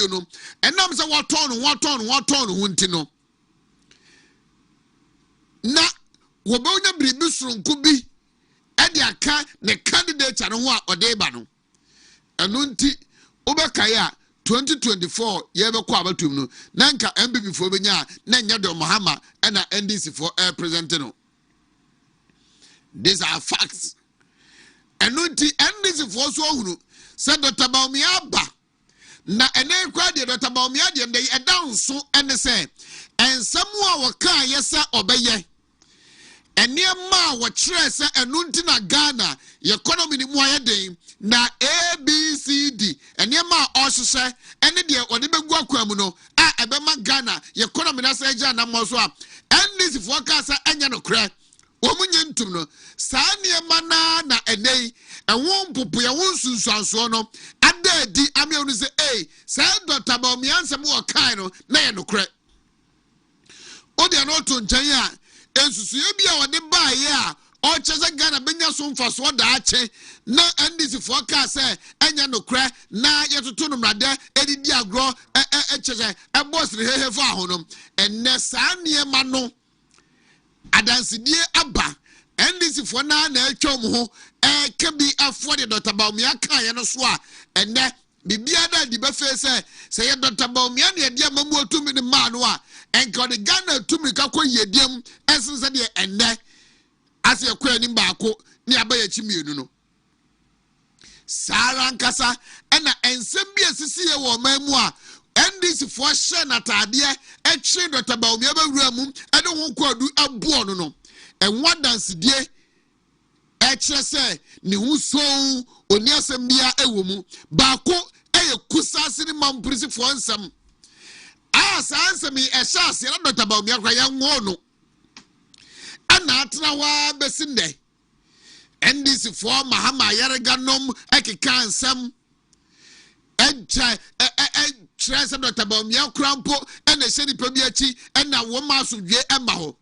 no enam se waton hunti no na wobonya biribi soronko bi e de aka ne candidate ano ho a odeba no eno nti obekaya 2024 yebekọ abatum no na nka MPP fo benya na nya do Mahama na NDC for present no. These are facts. Eno nti NDC for so hunu se Dr. Bawumia ba na ene kwa de Dr. Bawumia de ndey e down so ene se ensemu a woka yesa obeye enema wo kire se eno nti na Ghana economy ni mu ayeden na ABCD enema ohhye ene de ode begu akwam no a ebema Ghana economy na se gya na mo so a NDC for ka sa enya no kre omunye ntum no saa niema na enei enwo mpopo ye won sunsuanso no adadi amionu se say Dr. Bawumia nsem wo kan no na ye no kre odi ano to nchen a ensusu ye bia wode baaye a o cheze Ghana benya so mfaso da ache na NDC for ka say enya no kre na ye toto no mrade edidi agro cheze boss re hehe fa ho no enne saa niema no adansidie aba NDC for na atwom ho kebi afo de Dr. Bawumia kan ye no so a enne bibia da di be fe se ye Dr. Bawumia na ye mamu otumi ne ma no a enka de Ghana tumi ka ko yediem esen se de enne ase ekwa ani baako ni abaye chimienu no sara nkasa ena ensem bi asisi ye wo mamu a NDC for share na tade e twe Dr. Bawumia ba wura mu e de ho kwadu abuo no no enwa dansidie e kire se ni hu so oni asem bia ewo mu baako eye kusase ni mamprisi for nsem ansem e shase na Dr. Bawumia kwa ya ngo no ana atena wa besinde NDC for Mahama Yareganom ekeka nsem encha Tresa Dr. Bawumia krampo ene hye nipa bi achi ena wo ma asodwe ema ho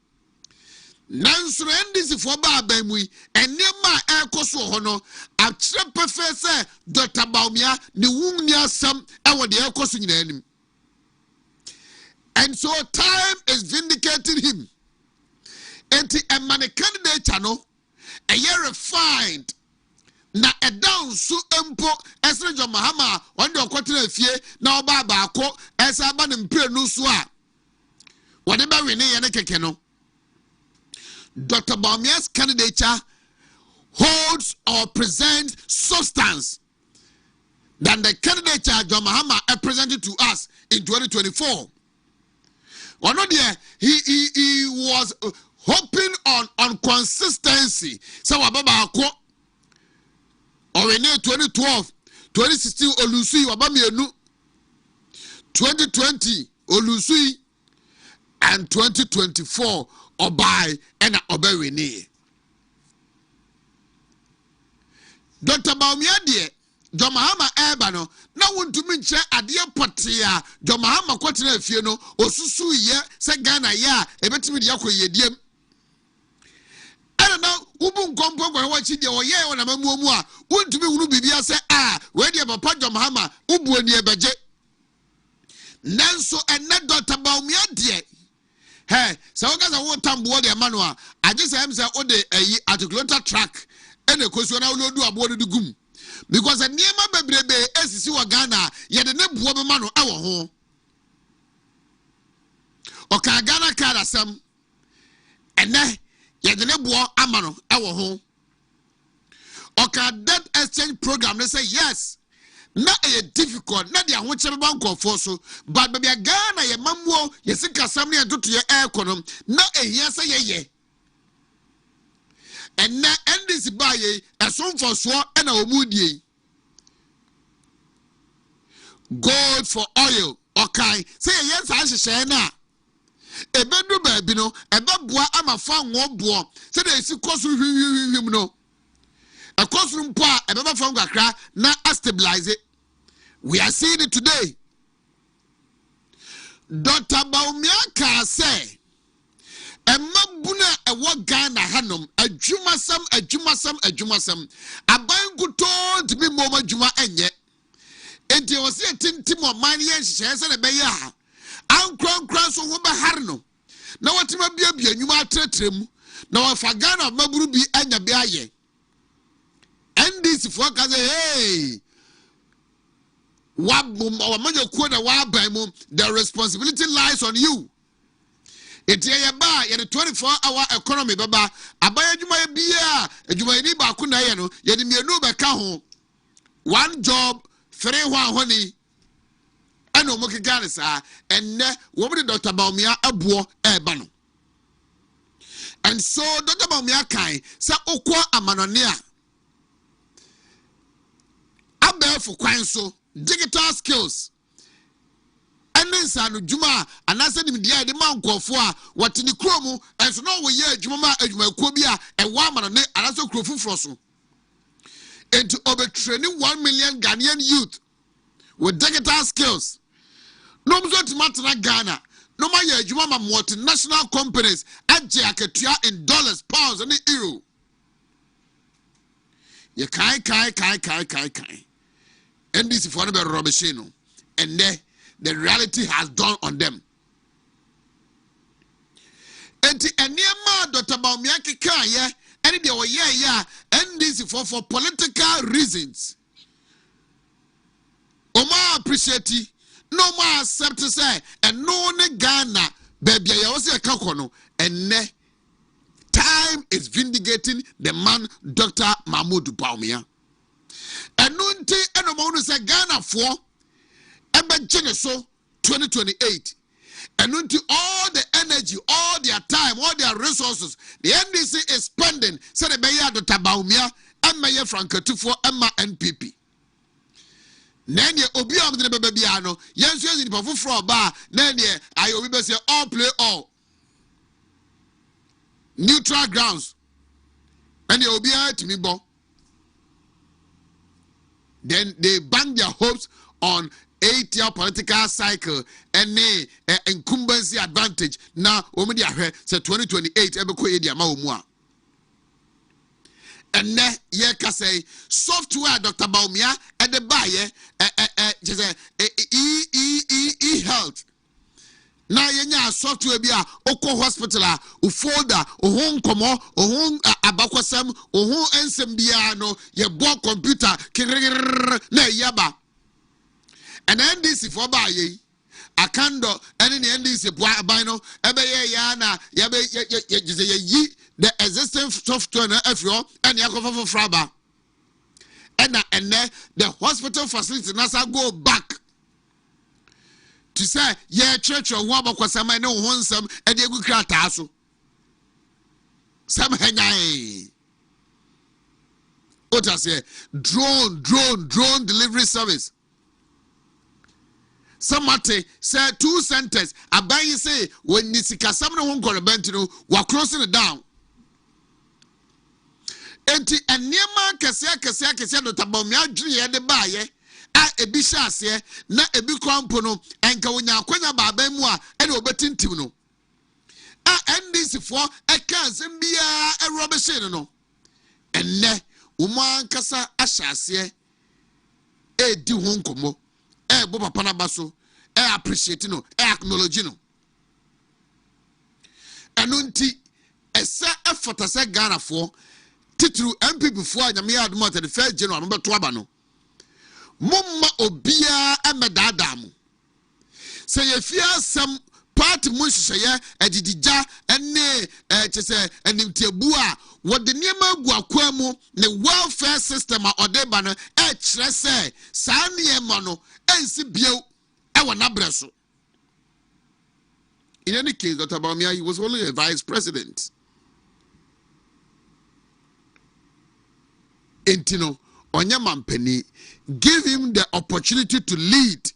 nansuro NDC for ba abamui enema ekoso ho no akire pefe se Dr. Bawumia ne wunni asam ewo de ekoso nyina anim. And so time is vindicating him. Enti emane candidate no eye refined na down so empo esre jo Mahama wonde okwotena fie na oba baako esa ba ne mpre no so a wode ba wene ye ne keke no. Dr. Bawumia's candidature holds or presents substance than the candidature John Mahama presented to us in 2024. One of the he was hoping on consistency. So wababa or in 2012, 2016 Olusui wabamienu, 2020 Olusui, and 2024 Obai and Obewini. Dr. Bawumia die John Mahama ebano na Wontumi nche ade potia John Mahama kwotena afie no osusu ye se Ghana ya ebetimi de yakoyediem ana na ubu nkompo kwa wachi de oye wona mamuomu a Wontumi hunu bibia se we de papa John Mahama ubu ani ebeje nanso enne Dr. Bawumia die so okaza wo tambo de manu a agese am se ode ayi articulator track ene kosu na olodu abo de gum because the niema bebrebe esisi wa Ghana ye de ne buo bema no ewo ho oka Ghana card asem ene ye de ne buo ama no ewo ho oka debt exchange program they say yes na e difficult na dia ho chebe bank for so but baby Ghana ye mamuo ye sika sam ne entoto ye econom na ehia se ye and na NDC baye eson for so na omudie gold for oil okay say yes ahyehyɛ na ebedu baabi no ebeboa amafa nwoboɔ say dey si kosuru hwihwihwim no ekosuru mpo a ebeba fa ngakra na stabilize it. We are seeing it today. Dr. Bawumia ka say emabuna ewo Ghana hanom adwumasam aban guto to be moma dwuma enye enti wo se tintim o man ye nhye se ne be ya ankronkran so wo be har no na watima bia nwuma atretrem na wafa Ghana maburu bi anya bi aye NDC for ka say hey the responsibility lies on you. It's a 24-hour economy, Baba. Abaya Juma Bia, a Jumaini Bakuna, Yadimia Beka, 1 job, 3 honey, and no Mokiganisa, and woman Dr. Baumia Abuo Ebano. And so Dr. Baumia Kai, Sa Okwa Amanonia. Abe for Kwanso. Digital skills. And then Sanu Juma, and I said him the man called for what in the chromo, and so now we hear Juma Kobia and Waman and also Krofu Frosso. And to overtraining 1 million Ghanaian youth with digital skills. No matter Ghana, no matter Juma multinational companies at Jacketia in dollars, pounds, and euro. You kai. And this is for the Robeshino. And the reality has dawned on them. And Dr. Baumiaki Kaya, and they were and this is for political reasons. Oma appreciate it, no more accept to say, and no Ghana, baby, I was a kakono, and time is vindicating the man, Dr. Mahmoud Baumia. And nunti enomonu se Ghana for ebe Geneso 2028. And nunti all the energy, all their time, all their resources, the NDC is spending. Say the Beya Dr. Baumia, Emma Frankatufo, Emma NPP. Nenye obi am de bebe biano, yensu yezi nipa fufro ba, nenye ayo obi be say all play all. Neutral grounds. And the obi to me bo. Then they bang their hopes on 8-year political cycle and incumbency advantage. Now, women are say 2028 ebeko ye dia ma omua. And ye ka say software Dr. Baumia at the buyer just e-health. Now yenya software bia oko hospital u folder ohun komo ohun abakwasam ohun ensem bia no ye bo computer na yaba. And NDC for ba ye akando ene ne NDC bo aban no ebe ye ya na ye be ye the existing software na afro and yakofa fraba. And the hospital facility nasa go back to say, yeah, church or one because some I know one some and they go cratasso. Some hang what I say, drone delivery service. Somebody say 2 centers. I buy you say when Nisika someone won't call a bentino, we're closing it down. Enti enema kese no tabomia dwuye de baaye a ebi hyase na ebi kwampo no enka wonya akwanya baaba mu a e de obetintim no a NDC for eka nsem bia erobehye no enne umwan kasa ahyase e di ho nkomo e bo papa na baso e appreciate no e acknowledge no enunti esa efota se Ghana for titru MPP for anyame admo at the 1st January no beto aba no momma obia emedadamu se ye fia sam party mu hyehyeye adidija ene chese animtiabu a wode niema agu akwa mu ne welfare system a odeba no kire se saa niema no ensi bio e wona breso. In any case, Dr. Baumia, he was only a vice president. Intino Onyamampeni, give him the opportunity to lead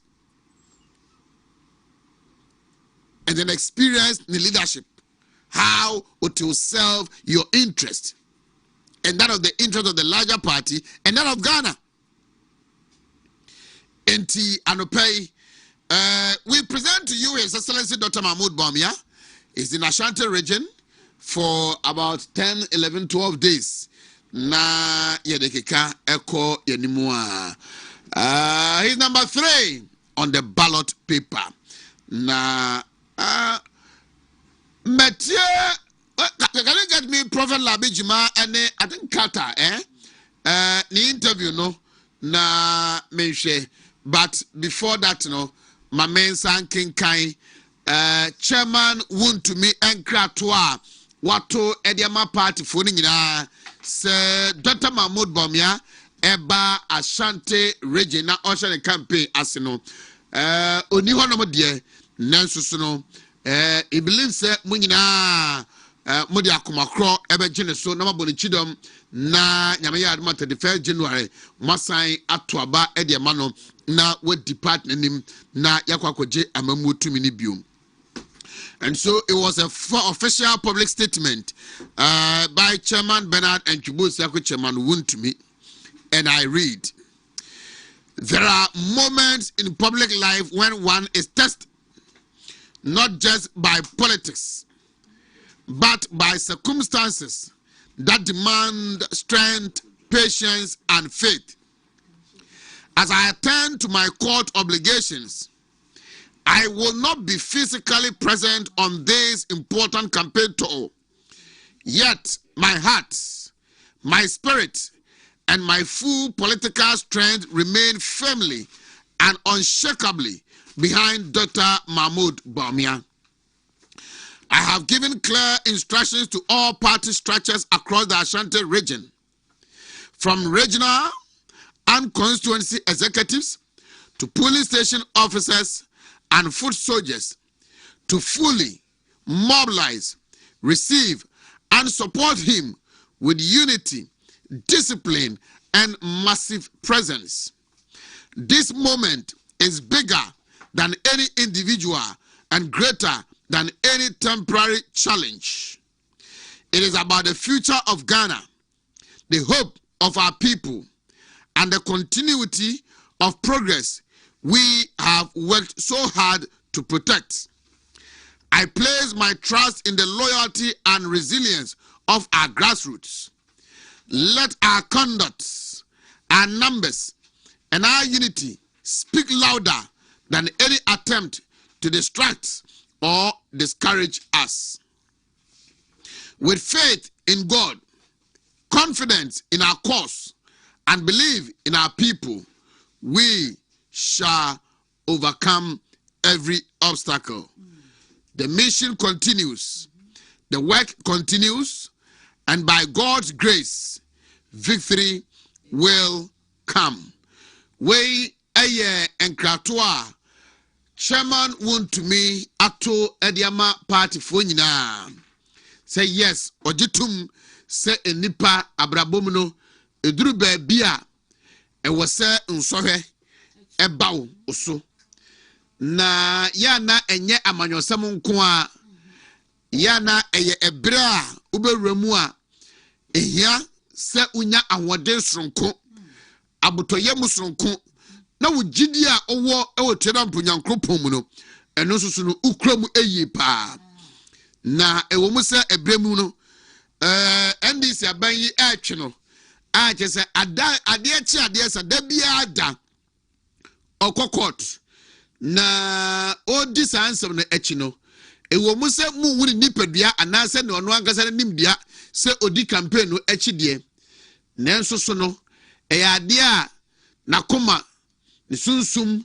and then experience the leadership, how it will serve your interest and that of the interest of the larger party and that of Ghana. Enti Anopei, we present to you His Excellency Dr. Mahmoud Baumia. He's in Ashanti region for about 10, 11, 12 days. Na yedekeka eko yenimua. He's number 3 on the ballot paper. Na Mathieu, can you get me Prophet Labijima and I think Kata, the interview, no, na mention. But before that, no, my main son King Kai, Chairman Wontumi and Kratoa, Wato Ediama Party phoning in Sir Dr. Mahmoud Bomia, Eba Ashanti Regina Ocean campaign asino. Oni hono mo de nansusu no e believe say munyina mo de akomakro ebe gene so na maboni chidom na nyame ya adma 31 January masan atoaba e de ma no na we department nim na yakwakoje amamu tumi ni biom. And so it was a official public statement by Chairman Bernard and Chibosako Chairman Wontumi, and I read: there are moments in public life when one is tested, not just by politics, but by circumstances that demand strength, patience, and faith. As I attend to my court obligations, I will not be physically present on this important campaign tour. Yet my heart, my spirit, and my full political strength remain firmly and unshakably behind Dr. Mahmoud Bawumia. I have given clear instructions to all party structures across the Ashanti region, from regional and constituency executives to police station officers and foot soldiers, to fully mobilize, receive, and support him with unity, discipline, and massive presence. This moment is bigger than any individual and greater than any temporary challenge. It is about the future of Ghana, the hope of our people, and the continuity of progress we have worked so hard to protect. I place my trust in the loyalty and resilience of our grassroots. Let our conduct, our numbers, and our unity speak louder than any attempt to distract or discourage us. With faith in God, confidence in our cause, and belief in our people, we shall overcome every obstacle. The mission continues, the work continues, and by God's grace, victory will come. We aye enkratoa Chairman Wontumi ato Ediama Party fo nyina. Say yes, ojitum say enipa abrabom no eduru baabia e wo se nsohwe ebawo oso na ya na enye amanyosem nko a ya na eye ebre a ubewuramu a ehia se unya ahoden soronko abotoye mu soronko na wo gidi a owo e tira mpunyankropon mu no eno susu no ukram eyi pa na ewo mu se ebremu no ndc aban yi atwe no a chese ade chi ade sa da bia da okokot na odi sansem no echi no ewo mu se mu wuri nipadua anase ne ono ankasa nimdua se odi campaign no echi de nenso so no ade a nakoma ne sunsum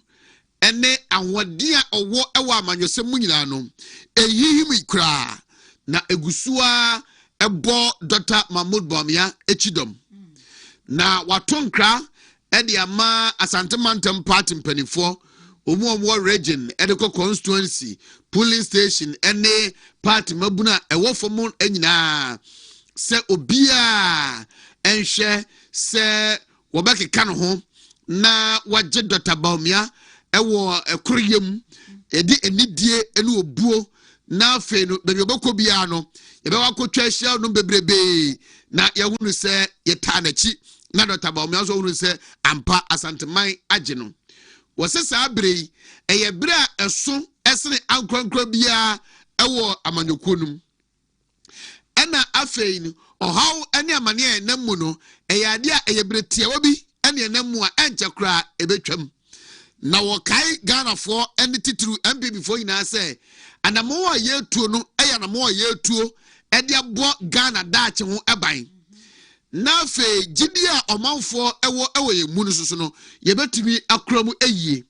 ene awode a owo ewo amanyosem mu nyina no ehihim ikra na egusua ebo Dr. Mahmoud Bawumia echidom na watonkra ede ama Asante Mantam Party mpanifo omo region edeko constituency police station ene party mabuna ewo fomo anyina se obia enhwe se wobekeka no ho na waje Dr. Bawumia ewo ekoriyem edi enidie ene obuo na afe no bebi obekọ bia no yebe wakotwa hia no bebrebe na yahunu se yeta nachi na Dr. Bawumia so hunu se ampa asanteman age no wosesa abrei eye bra eso esene ankrankra bia ewo amanyokonum ena afei no ohaw ene amane na mu no eye ade a eye bretie wobi ene enam a enche kra ebetwam na wokai Ghana for ene titru MPP for nyina say anamo a yetuo no eya anamo a yetuo ede abo Ghana daache ho eban na fe gidi a omanfo ewo yemu no so no yebetumi akromu eyie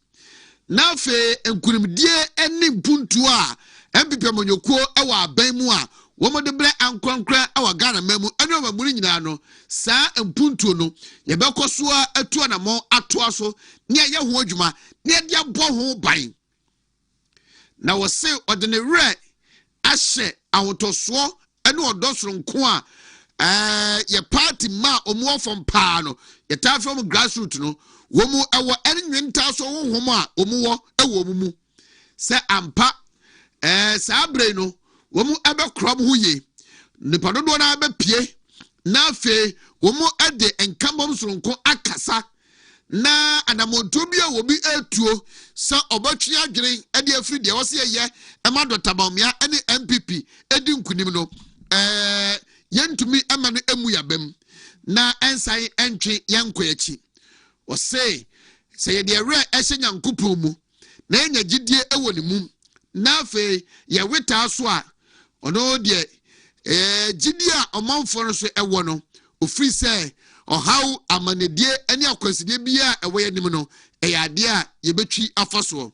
na fe enkunimdie ene mpuntu a MPP amonyokuo ewa aban mu a womo de bre ankrankra ewa Ghana mamu ene omamuri nyina no saa mpuntu no yebekoso a atu anamo atoa so ne ye ho adwuma ne de abo ho ban na wose odene re ahye ahotoso ene odosoro nko a ye party ma omo from pa no ye ta from grassroots no womu ewo enwenta so honhom a omu wo ewo mu se ampa sa bre no womu ebe krom ho ye nipa dodo na ebe pie na fe womu ede enkambom soronko akasa na anamontobi a wobi etuo sa obatwe adwene ede afiri de wose ye ema dotabamia ene MPP edi nkunim no yentumi ama no emu yabam na ensan entwe yankoyachi wose se ye de re ehye nyankopon mu na enya gidie ewo ne mu na fe ye weta so a ono de gidie a omanfo no so ewo no ofiri se ohaw amanedie ene akwasidie bia ewo ye nim no eyade a ye betwi afaso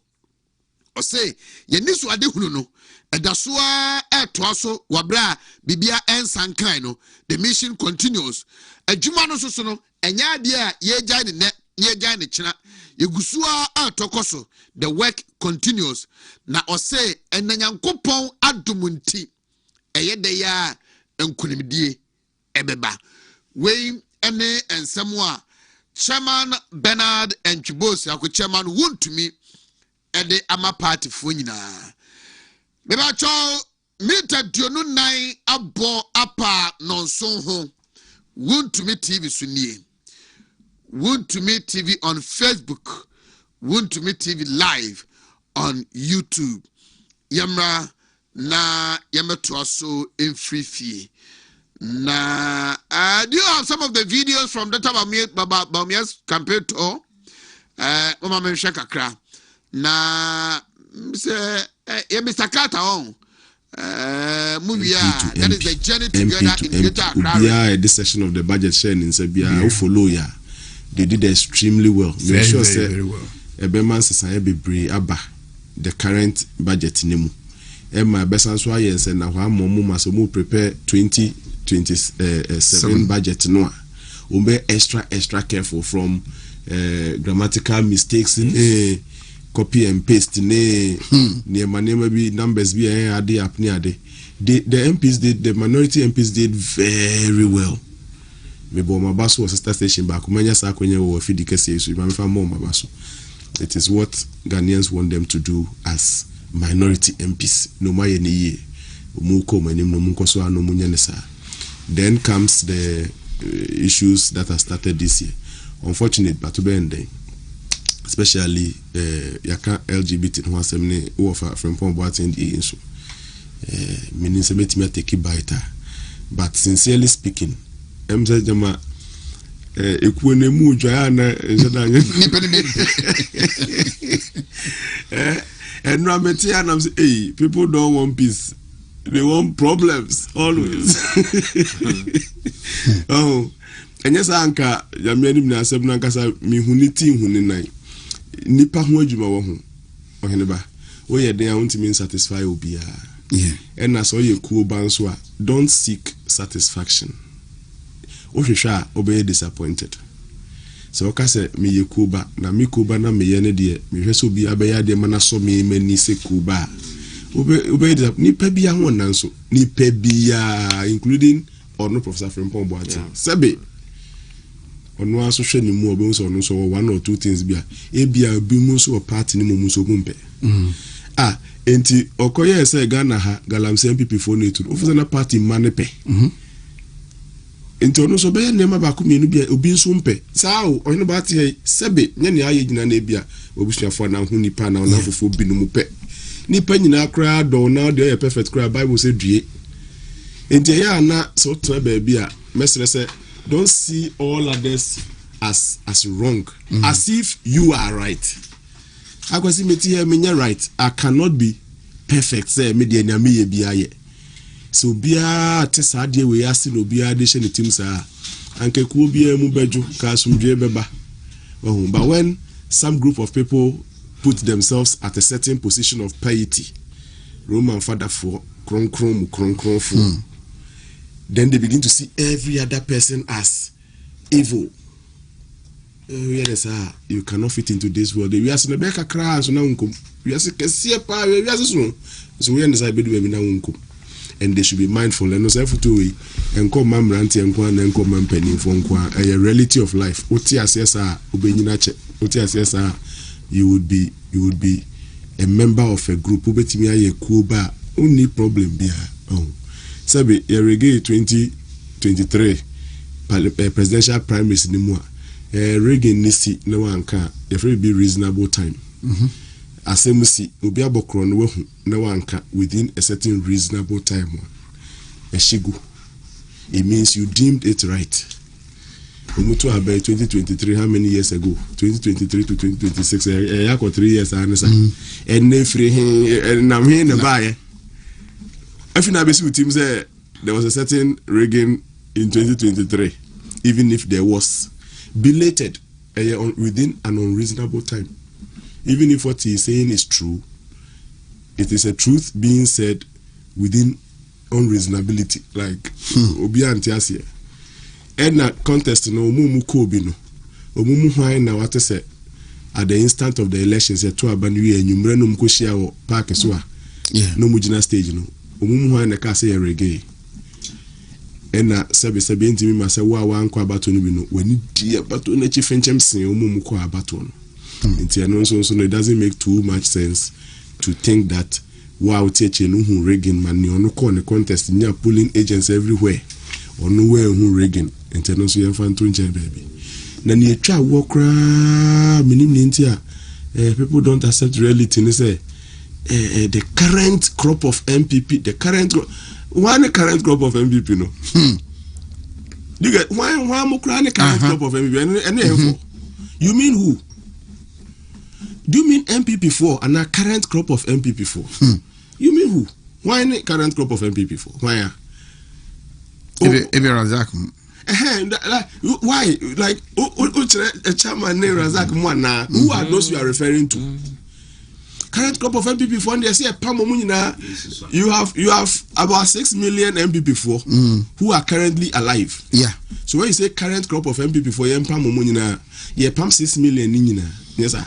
ose ye niso ade hunu no edasoa etoaso wabra bibia ensankan no the mission continues adwuma no so no enya ade a ye gyan ne ye gyan ne kina yegusua atokoso the work continues na ose enanyankopon adumunti eyede ya enkunimdie ebeba we ene ensemo a chairman Bernard Enchibosi ako chairman Wontumi ede ama party fo nyina beba cho mita dionu nine abo apa nonson ho Wontumi TV sunie Wontumi TV on Facebook Wontumi TV live on YouTube yamra na yameto so in free fee na do you have some of the videos from Dr. Baumia's campaign tour mama me kakra na say Mr. Carter on movie that is the journey together in Greater Accra. Yeah, this section of the budget sharing in Serbia who follow ya they did extremely well. Very well. Ebeman sesa be bre aba the current budget nimu Emma besanso ayense na hwa momu maso mu prepare 2027 budget no umbe extra careful from grammatical mistakes copy and paste near manema be numbers be ade apni ade the MPs did the minority MPs did very well me bo mabaso sister station back manya sa kwenye wo fidi kese so ma mefa mo mabaso. It is what Ghanaians want them to do as minority MPs no maye ni ye umuko manim no munko so ano munya nesa. Then comes the issues that have started this year. Unfortunate but to be ending, especially yaka LGBT no asemne wo from Pomboat and the so meaning se metime take baita, but sincerely speaking emza jama ekuone mu dwa na ejada anye and no metia na say hey people don't want peace, they want problems always. Oh enyesa anka yamianim na asem na nkasa mihuniti huninai nipa ho adwuma wo ho Oheneba wo ye den a untimi satisfy obia. Yeah. And as all you cool banso don't seek satisfaction. Ohwehwa obey disappointed. So okase me ye kuba na me kuba na me ye ne de me hwe so bi abeya de mana so me mani se kuba obey ni pa bia ho nanso ni pa bia including no Professor Frimpong Boateng sebe ono aso hwe ni mu obe so no so one or two things bia e bia bi mu so party ni mu so kumpe enti okoye se Ghana ha galamse MPP for netu ofisa na party manepe enti ono so be nema ba ko mienu bia obi nso mpe saa o onye ba tie sebe nya ne aye gina na bia obusuafo na hu nipa na ona fofo bi no mu pe nipa nyina kra do na de perfect kra Bible say due enti ya na so to ba bia mesre say don't see all others as wrong, as if you are right. I can see me here, me right. I cannot be perfect. Say me dey nyame ye biaye. So bia tesa de we ase no bia de hye ne tim sa. Anke ku bia mu beju ka sumdwe beba. But when some group of people put themselves at a certain position of piety, Roman father for kron for, then they begin to see every other person as evil. You cannot fit into this world. We are so Rebecca crash na unkum. We are so pa we are so we understand be do na unkum. And they should be mindful and no self to we and come mamranti and kwa na come mampani for nkwa a reality of life. Oti asesa obenyina che. Oti asesa you would be a member of a group ubetimi aye kuoba only problem bia. Sabi Reggae 2023 presidential primaries ni mu Reagan nisi na wanka every be reasonable time. Asemusi obi abokro no wehu na wanka within a certain reasonable time. Eshigu. It means you deemed it right. Umutu about 2023 how many years ago? 2023 to 2026 yako 3 years anasa. And free na me na buy. If you basi with him say there was a certain Reagan in 2023, even if there was belated within an unreasonable time, even if what he is saying is true, it is a truth being said within unreasonability. Like obi antiasie and that contest no omumu kobi no omumu hwan na what say at the instant of the elections ya to abanu enyumre no mkohia wo park so a no mugina stage no omumu hwan na ka say Reggae ena sebe ntimi ma se wa anko abato no bi no wani di abato na chi fenchem sen omumu ko abato no nti eno so it doesn't make too much sense to think that wow teche no hu Reagan man ni ono ko ne contest nya polling agents everywhere ono we hu Reagan nti eno so yemfa nto nche baby na ni etwa wo kra minim ni nti a people don't accept reality ni say the current crop of MPP, the current crop of MPP no. You get why mo current crop of MPP and you mean who? Do you mean MPP4 and a current crop of MPP4? You mean who? Why any current crop of MPP4? Why? Why? Like a chairman named Razak Mwana. Who are those you are referring to? Current crop of MPP4, they say you have about 6 million MPP4 who are currently alive. Yeah. So when you say current crop of MPP4, you pam 6 million nina. Yes, sir.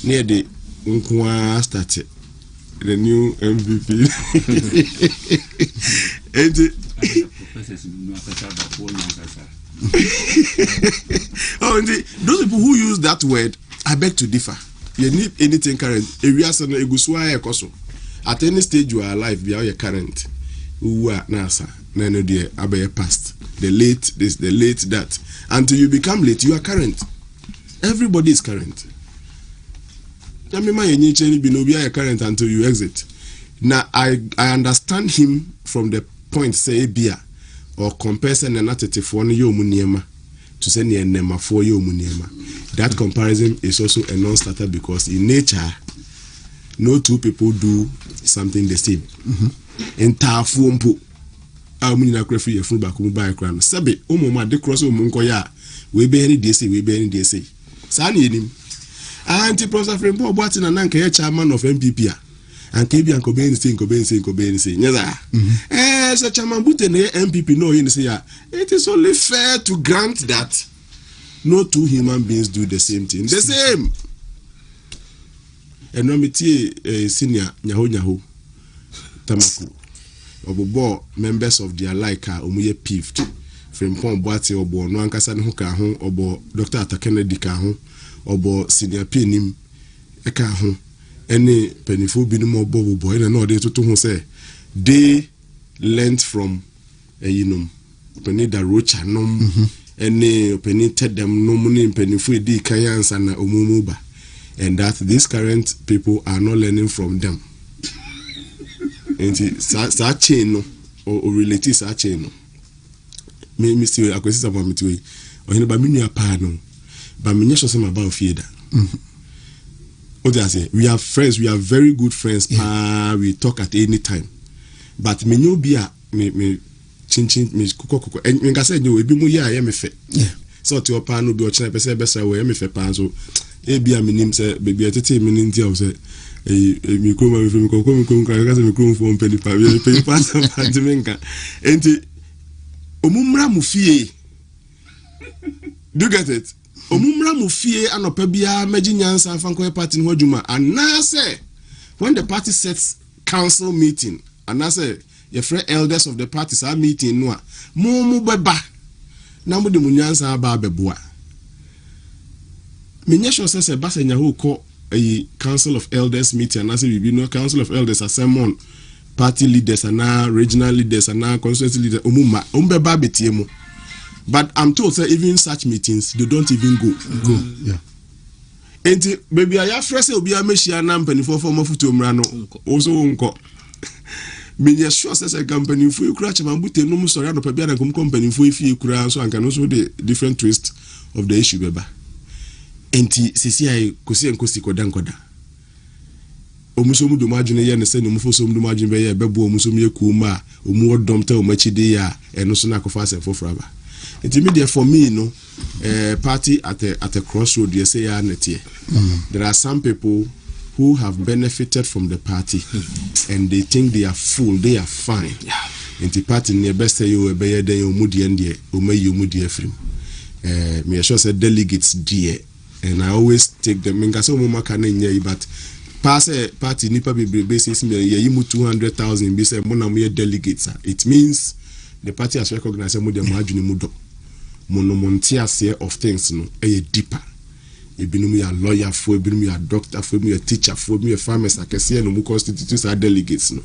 Near the Unkwa started the new MVP. Those people who use that word, I beg to differ. You need anything current. At any stage you are alive, be your current. Who are NASA, none dear, abe past. The late this, the late that. Until you become late, you are current. Everybody is current. I mean, current until you exit. Now I understand him from the point say beer or comparison and for yo muniema to say nema for yo muniema. That comparison is also a non-starter because in nature, no two people do something the same. In Tafumpo, Amina Crafty, a full back by a crown. Sabe, Omoma, the cross of Munkoya, we be any day say, we be any day say. Sani him. Anti-Professor Frempo, what's in an anchor chairman of MPP. And Kabi and Cobain saying, yes, such a man put an MPP no in say, it is only fair to grant that no two human beings do the same thing. The same. And no metie senior nyaho Tamaku. Obobo members of their like omuye peeved. Frempon Boate obo no ankasa ne ho ka ho obo Dr. Atakennedy ka ho obo senior penim eka ho ene penifo binum obo boy na no dey to ho say they learned from penida rocha nom ene penite dem nom ne penifo edi kan ansa na omumuba, and that these current people are not learning from them. And sa chain no or relatives sa chain no me see akwesi sama mitwe Oheneba minua pa no but me sure say my ba ofie da. What I say, we are friends, we are very good friends. We talk at any time. But me no be a me chin me kuko and me say no ebi mu ya me fe. So to opa no be o chena pese besa we me fe pan so e bia me nim say baby atete me nim dia o say mi ko ma me ko ka say me ko fo mpeni pa pe pa sa me nka enti omumra mu fie. Do you get it? Omumra mu fie anopa bia magi nyansa fanko party no adwuma anase when the party sets council meeting anase your friend elders of the party sa meeting no a mu beba na mu de mu nyansa ba beboa menye sure say basa nya ho ko a council of elders meeting anase we be no council of elders assembly party leaders and regional leaders and constituency leaders omuma ombeba betie mu. But I'm told that even such meetings, they don't even go. Yeah. And baby, I have friends who be a machine company for Futu Mrano. Also, uncle. Many sure says a company for you crash and put a no Sorano Pabiana company for if you crash so and can also the different twist of the issue, Beba. And CCI Kusi and Kusi Kodankoda. Omusomu do margin ya nese no mufo som do margin be ya bebo omusomu ekuma omu odomta omachide ya eno so na kofa se fofraba. Intermediate for me, no, party at a crossroad, you say, there are some people who have benefited from the party and they think they are full, they are fine. And the party near best you obey the Umudi and the Umudi Frame. Me sure say delegates dear, and I always take them. But pass a party nipa basis me you 200,000 be say money delegates. It means the party has recognized some of the margin mudo. Monomontiase of things no deeper. Ebinum ya lawyer for ebinum ya doctor for me a teacher for me a pharmacist akese no mu constitutes our delegates no.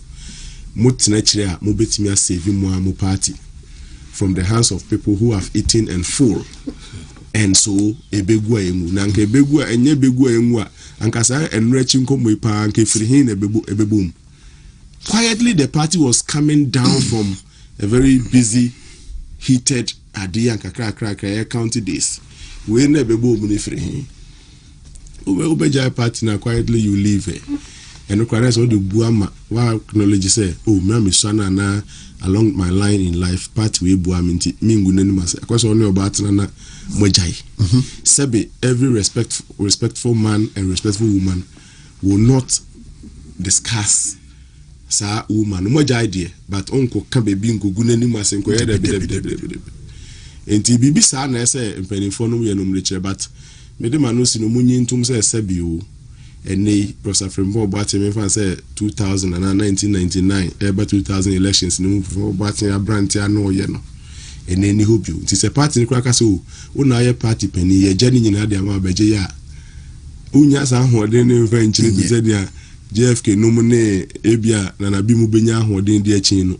Mutina chire a mo betimi a save mu party from the hands of people who have eaten and full. And so ebegu emu na nka ebegu enye ebegu emu a anka sa enrechi nkomo ipa anka firi hin ebebum. Quietly the party was coming down from a very busy heated idea and kakra county days. We never bo money free. Ube party na quietly you leave it. And no kwara so the buama wa acknowledge say oh me misana na along my line in life party we buama nti mingu nani mase. Akwaso oni oba na mojai. Sebe every respectful man and respectful woman will not discuss sa woman mojai there but onko ka bebi nko gunani mase nko yede enti bibi sa na ese mpanifo no ye no mreche but me de manosi no munyi ntum se sebi o ene Professor Frembo Boate me fan say 2000 and 1999 eba 2000 elections no mu Boate ya branch ya no ye no ene ni hobi nti se party ni kwaka so una ye party pani ye jani nyina de ama beje ya unya sa hoden ne mfa nchire bi se dia JFK no mu ne ebia na bi mu benya hoden de achi no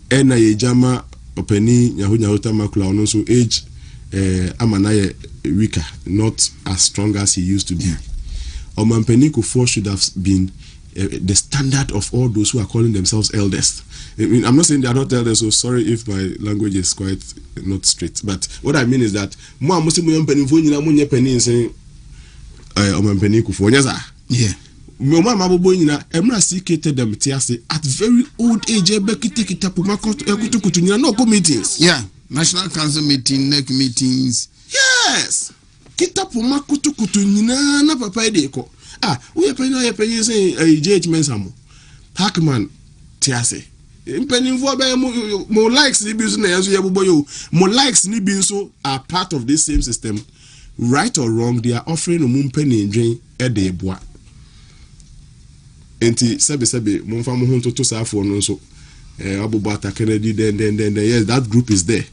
ena ye jama openi nyahunya utamakula ono so age amanaye weaker, not as strong as he used to be. Omampeni Kufuor should have been the standard of all those who are calling themselves elders. I mean, I'm not saying they are not elders, so sorry if my language is quite not straight. But what I mean is that mo amusimu yampeni fo nyina mo nye peni nsen Omampeni Kufuor nyaza. Yeah. Mama mabobo nyina emra sikete them tiase at very old age ebekite pumakoto ekutukutu nyina no meetings. Yeah, national council meeting, NEC meetings. Yes. Kita pumakoto kutu nyina na papa edeko. We penye say JH Mensamo. Hackman tiase. Mpenimfo be mo likes ni bi so na yaso yabobo yo. Mo likes ni bi so are part of this same system. Right or wrong, they are offering omumpeni ndwen edeboa. Enti sebe monfa mo honto to safo no so Abubata Kennedy then yes, that group is there,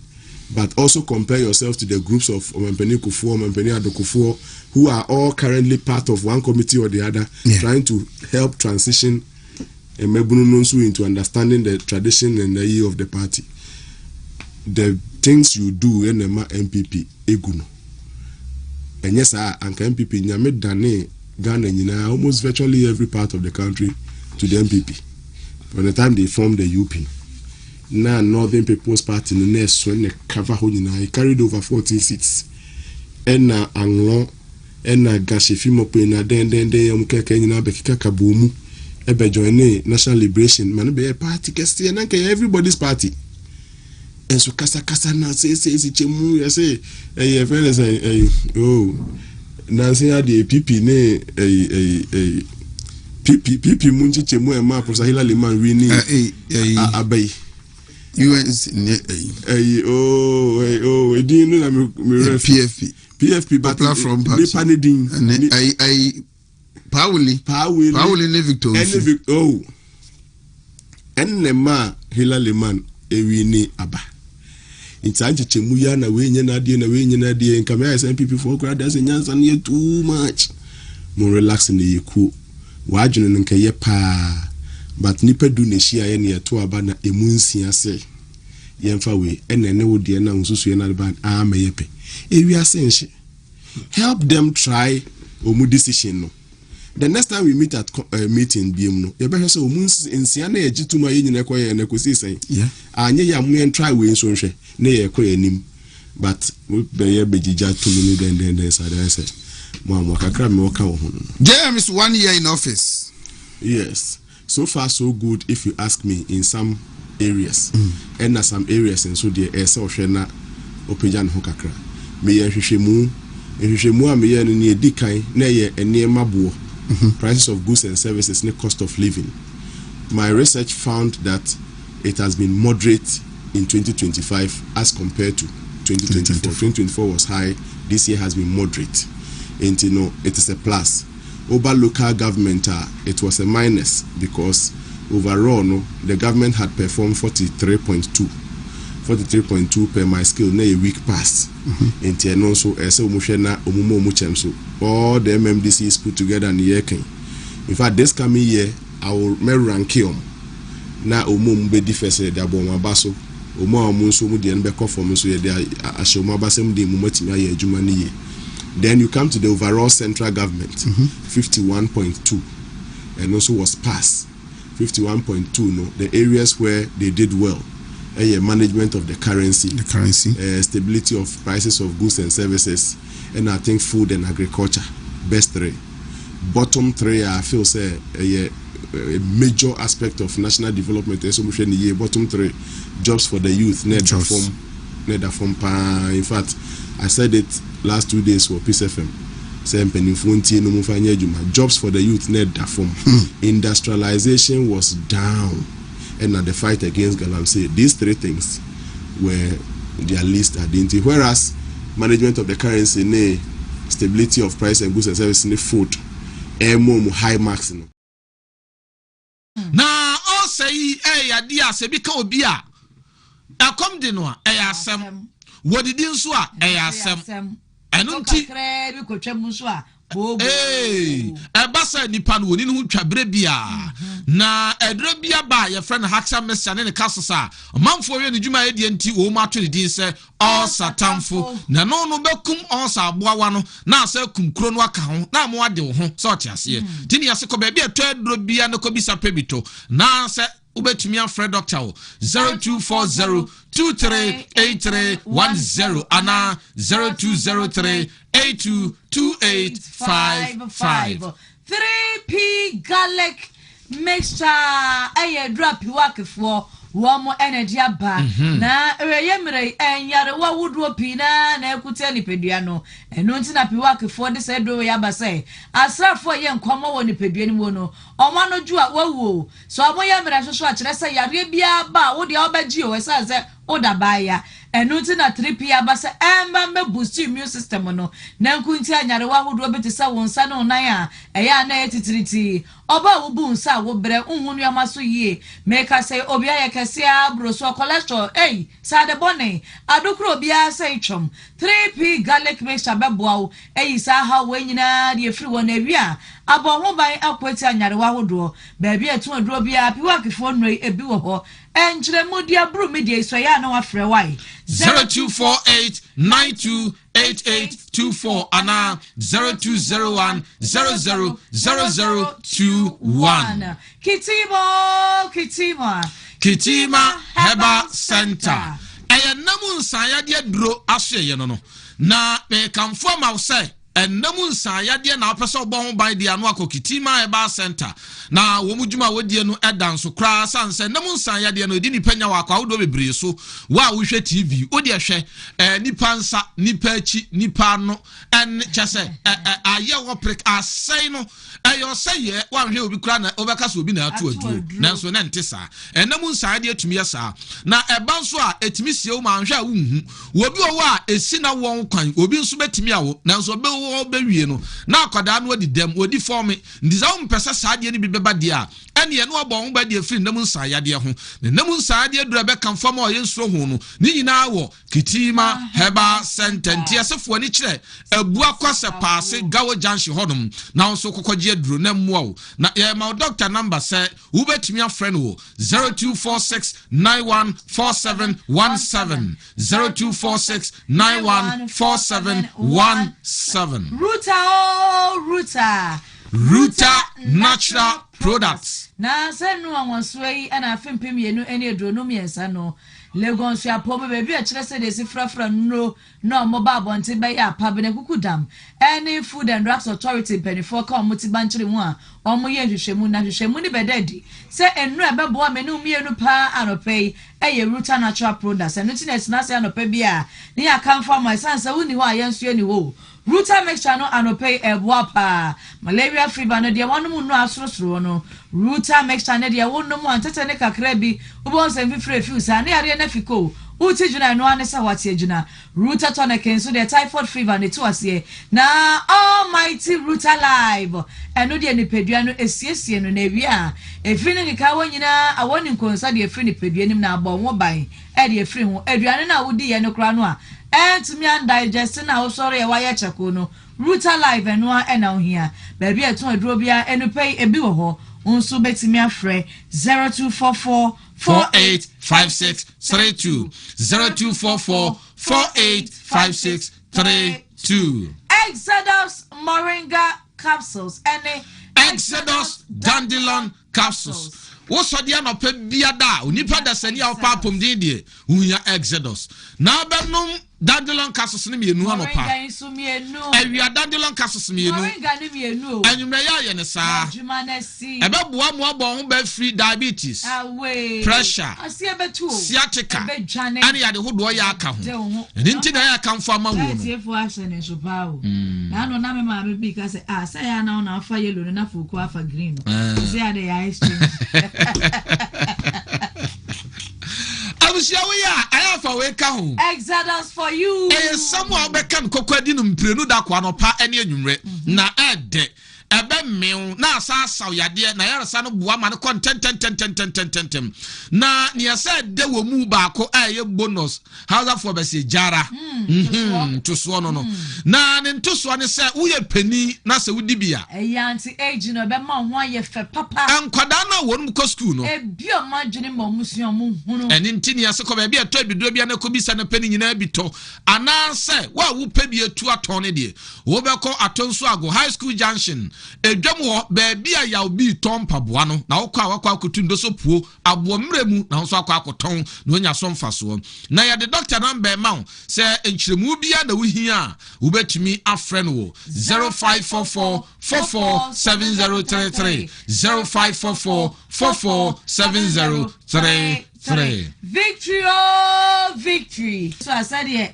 but also compare yourself to the groups of Omampeni Kufuor, Omampeni Adokufuor, who are all currently part of one committee or the other, trying to help transition Mebununonsu into understanding the tradition and the year of the party. The things you do in the MPP eguno and yes anka MPP nyame dane Ghana nyina almost virtually every part of the country to the MPP. By the time they formed the UP, now Northern People's Party in the next when they cover he carried over 14 seats. ena anglon ena gashifi mope na den keke nyina be kika kabomu ebe join National Liberation man be party kesi na nke everybody's party enso kasa na say chemu ya say friend say na say ade PP ne PP munchi chemu e ma Professor Hilary man we ni abai UNC edin na me PFP but platform party panedin Pauli ne Victor enema Hilary man ewi ni aba intanche chemu ya na we nyina die nka me SNPP for crowd that's nyansa na too much mo relax na yeku wadwene no nka ye pa but nipa du na hia ye ne to aba na emu nsia se yemfa we enene wo de na nsusu na ban ama yepe ewi asenhye help them try omu decision no. The next time we meet at meeting BM no you better say omu nsia na yegituma ye nyina ekoye na ekosi sen anye ya mu en try we so nhwe na ye ekoye nim but we be ye begija to me den say mo kakra me woka wo ho no. James 1 year in office. Yes, so far so good if you ask me in some areas and some areas and so there ese ohwe na opejan ho kakra me ye hwehwemu a me ye no ne edikan na ye enema bo prices of goods and services and cost of living. My research found that it has been moderate in 2025 as compared to 2024. 2024 was high, this year has been moderate. And you know, it is a plus. Over local government, it was a minus because overall, no, the government had performed 43.2 per my skill, na a week past. And you know, so as so all the MMDCs put together in the year. In fact, this coming year, I will rank him. Na be different the aboma baso. So mu de nbe conform so ye de ashoma basem de mu matimi aye adwuma ne ye. Then you come to the overall central government, 51.2, and also was passed 51.2. No, the areas where they did well, management of the currency, stability of prices of goods and services, and I think food and agriculture, best three. Bottom three, I feel say a major aspect of national development. Bottom three, jobs for the youth, in fact, I said it last 2 days for Peace FM. Jobs for the youth need that form. Industrialization was down, and the fight against Galamsey. These three things were their least identity. Whereas management of the currency, stability of price and goods and services, food, high marks. Now, all say, idea, say, because Obia, I come to know, asem. What did you say? Asem. I don't think. Basa nipa no ni hu twabere bia na edre bia ba your friend Haxa Messia ne kasasa manfo we ne dwuma ye nti wo ma to ne din se all satamfo na no bekum all sa aboawa no na asa kum kro no aka ho na mo ade wo ho so otiase tini ase ko ba bia to edro bia no ko bisa pebito na se ubetumi afre doctor 0240238310 ana 0203822855 3p garlic mixture drop work for one energy aba na yemre enyare wa wudu pi na ekute ni peduano eno nti na pi work for this edo ya ba say asrafo ye nkomo wo ni pedua ni wo no omo no ju a wawo so omo yemre soso a kire say yare bia ba wo de obagi o say say oda ba ya eno nti na 3p aba say emba me boost immune system no na nkunti anyare wa wudu obeti say wonsa no nan a eya na etitiriti oba wo bu nsa wo bre nhunu amaso yie make say obi aye Sia broso cholesterol sa de bone adokro bia say chom 3p garlic mixture beboa sa ha wanyina de free won awia abo ho ban akwati anyare wa hodo ba bia etu aduro bia piwa kefo nnoi ebi wo ho enkyere modia bru media so ya na wa frɛ wai 0248928824 ana 0201000021 Kitima Heba Center. Aya namu nsanya de duro ahye ye no no. na me kamfo ma wo say ennamu nsan yade na opese obon ban dia no akokitima eba center na wo mudwuma wodie no edan so kra sanse ennamu nsan yade no edi ni panya wa kwa wodo bebre so wa wo hwe tv odi ehwe nipa nsa nipa achi nipa no en chese aye wo prick asai no ayo say wa hwe obi kra na obeka so obi na atu adu nanso na ntesa ennamu nsan yade atumi yesa na eba nso a etimi sie wo ma hwe a wunhu obi owo a esi na won kwan obi nso betimi awo nanso be wo bewie no na akwada no odi dem odi form ndiza wo mpesa saade ni bibeba dia ene ye no obon ba dia firi nam nsa yade ho ne nam nsa yade dura be kan fam o ye nsuro ho no ni nyina wo kitima heba sententi asefo ni kire abu akwase paase gawo junction hodom na nso kokogye duro na mmuo na ye ma doctor number say wo betimi afrɛ wo 0246914717 0246914717 Ruta natural products. Na se no awonsoi ana afempem yenu ene edrono miensa no Legon so apobe baby a kire se de si frafra no na mo ba bonte be ya pabene kukudam any food and drugs authority penifo ka omoti banchire mu a omo ye hwehwemu na hwehwemu ni bedadi se ennu ebebo amenu mienu pa anopai eye Ruta natural products enu tinesi na se anopai bia ni akamfa my sansa woni ho ayenso ani ho Ruta mixture no anopai eboapa malaria fever no de wonu mu no asorosoro no Ruta mixture ne de wonu mu antete ne kakra bi ubon se mfifre fiusa ne are na fiko uti juna no ane sa wati juna Ruta tonic so the typhoid fever ne to ase na almighty Ruta live eno de ni pedua no esiesie no na wi a efiri ne ka wonyina awoni nkonsa de efiri ne pedua nim na abon wo ban e de efiri ho aduane na wodi ye no kra no a entumi and digest na wo sori e wa ye cheko no Ruta live eno a na wo hia ba bi eton aduro bia eno pay ebi wo ho unsu betimi afre 0244485632 0244485632 Exodus Moringa capsules any Exodus dandelion capsules wo sodia no pa biada onipa da sani a opa pom din die unya Exodus na benum dandelion capsules ni mienu anopa awia dandelion capsules mienu anyumre ya ye ne sa ebe boa mo abon ho ba free diabetes pressure sciatica ani ya de hodo ya aka ho eni nti na ya kan fa ma wo no na no na me ma me bi ka say say ya na na afa yellow na fuku afa green say ya de ya exchange ayafa we ka ho Exodus for you someone be kan kokwadi no mprenu da kwa no pa ene anwumre na ede ebe mew na asa yade na yarasa no bua ma no content na ne yasa de wo mu ba ko aye bonus house for be se jara to so no na ne to so ne se wo ye pani na se wudi bia anti age no be ma ho aye fe papa ankwada na won ko school no e bi o ma dwene ma musuo mu hunu eni ntini yase ko be bia to biduro bia na ko bisa na pani nyina bito ana se wa wo pa bi etu aton ne de wo be ko atonso ago high school junction edwam ho baby a ya obi ton paboa no na wokọ awakọ akotu ndoso puo abo mremu na nso akọ akoton na onya so mfaso na ya de doctor number ma se enchiremu bia na wohia wo betumi afrɛ no wo 0544447033 0544447033 victory so I said yeah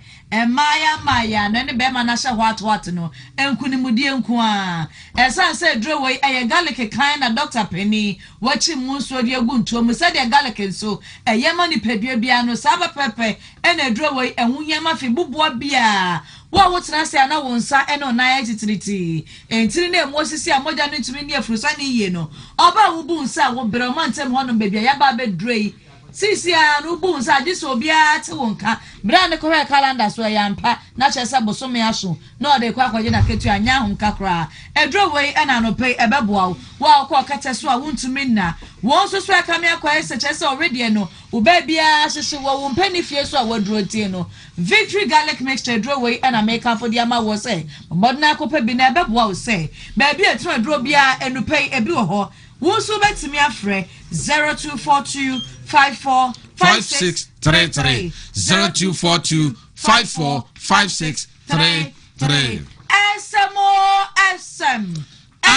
Maya na ne be ma na hye what no enkunimudie nku a esa say dro we eye garlic kan na doctor Penny wachi mu so de agu ntuom se de garlic so eye ma ni pedua bia no saba pepe ena dro we ehunya ma fi buboa bia wa wotena se ana wonsa eno na etitriti entiri na emosisi amoja no ntumi ne afrusa ne yie no oba wo bu nsa wo bere ma ntem ho no be bia ya ba be drei sisi a no bu nsa agi so bia te wonka bra ne ko calendar so ya mpa na chese bosome aso na ode kwa kwaje na ketu anya ho kakra edro we ana no pay ebeboa wa ko kete so a wontumi na won so so aka me akwa ese chese already no uba bia hyehe wo mpani fie so a wadro tie no victory garlic mixture edro we ana make up for the ama wo say modna akopa bi na ebeboa wo say ba bia etro edro bia enu pay ebi wo ho wo so betimi afre 0242545633 0242545633 3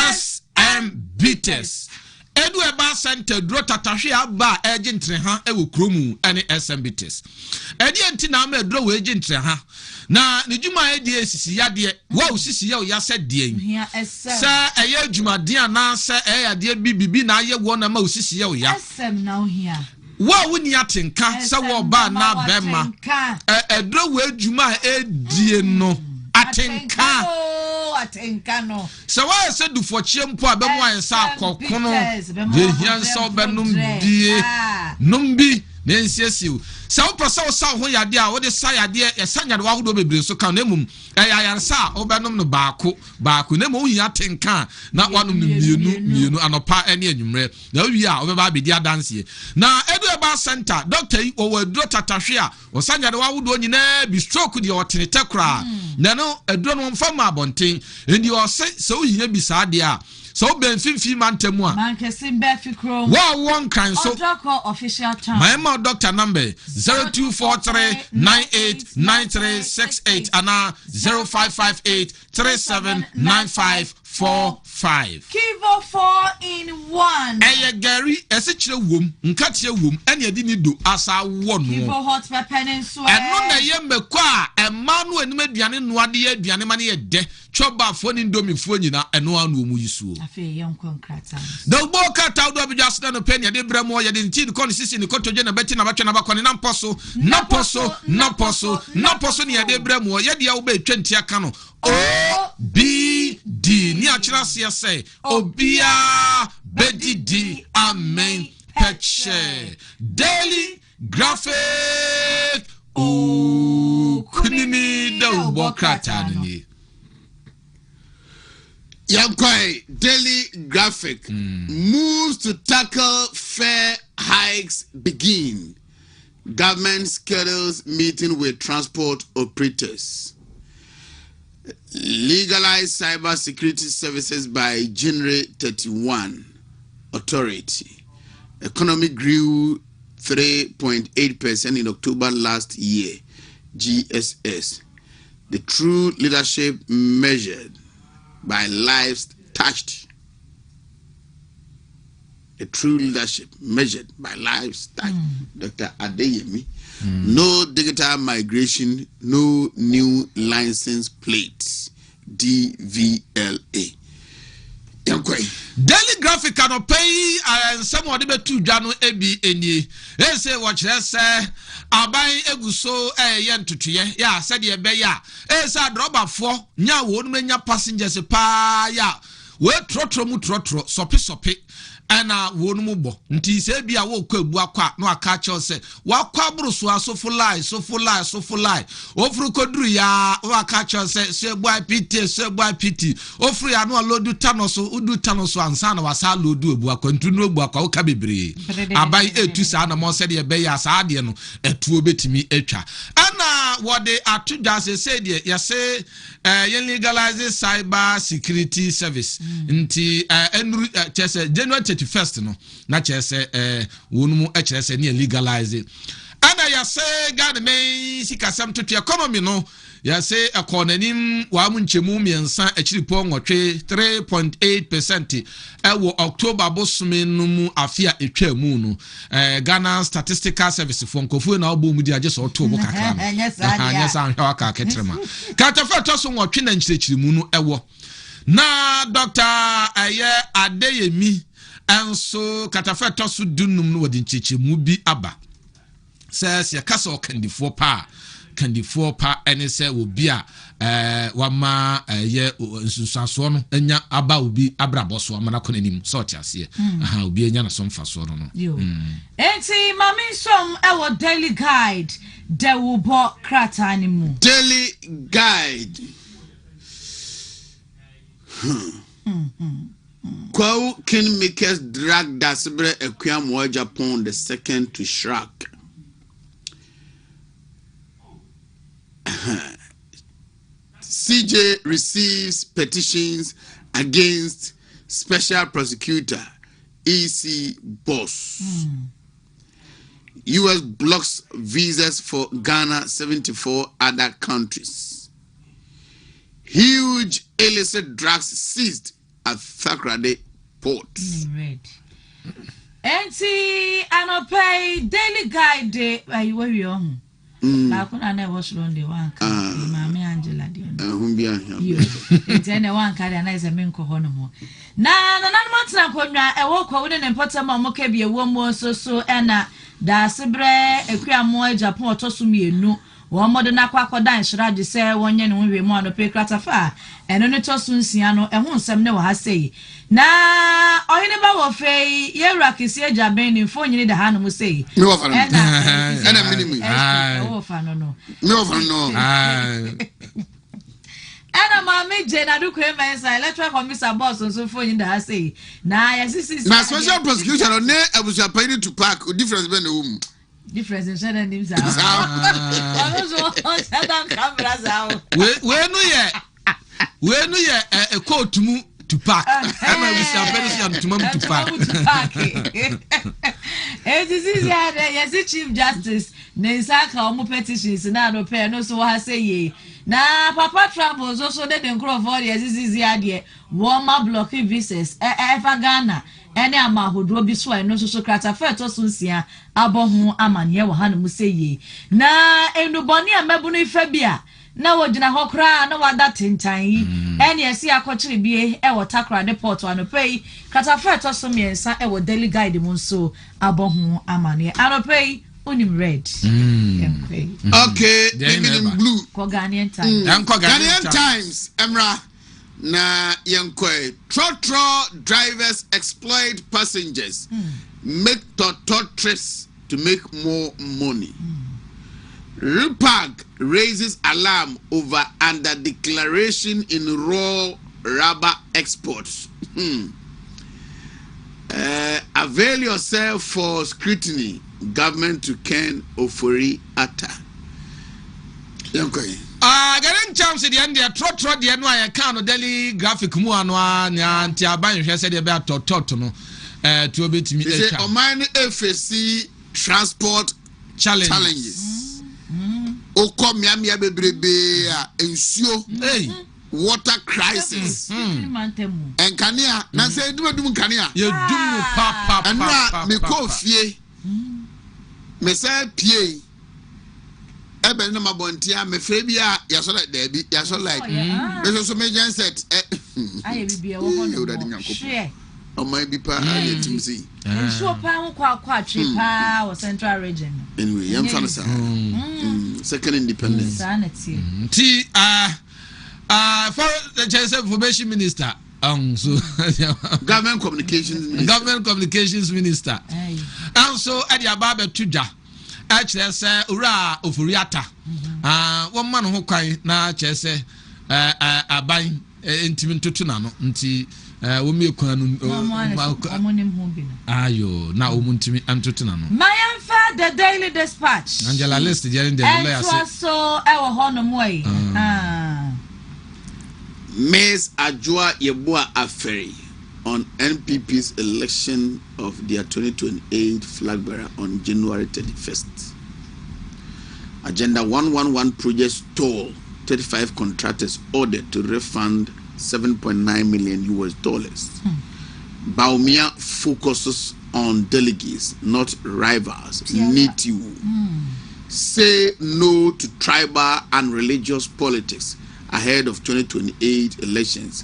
SM Bitters. Edu eba center dro tatahwe aba egintre ha ewo kromu ene SM Bitters. Edi enti na ma dro we egintre ha. Na ne dwuma edi esisi yade wa osisi ya ya se de sa eye adwumade ana sa eyade bibibi na aye wo na ma osisi ya ya SM na ohia wa woni atenka sa wo ba na bema edro we adwuma edie no atenka no so why say do for chiempo abemu ansa akokono de hiansa obenum die numbi nensiesiu sa wo prosa wo sa ho yade a wo de sa yade e sanyade wa hodo bebre so kan nemum yarsa obenum no baako nemu wo hia tenka na wanum mienu anopa ene anwumre na wi a obeba abedi adanse na edu eba center doctor yi wo wadro tatahwe a wo sanyade wa hodo nyina bi stroke de otenete kra na no edro no mfama abonten endi wo se wo hia bi sa de a so ben finfi mantemu a man kesin be fikro wa won kan so doctor official time my doctor number 0243989368 ana 0558379545 Kivo 4-in-1 eye gari esichire wom nkatie wom ene edi ni do asa wo no Kivo hot pepper nso eno na ye meko a emma no anim aduane no ade ye aduane ma ne ye de choba fo ni ndomi fo nyina eno anu omu yisuo afi yonkon krata the boka ta do bi just no pen ye de bremo ye de nti ko sisi ni kotoje na beti na batwe na bakone na mposo ni ye de bremo ye de ya wo be twenti aka no OBD ni achira say obia bedidi amen peche daily graphic kunini da ubokrata ni Yankwai daily graphic moves to tackle fare hikes begin. Government schedules meeting with transport operators. Legalize cyber security services by January 31. Authority. Economy grew 3.8% in October last year. GSS. The true leadership measured by lives touched. A true leadership measured by lives touched. Dr. Adeyemi. No digital migration, no new license plates. DVLA. Daily graphic can pay and someone de betu dwano ebi enie. E say what say aban eguso yen tutuye ya said ye be ya. E say droba fo nya wo no nya passengers pa ya. We trotro mu trotro sopi ana wo no mu bo nti se bia wo kwa ebu akwa no aka che se wa kwa bruso asofo lie ofuru koduru ya wo aka che se boy pt ofuru ya no lodu tanoso udu tanoso ansa na wasa lodu ebu akwa ntu no ebu akwa wo ka bebre abai etu sa na mo se de be ya sa de no etuo betimi etwa ana wo de atudwa se de ya se yen legalize cyber security service nti enru chese January 31st no na chese wonumu chese ne legalize ana ya se God me sikasam to economy no ya se ekonanim wa mu nchemu miensa achiripo nwotwe 3.8% ewo October bosome no mu afia etwa mu no Ghana Statistical Service for nkofu na obo mu di age so to bo kakra no anya sa hwa aka ketrema katafa to so nwotwe na nchirechiri mu no ewo na Dr. Adeyemi enso katafa to so dunum no wodi nchichi mu bi aba says ya kasa okandifo pa ene se obi a wama ye nsusaso no enya aba obi abraboso amana konanim so tiase aha obi enya na so mfaso no enti mami som ewo daily guide de wo bo krata animu daily guide Kwao Kingmakers drag Dasibre Equiamwa Japan the second to shrug. CJ receives petitions against special prosecutor EC boss. US blocks visas for Ghana, 74 other countries. Huge illicit drugs seized at Thakrade port. Enti anopay daily guide where you on. I couldn't never was on the one. Mammy Angela. It's any one kind of nice and minko honomo. Now, the 9 months I walk over and put some moke be a woman so and da sebre a queer more Japan tosumi no. One more than a quackodan should I say 1 year when we want to pay cratafa and only tosun siano and won't some know I say. Na Oheneba wo fe yera kisi ajaben ni fo nyini da hanu mu sei me wo fa no na minimi wo fa no me wo fa no ana ma me je na du ko emensa electoral commission boss so fo nyini da ha sei na ya sisi na special prosecution ne abusia paying to park difference be na wo mu difference in share them za also on camera za we no ye e court mu to park. Emma we say appearance to mom to park. It is yes Chief Justice Nensaka omo petitions na no pay no so ha say ye. Na Papa Travels also dey den crop for yes is ade. Woma block visas efa Ghana. Ene amahodo bi so no so krata fa to so nsia abohu amane wo ha no mu say ye. Na enuboni amabu no ifa bia na wojina hokra na wada tentan yi ene esi akochiri bie e wo takra deport anopei katafa to so miensa e wo daily guide mu so abohu amane anopei unim red okay in blue ko Ghanaian Times Ghanaian Times emra na yenkoi trotro drivers exploit passengers make trips to make more money. RIPAG raises alarm over under declaration in raw rubber exports. Avail yourself for scrutiny. Government to Ken Ofori Atta. Ghanaian Times the end there trot the no I can daily graphic mu anwa nya nti aban hwe se de be atototo no to obetimi e say Oman FSC transport challenges. Oko miamia bebrebe ensuo water crisis enkania na say dum kania ye dum papa enra me ko fie me say pie ebe na mabontia me fe bia ya so like debi ya so like me so me genset aye bibia wo hono share o my bi pa aye timsi ensuo pa ho kwa twe pa wo central region anyway yam fa sa second independence sanity ti for the Chief Information Minister so government communications minister so ade ababa tuja a kire se ura ofuriata won ma no ho kwan na kire se aban intimi ntoto na no nti wo me kwan no ayo na o muntimi antoto na no Mayamfa the Daily Dispatch Angela List during the lawyer so e wo hono moy Ms. Ajua Yeboah Aferi on NPP's election of their 2028 flag bearer on January 31st. Agenda 111 project stall 35 contractors ordered to refund $7.9 million. Baumia focuses on delegates, not rivals. Need you. Say no to tribal and religious politics ahead of 2028 elections.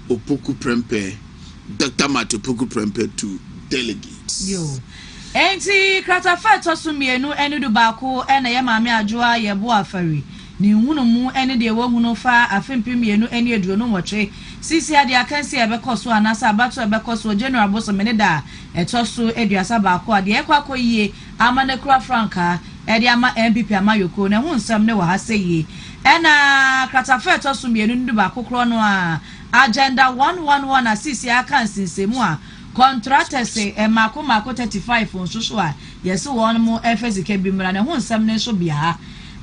Opoku Prempe, Dr. Matthew Opoku Prempe to delegates. Yo. Enti kratafa tosu mienu eni du bako ena ye Mame Ajua Yeboah Aferi. Ni hunu mu eni de wo hunu fa afempi mienu eni eduro no nwotwe. Sisi ade akansi ebekoso anasa abato ebekoso General Boso meneda etoso eduasa bako ade ekwako yie amane kura franka ede ama MPP amayoko na hu nsam ne wa ha seye. Ena kratafa tosu mienu ndu bako kro no a agenda 111 asisi akansi nsemu a contractors mako 35 nsoso a yeso won mo efezike bimra ne ho nsam ne so bia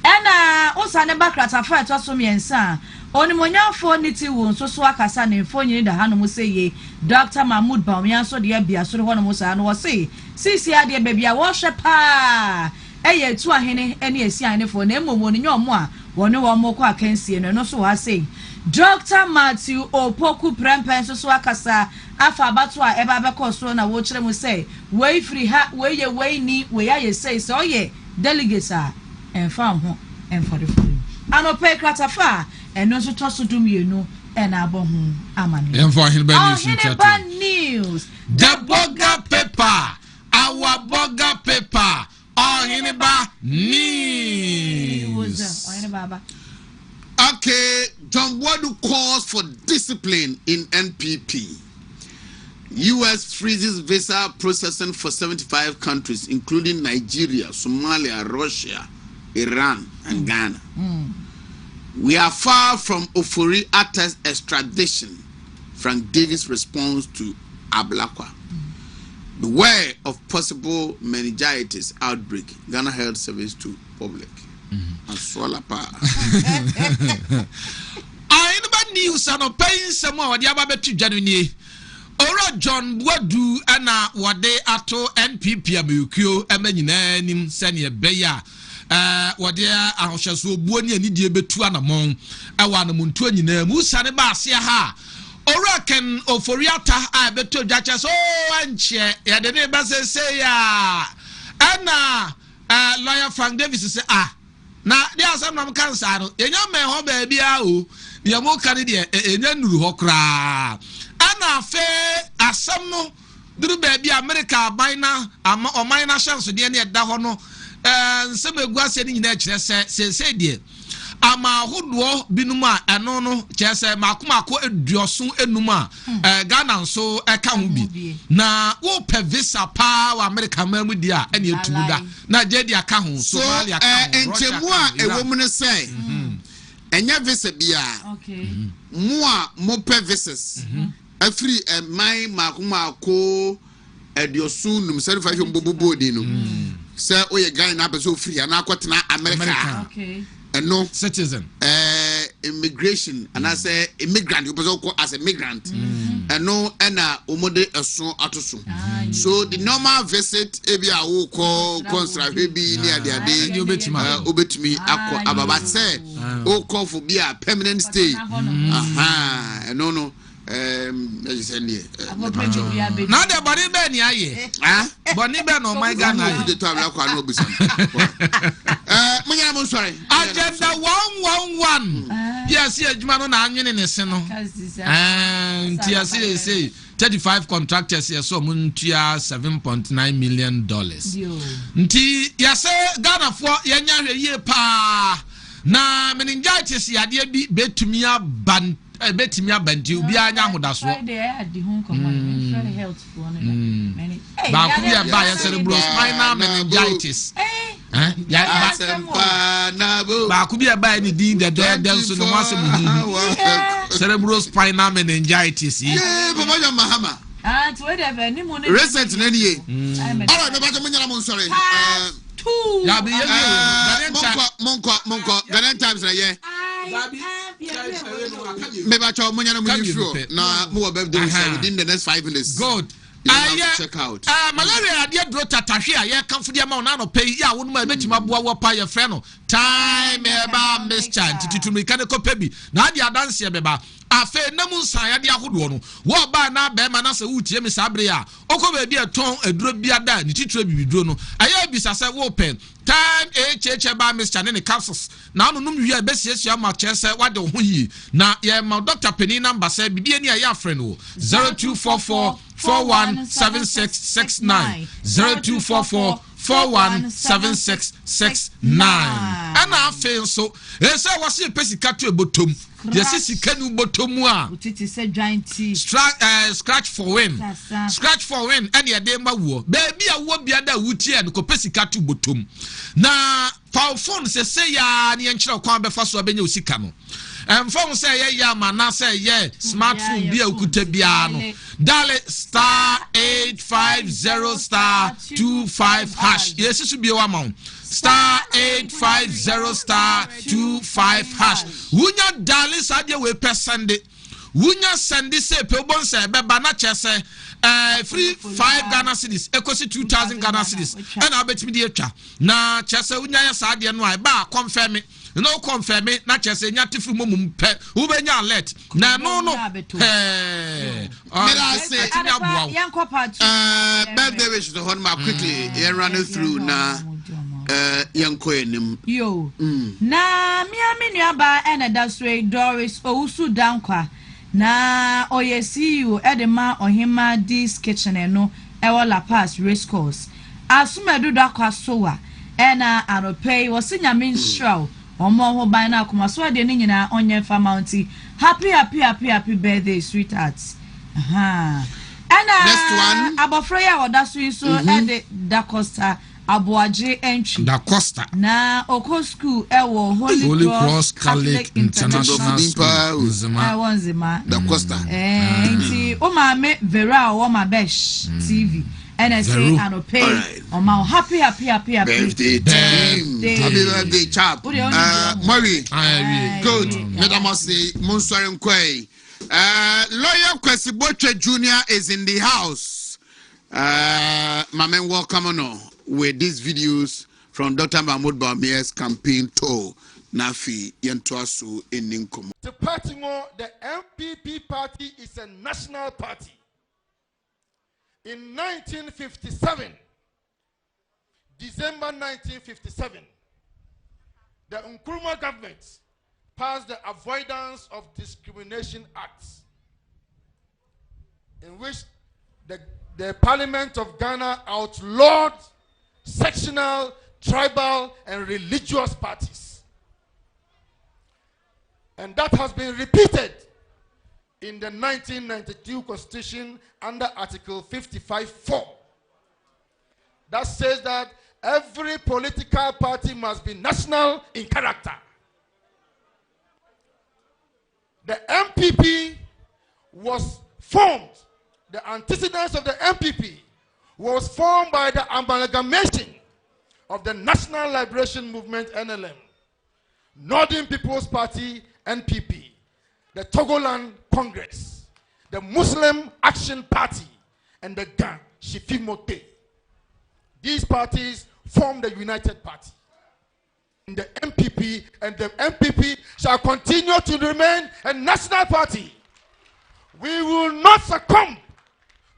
ena osane bakrata fa to so miensa onimonyafo niti wo nsoso akasa ne mfonyini da hanu mo seye Dr. Mahmoud Baumia so de bia so ho no mo sa no wo se sisi ade bebia wo hwe pa eye tu ahene ene esi ahene fo na emomo ne nyomo a woni wo mo kwa kansie no so wa se Dr. Matthew Opoku Prempen so akasa afa abato a eba beko so na wo kire mu say we free ha we ye we ni we ya ye say so ye delegates a enfam ho enfore fo anope kratafa eno so to so dumienu ena abo ho amane enfo Oheneba news the burger paper our burger paper Oheneba news Oheneba. Okay, John Wadu calls for discipline in NPP. U.S. freezes visa processing for 75 countries, including Nigeria, Somalia, Russia, Iran, and Ghana. We are far from Ofori Atta's extradition. Frank Davis responds to Ablakwa. Beware of possible meningitis outbreak. Ghana Health Service to public. And swallow pa. Oheneba news ano pain some more the ababetu January. Ora John Wadu ana wade ato NPP abukio emanyina nim sene beya wade ahosheso obuoni ani die betu anamon ewa anamuntu anyina mu sane ba ase ha ora ken oforiata a betu dwache so anche ya de ne ba se ya ana lawyer Frank Davis say na dia asam nam kansa no enya me ho ba bia o dia mo kare de enya nuru ho kra ana fe asam no duru ba bia America baina ama omaina chance de ne da ho no nsem eguase ni nyina kire se de ama hodo binuma eno no kire makomako eduoso enum a Ghana nso eka ho bi na wo pe visa pa wa America mamu dia ene etumu da na jedi aka ho Somalia aka ho enchemu a ewomu ne say enya visa bia mu a mo pe visas afri my makomako eduoso num 75 mbobobo di no say oye Ghana na beso free na akotena America no citizen immigration and I say immigrant you person as a migrant and no ena omode eso atoso so the normal visit ebia wo call constra bi ni ade obetumi akọ ababa say wo call for be a permanent stay no now the body be ni aye body be no my Ghana the to abla kwa no obusan munya mo sorry agenda 111 yes adwuma no na anwene ne se no ntia say 35 contractors yes so muntua $7.9 million nti yase Ghana for yenya hweye pa na meningitis yade bi betumi aban betimi abanti obi anya hodaso ba ku bia ba ya cerebrospinal meningitis ba ku bia ba ni din de so no wasem cerebrospinal meningitis baba ya mahama to whatever ni mo ne recent na niye all right baba mo nyala mo sorry ya bi ye monko Ghana Times na ye maybe I tell you na more within the next 5 minutes. Good. Check out. Malaria dear daughter Tashia, yeah, come for the amount of pay. Yeah, wouldn't my bet my boy your friend. Time eba Miss Chan to mechanical pebi. Nadia dance ya beba. Afe namu saya dia hodo wo ba na be ma na se wutie me sabrea okọ be a ton aduro bia da ni titire bibiduro no aya bisa se wo pen time ba Mr. ne capsules na no num wi be siesia ma chese wade ho yi na ye ma Dr. Penny number say bibia ni ya friend o 0244 417669 0244 417669 ana afen so ese wase pesika to ebotom yesi sika nu botomu a utiti se giant scratch for win and ye dey mawo baby a wo bia da wutie no ko pesika to botom na power phone se ya ne enkyere kwan befa so abenya osika no phone say ye ya mana say ye smartphone bia okuta bia no dale *850*25# yesi su bia wa ma *850*25# wunya dale sadia we pesande wunya send say pe bon say be ba na chese free 5 Ghana cedis ekosi 2000 Ghana cedis and abetimi de atwa na chese wunya ya sa de no ai ba confirm no confirm na chese nya tifri momum pe wo be nya alert na no birthday wish to hold my quickly run through na yanko enim yo na mi nuaba ena dasre Doris Owusu Dankwa na oyesiu edema Ohema this kitchen eno ewo La Paz race course asumedu dakwa sowa ena anopei wosinyame nshraw omo ho ban na akoma so de ni nyina onye fa mounty happy birthday sweethearts ena next one abofra ya wodaso so ede da Costa Abuaje entry da Costa na oko school ewo Holy Cross Catholic International School Zima da Costa nti o ma me vera o ma besh TV and say anopay o ma happy birthday team happy birthday chap Mary good madam say monsore nkwai lawyer Kwesi Botwe Jr. is in the house my man welcome on with these videos from Dr. Mahmoud Bawumia's campaign tour. Nafi Yentuasu in Ninkomo. The party, the MPP party is a national party. In 1957, December 1957, the Nkrumah government passed the Avoidance of Discrimination Act, in which the Parliament of Ghana outlawed sectional, tribal, and religious parties. And that has been repeated in the 1992 Constitution under Article 55(4). That says that every political party must be national in character. The MPP was formed, the antecedents of the MPP was formed by the amalgamation of the National Liberation Movement NLM, Northern People's Party NPP, the Togoland Congress, the Muslim Action Party, and the Gan Shifimote. These parties form the United Party. In the MPP, and the MPP shall continue to remain a national party. We will not succumb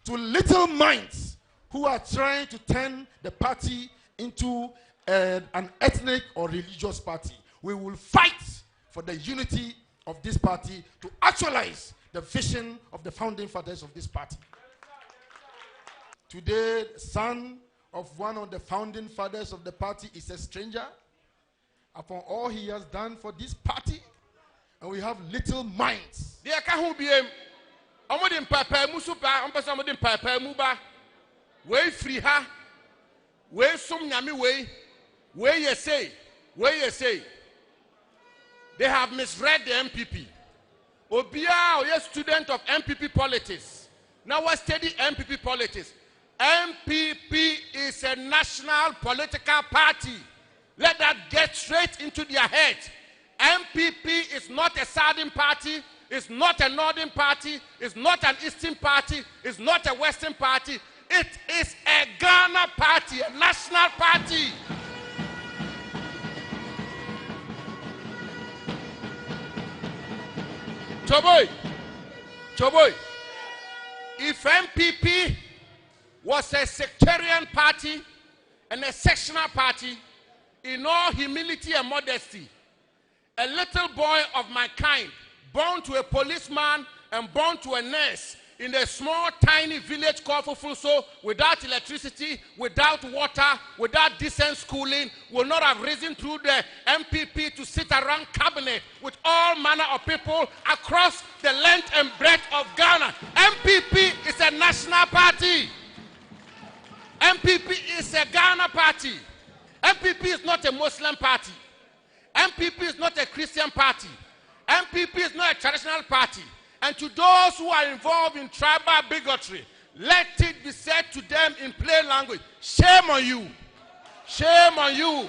to little minds who are trying to turn the party into an ethnic or religious party. We will fight for the unity of this party to actualize the vision of the founding fathers of this party. Today, the son of one of the founding fathers of the party is a stranger upon all he has done for this party, and we have little minds. We free ha, we some nyami we ye say. They have misread the MPP. Obia, we student of MPP politics. Now we study MPP politics. MPP is a national political party. Let that get straight into their head. MPP is not a southern party. It's not a northern party. It's not an eastern party. It's not a western party. It is a Ghana party, a national party. Choboy, if MPP was a sectarian party and a sectional party, in all humility and modesty, a little boy of my kind, born to a policeman and born to a nurse, in a small, tiny village called Fufuso, without electricity, without water, without decent schooling, will not have risen through the MPP to sit around cabinet with all manner of people across the length and breadth of Ghana. MPP is a national party. MPP is a Ghana party. MPP is not a Muslim party. MPP is not a Christian party. MPP is not a traditional party. And to those who are involved in tribal bigotry, let it be said to them in plain language, shame on you. Shame on you.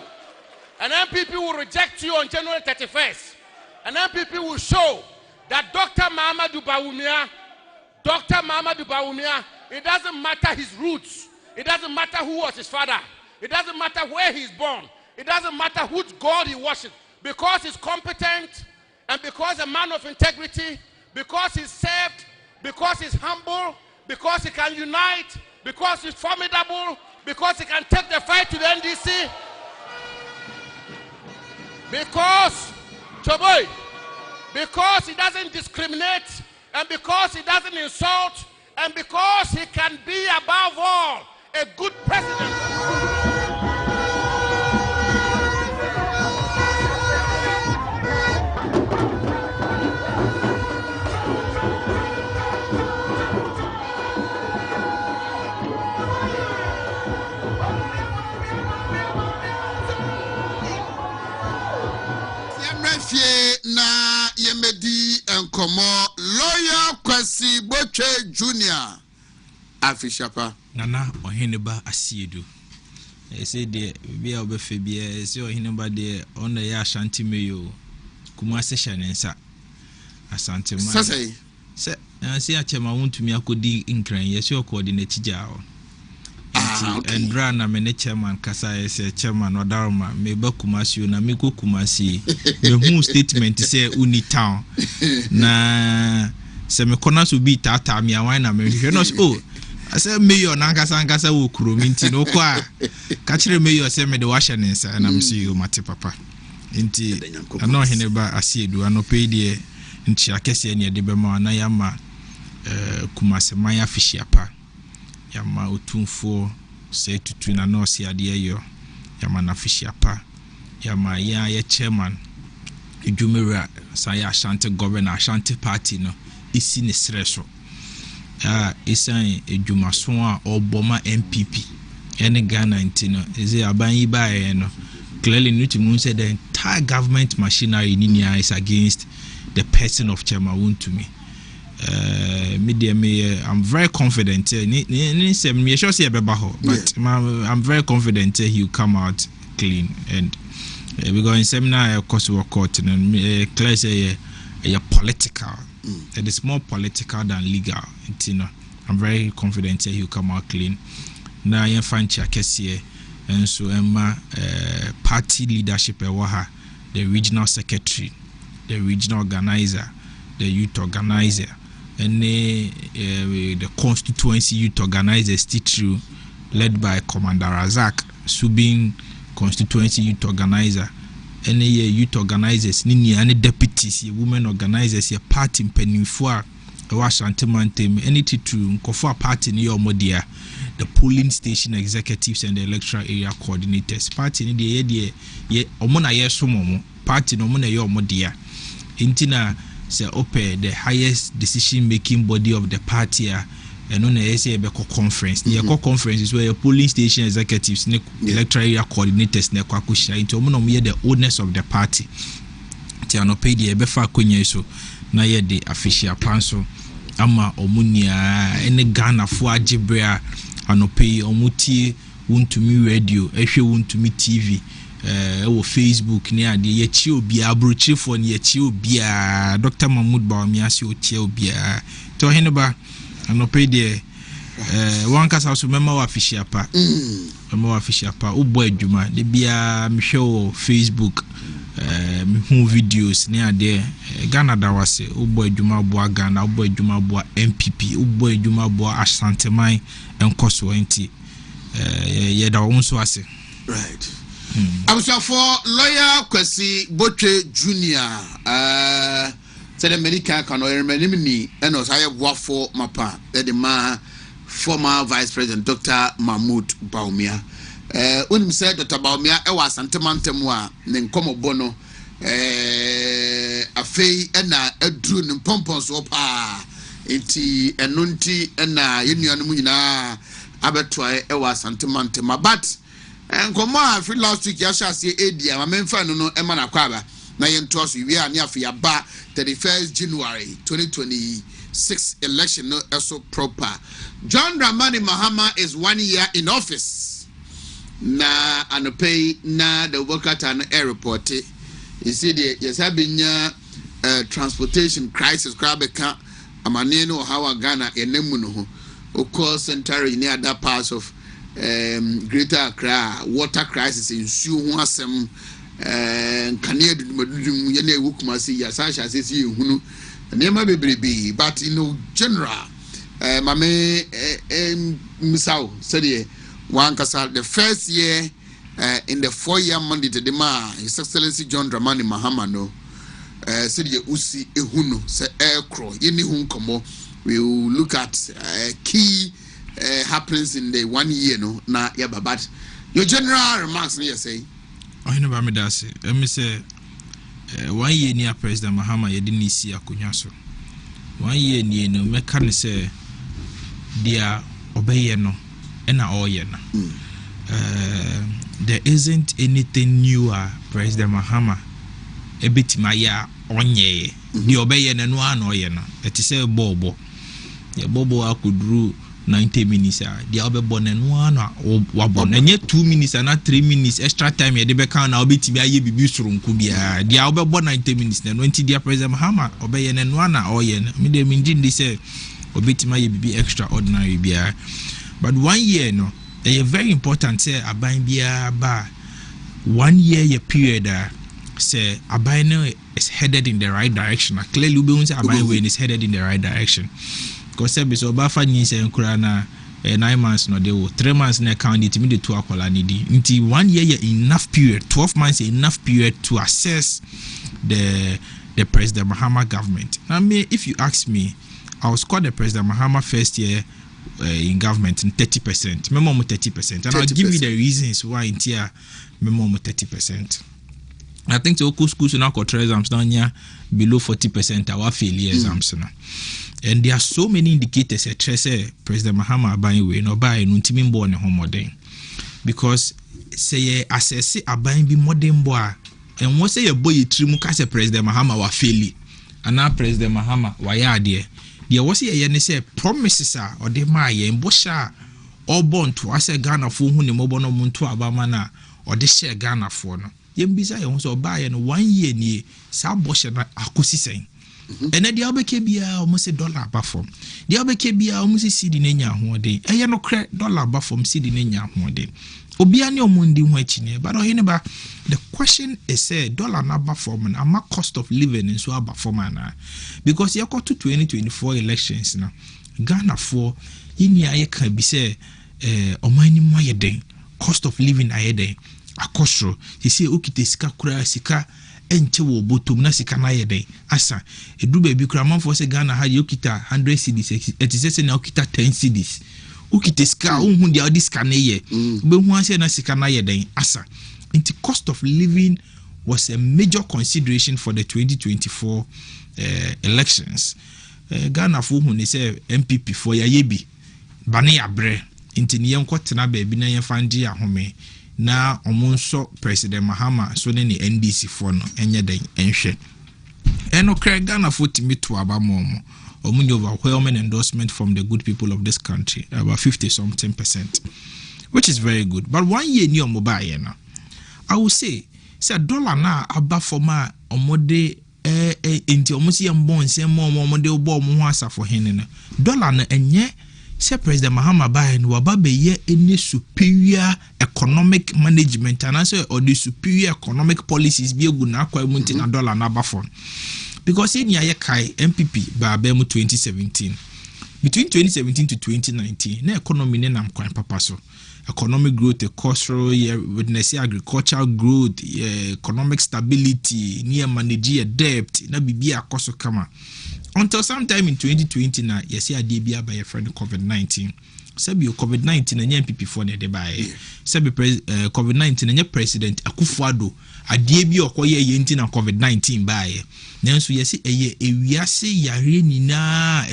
And MPP will reject you on January 31st. And MPP will show that Dr. Mahamadou Bawumia, it doesn't matter his roots. It doesn't matter who was his father. It doesn't matter where he's born. It doesn't matter which God he worships. Because he's competent and because he's a man of integrity, because he's served, because he's humble, because he can unite, because he's formidable, because he can take the fight to the NDC. Because he doesn't discriminate, and because he doesn't insult, and because he can be above all a good president. Na Yemedi Nkomo Lawyer Kwesi Boche Junior Afishapa Nana Oheneba Asiedu. I say the be obefebia say Oheneba de on the Ashanti Mayo Kumase Shanensa Asante Man. Say say achema Wontumi akodi nkran yes your coordinate jao. And run a minute chairman Kasa is a chairman or Dharma, maybe Kumasi, na Miko Kumasi. The whole statement is say Uni town. Na semiconas will be Tata, me a wine American. Oh, I said, Mayor Nankasa will crew minty no qua. Catch the mayor send me the washing and I'm see you, Mati Papa. Inti, I know Oheneba Asiedu, I no pay the in Chiakesi and Yadibema, Nayama Kumase Maya Fishiapa. Yama utumfo say to twin and no see idea yo yama na fishiapa yama ya chairman Ijumira say Ashanti governor Ashanti party no isi ne sreso isan Ejumaso a oboma MPP ene Ghana ntino eze aban yi ba no clearly Nutimu said the entire government machinery in India is against the person of Chairman Wontumi. I'm very confident. But I'm very confident he'll come out clean. And because in seminar, of course, we're court and clear say a political. It is more political than legal. I'm very confident he'll come out clean. Now I find Chakesi and so Emma party leadership the regional secretary, the regional organizer, the youth organizer. And the constituency youth organizers through led by Commander Razak, Subin constituency youth organizer, any youth organizers, any deputies, women organizers, your party in Penifua, Washantimantem, any true Kofa party in your Modia, the polling station executives and the electoral area coordinators, party in the idea, Omona Yesumo, party no Mona your Modia, Intina. Say the highest decision making body of the party and on a conference. The conference is where your polling station executives, electoral area coordinators, into the owners of the party. Tiano pay the Ebefa Kunya so na ye the official panso ama omunia any Ghana for Jibrea anope omuti Wontumi radio, ehwe Wontumi TV. Facebook near the Yechio Bia Bruchi for Yechio Bia Dr. Mahmoud Bawumia Chio Bia to Oheneba and no pay the one cast house member officiapa Uboy Juma the Bia Michelle Facebook videos near there Ghana Dawase Uboy Juma Boa Ghana Uboy Juma Boa MPP Uboy Juma Boa Ashantemai and Koso Enti Yeda Unso Ase right. I'm so for Lawyer Kwesi Boche Junior. Said the American can remember me and was I for Mapa, the man former Vice President Dr. Mahmoud Bawumia. When he said Dr. Bawumia, I was Santamantemwa, then come bono a fay and a drone and pompons opa, enti and nunti and union muna abattoir, I was Santamantema, but. And come on, free last week, I shall say, Edia, my main fan, no, Emana Quaba, Nayan Toss, we are near for your bar, 31st January 2026 election, no, so proper. John Dramani Mahama is 1 year in office. Na, and pay, na, the worker at an airport. You see, yes, I've been transportation crisis crab ka amane no how Ghana enemu no ho of central in other parts of Greater Accra water crisis ensue ho asem kanea dudum ye na ewukuma se ya sa sha se ehunu nema bebrebe but general mame misao said one kasa the first year in the 4-year mandate de ma His Excellency John Dramani Mahama no said ye usi ehunu se aircraw yeni hu nkomo we will look at key happenings in the 1 year no na ya but your general remarks you say Oheneba me dase me say 1 year near President Mahama ye didn't see akonya so 1 year ni no me kan say dia obeye no na oye na there isn't anything newer President Mahama ebitima ya onye dia obeye na no ana oye na eti say bobo ya bobo akuduru 90 minutes dia obebo na no ana wabon enye 2 minutes na 3 minutes extra time ye de be kan na obetimi aye bibi soronku bia dia obebo 90 minutes na no enti dia President Mahama obeye na no ana oye na me de ndi say obetimi aye bibi extraordinary bia but 1 year no a very important say aban bia ba 1 year ye period say aban is headed in the right direction. Clearly we say aban is headed in the right direction because say so ba fa nyi say nkura na 9 months no dey 3 months na count it me the 2 akola ni di nti 1 year enough period 12 months enough period to assess the President Mahama government. Now me if you ask me I will score the President Mahama first year in government in 30%. Memo 30%. And I'll give you the reasons why in here memo 30%. I think the schools now control exams down here below 40% our failure exams now. And there are so many indicators that say President Mahama buying way no buy no team born home modern. Because say assess a buying be modern boy and what say a boy trimuka say President Mahama wa faili. And now President Mahama why are there? There was a say promises or de ma ye mbosha or born to us a Ghana for who ni mobono muntu abamana or de share Ghana for no. Yembiza ye so buy and 1 year ni sa bosha na akusi saying. And then the abeke bia almost $1 abafom. The abeke bia almost cedi nenya hoden. E ye no cre $1 abafom cedi nenya hoden. Obia ni omundi ho achine. But Oheneba, the question is say $1 na abafom and ama cost of living in so abafom ana. Because you got to 2024 elections now. Ghana for ini aye kan bi say omani mo yeden cost of living aye den akosro. He say okite sika kura sika enche wo botom na sika na yeden asa edu ba bi kura manfo say Ghana ha yokita 100 cedis it is say na okita 10 cedis okite sika unhu dia odi sika na ye be hu ase na sika na yeden asa. Into cost of living was a major consideration for the 2024 elections. Ghana for who say MPP for ya yebi bane ya bre inti ni yenko tena baabi na yefandi ahome na omonso President Mahama so ne NDC for no enye den enhwe eno kre Ghana for timi to aba momo omunye overwhelming endorsement from the good people of this country about 50-something%, which is very good. But 1 year ni omoba ye na I will say $1 na aba for ma omode inti omusi yambon se mo de obo mo asa for hene no $1 na enye se President Mahama buy no waba be ye any superior economic management and also or the superior economic policies be egu na akwa mu na $1 na aba for because in ya kai MPP ba mu 2017 between 2017 to 2019 na economy ne nam kwan papa so economic growth, cultural, witness agricultural growth, economic stability, near manage debt, na bibia koso kama. Until sometime in 2020 na yesi adebia by a friend COVID-19. Sabi COVID-19 na MPP for ne de bae. Sabi COVID-19 na president Akufo-Addo adebia okoye yenti na COVID-19 bae. Nanso yesi eye ewiase yare ni na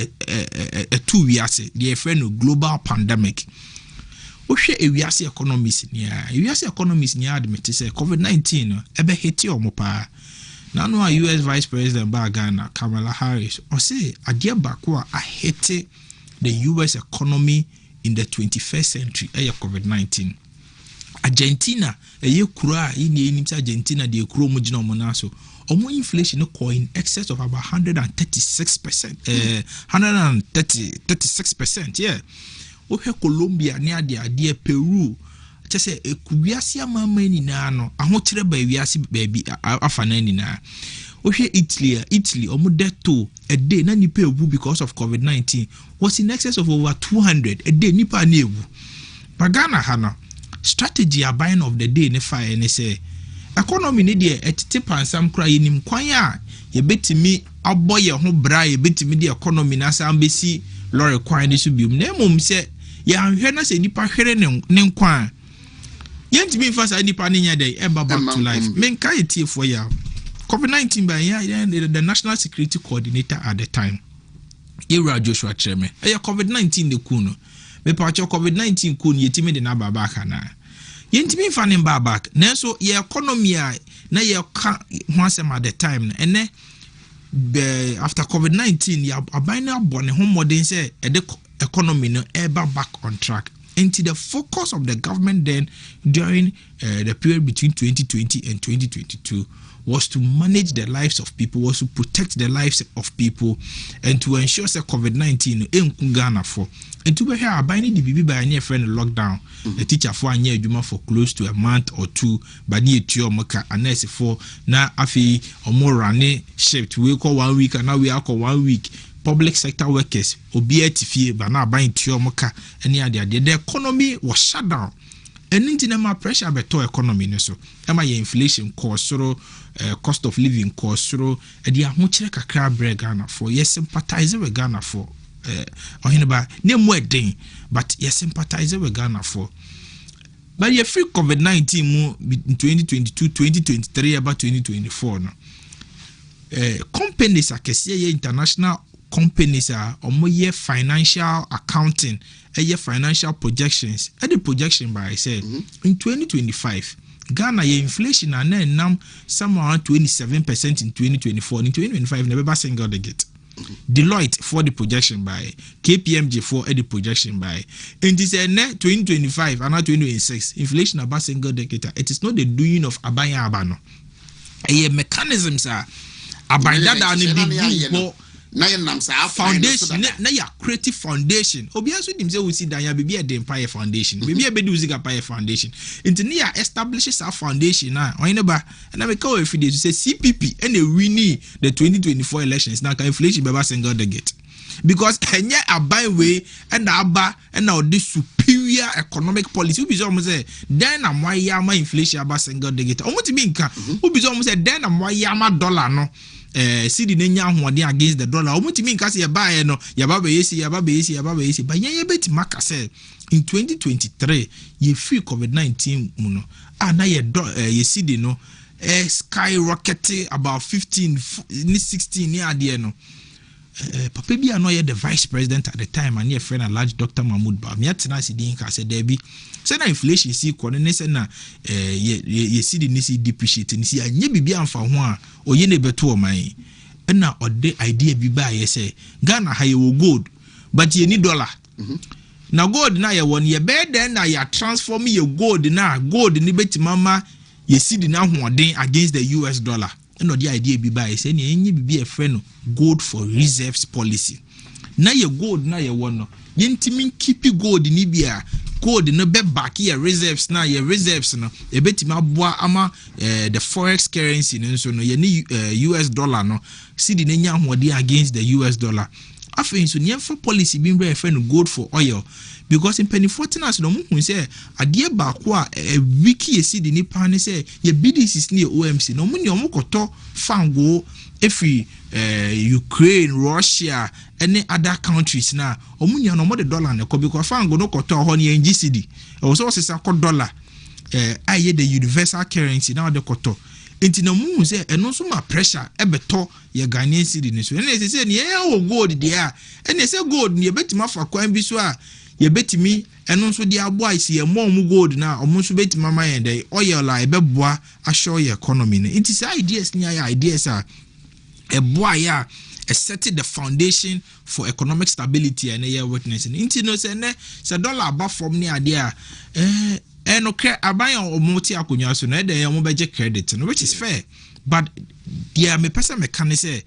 etu wiase the friend global pandemic. Ohwe ewiase economists ni admit say COVID-19 no ebe hiti omopa na no US Vice President ba Ghana Kamala Harris o say ade bakwa a hiti the US economy in the 21st century COVID-19 Argentina eye kura ini nim say Argentina de kuro mo gina mo na so omo inflation no in excess of about 136%. 136%, yeah. Ohe Colombia ne ade Peru say ekuwiase amama ni na no ahokyere ba wiase baabi afana ni na ohwe Italy omo deto a day na nipa ewu because of COVID-19 was in excess of over 200 a day nipa na ewu Pagana hana strategy abine of the day ne fire ne say economy ne de etete pansam kra yenim kwan a ye betimi aboye ho bra ye betimi de economy na sam besi lorry kwan ne so biom na mum se ya hwe na se nipa hwere ne nkwan yentimi fasa nipa ne nya dey back to life men kai tie for ya COVID-19 by the national security coordinator at the time Ira Joshua Treme COVID-19 de kuno me pa COVID-19 kun yetimi de na baba kana yentimi fanin babak nanso ye economy na ye ka hwasem at the time and after COVID-19 ya abina bone ho modern say the economy no ever back on track. Into the focus of the government then during the period between 2020 and 2022 was to manage the lives of people, was to protect the lives of people, and to ensure that COVID-19 in Ghana for. And to be here, buying the baby by a friend lockdown, a teacher for a year for close to a month or two, but near to Moka, and nurse for now, afi or more running shift. We call 1 week, and now we are call 1 week. Public sector workers obiatifie ba na ban tuo moka ene ade the economy was shut down and into pressure beto economy no so ema ye inflation cost cost of living cost e de ahokyere kakra breg Ghana for yes sympathize with Ghana for Oheneba ne mo eden but yes sympathize with Ghana for but ye free COVID-19 mu in 2022 2023 about 2024 no companies akese international companies are omoye financial accounting financial projections the projection by say in 2025 Ghana ye inflation and then somewhere around 27% in 2024 in 2025 never single digit. Deloitte for the projection by KPMG for the projection by in this 2025 and 2026 inflation about single digit. It is not the doing of abaya abano mechanisms are abanda da na yenam sa foundation na ya creative foundation obiaso dim say we see dan ya bibia the empire foundation bibia be do zika empire foundation into ya establishes our foundation na Oheneba na me call every day to say CPP and we need the 2024 elections na can inflation be single digit because enye abai way and aba and now this superior economic policy we be almost say then am why ya ma inflation aba single digit omo ti bi nka we be almost say then am why ya ma dollar no CD nenya hoɔden against the dollar omutimi nka se ye baaye no ya baba yesi but ye beti maka say in 2023 ye free COVID-19 mu no na ye CD no skyrocketed about 15 16 near ade no papa bi ano ye the vice president at the time and ye friend a large Dr. Mahmoud Ba me atena se din ka se there bi say na inflation si kɔ ne say na ye see the nisi depreciate ni si anye bibia amfa ho a oye ne beto o man na ode idea bi ba ye say Ghana ha ye wo gold but ye ni dollar na gold na ye won ye be then na ya transform ye gold ni betimama ye see the na hoɔden against the US dollar no the idea bi ba say ne enye bibi e frɛ no gold for reserves policy na ye gold na ye won no ye ntimi keep gold ni bia gold no be back ye reserves na ye reserves no e betima aboa ama the forex currency no so no ye ni US dollar no see the nya hoɔden against the US dollar afei so ne for policy bi be frɛ no gold for oil because in penny 14 no mu say ade ba ko a wiki esi de nipa ne say ye BDCs ne OMC no mu ne omokoto fango efi Ukraine, Russia any other countries na omunya no mo de dollar ne ko because fango no koto ho ne NGCD e wo so sesa ko dollar aye the universal currency na de koto enti na mu say eno so ma pressure ebeto ye Ghanaian cedi ne so ene say ne ye wo gold dia ene say gold ne betima fa kwan bi so a ye betimi eno nso di aboa isi ye mu gold na omo nso betima ma ye dey oil la e beboa assure your economy no it is ideas ni ideas a boa ya set the foundation for economic stability and ye witnessing into no say ne say dollar above from ni ade a and okay aban o multi akonya so na dey omo beje credit no, which is fair, but there me person me can say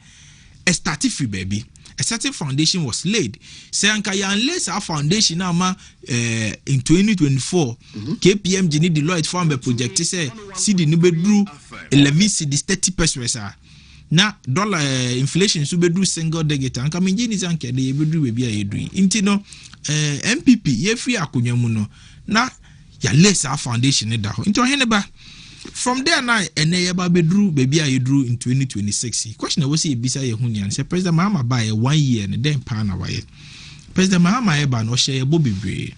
a starting free baby. A certain foundation was laid. Say anka ya unless our foundation now in 2024 KPMG need Deloitte form a project say CD ni bedru 11 cedis 30%. Na dollar inflation so bedru single digit anka menji ni zanke de bedru we bia yedru. Inti no MPP ye free akonya mu no na ya less our foundation da ho. Inti Oheneba from there now and yeba bedru baby I drew in 2026. Question was bisa ye hunya say President Mahama buy 1 year and then pan away. President Mahama eba no share bobi bre.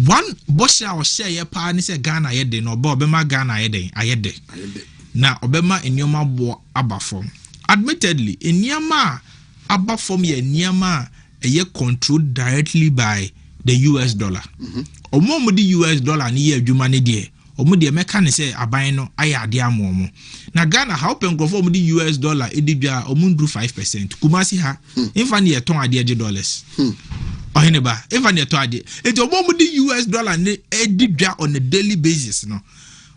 One bosha or share ye pa ni say Ghana ye de no bo obema Ghana ye de ayede. Na obema enyoma bo aba form. Admittedly enyama aba form ye enyama ye controlled directly by the US dollar. Omo mo di US dollar ni ye adwuma ne de. Omo de meka ne say aban no ayade amomo na Ghana how penkrofo omo di US dollar edibia omo ndru 5% kumasi ha imfa ne yeton ade age dollars Oheneba imfa ne yeton ade eti omo di US dollar ne edibia on a daily basis no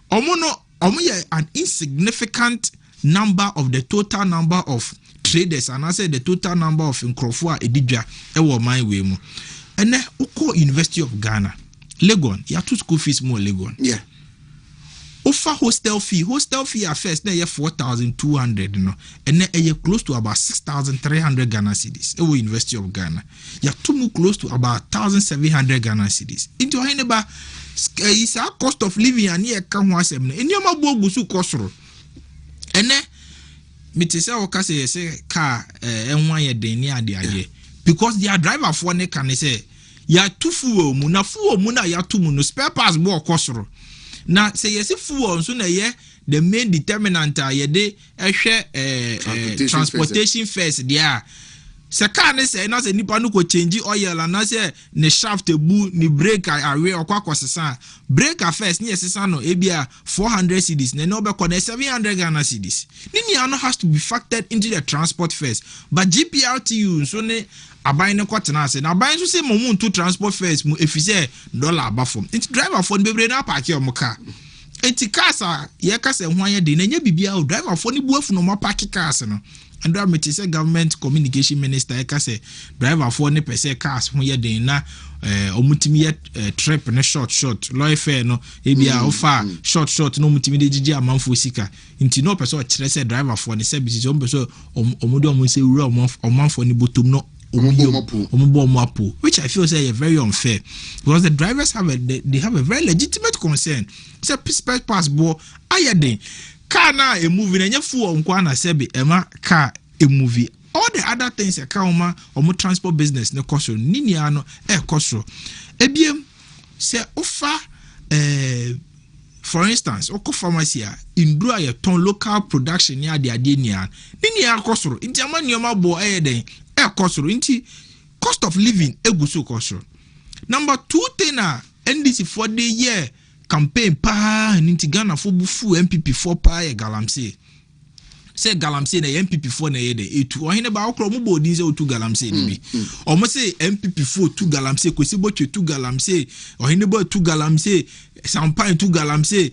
omo ye an insignificant number of the total number of traders and I say the total number of nkrofo a edibia e wo man we mu ene uko University of Ghana Legon ya two school fees more Legon yeah. Offer hostel fee at first na 4,200 no and then close to about 6,300 Ghana cedis. University of Ghana ya too close to about 1,700 Ghana cedis. Into Oheneba is our cost of living and here can one sem in your mabusu kosro and then mitisa okase say car and 1 year de ni ade because their driver for ne can say ya two fuel mu na ya two mu no spare parts bo kosro. Na say yes fuel so na ye the main determinant ye de transportation first there. Se car ne say na say nipa no ko change oil and na say ne shaft ebu ni brake away okwa kwasesa brake first ni yesesa no ebia 400 cedis na no be ko 700 Ghana cedis. Ni no has to be factored into the transport first, but GPRTU so ne aban ne kwatena ase na aban so say mo to transport first mu efise dollar abafom enti driver for bebre na park your car enti cars ye kase hwan ye de na nya bibia o driver for ni buafu no ma park cars no and do amete say government communication minister ye kase driver for ni pese cars ho ye de na omutimi ye trip ne short loy fare no e bia ofa short no omutimi de gigi amanfo sika enti no pese o kire say driver for ni services o pese omudo omo say wura omanfo ni botom no which I feel say very unfair because the drivers have they have a very legitimate concern. Say spare pass bo ayede car na a movie na fuel nkwa na sebi ema car a movie all the other things e ka oma omo transport business ne koso ninia no koso ebiem say offer for instance oko pharmacy indru aye ton local production ya de ade ninia koso inti amanioma bo ayede kosoro inti cost of living eguso kosoro. Number 2 thing NDC for the year campaign pa inti Ghana for bufu MPP 4 pa ye galamse say galamse na MPP 4 na ye de etu Oheneba okro mo bodi say otu galamse ni bi omo say MPP 4 tu galamse kwesibo tu galamse Oheneba tu galamse Sampan tu galamse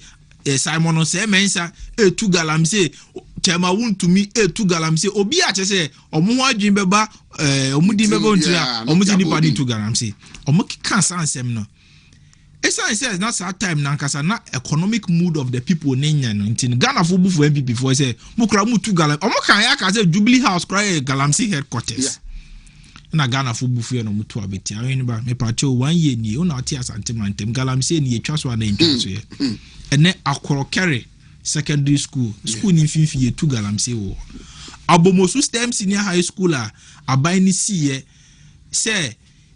Simon say mensa tu galamse Chema Wontumi tu galamse obi a chese omo adwin beba omudi beba ontua omudi ni padi tu galamse omo kan sansem no esa says not that time na nkasa na economic mood of the people nenya no ntin Ghana for bu for MPP for say mukra mu tu galam omo kan ya ka say Jubilee House cry galamse headquarters na Ghana for bu for no mutu abeti Oheneba me pacho 1 year ni una ati asantemantem galamse ni etwa so na ntwa so ye ene akoro carry secondary school ni finfi tu galamse wo abomosu stem senior high school aban ni siye say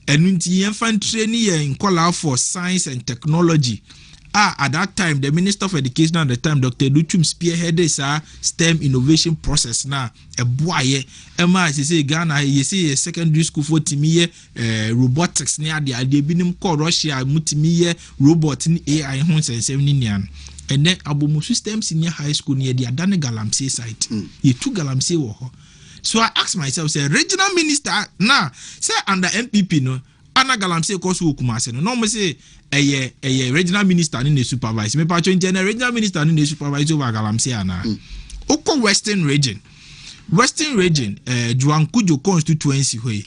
enunti yemfan training in call for science and technology at that time the Minister of Education at the time Dr. Luchum spearheaded STEM innovation process na eboaye ema say Ghana you see secondary school for timiye robotics ni ade binim call Russia mutimiye robot ni AI ho sensem ni nian and then abomu system senior high school near the Adane Galamsey site. You two Galamsey wo. So I asked myself, say regional minister now say under MPP no ana galamsey ko so Kumase no mo say eye regional minister ni supervise me pa chon regional minister ni supervise over galamsey ana oko western region Juankujo constituency hwe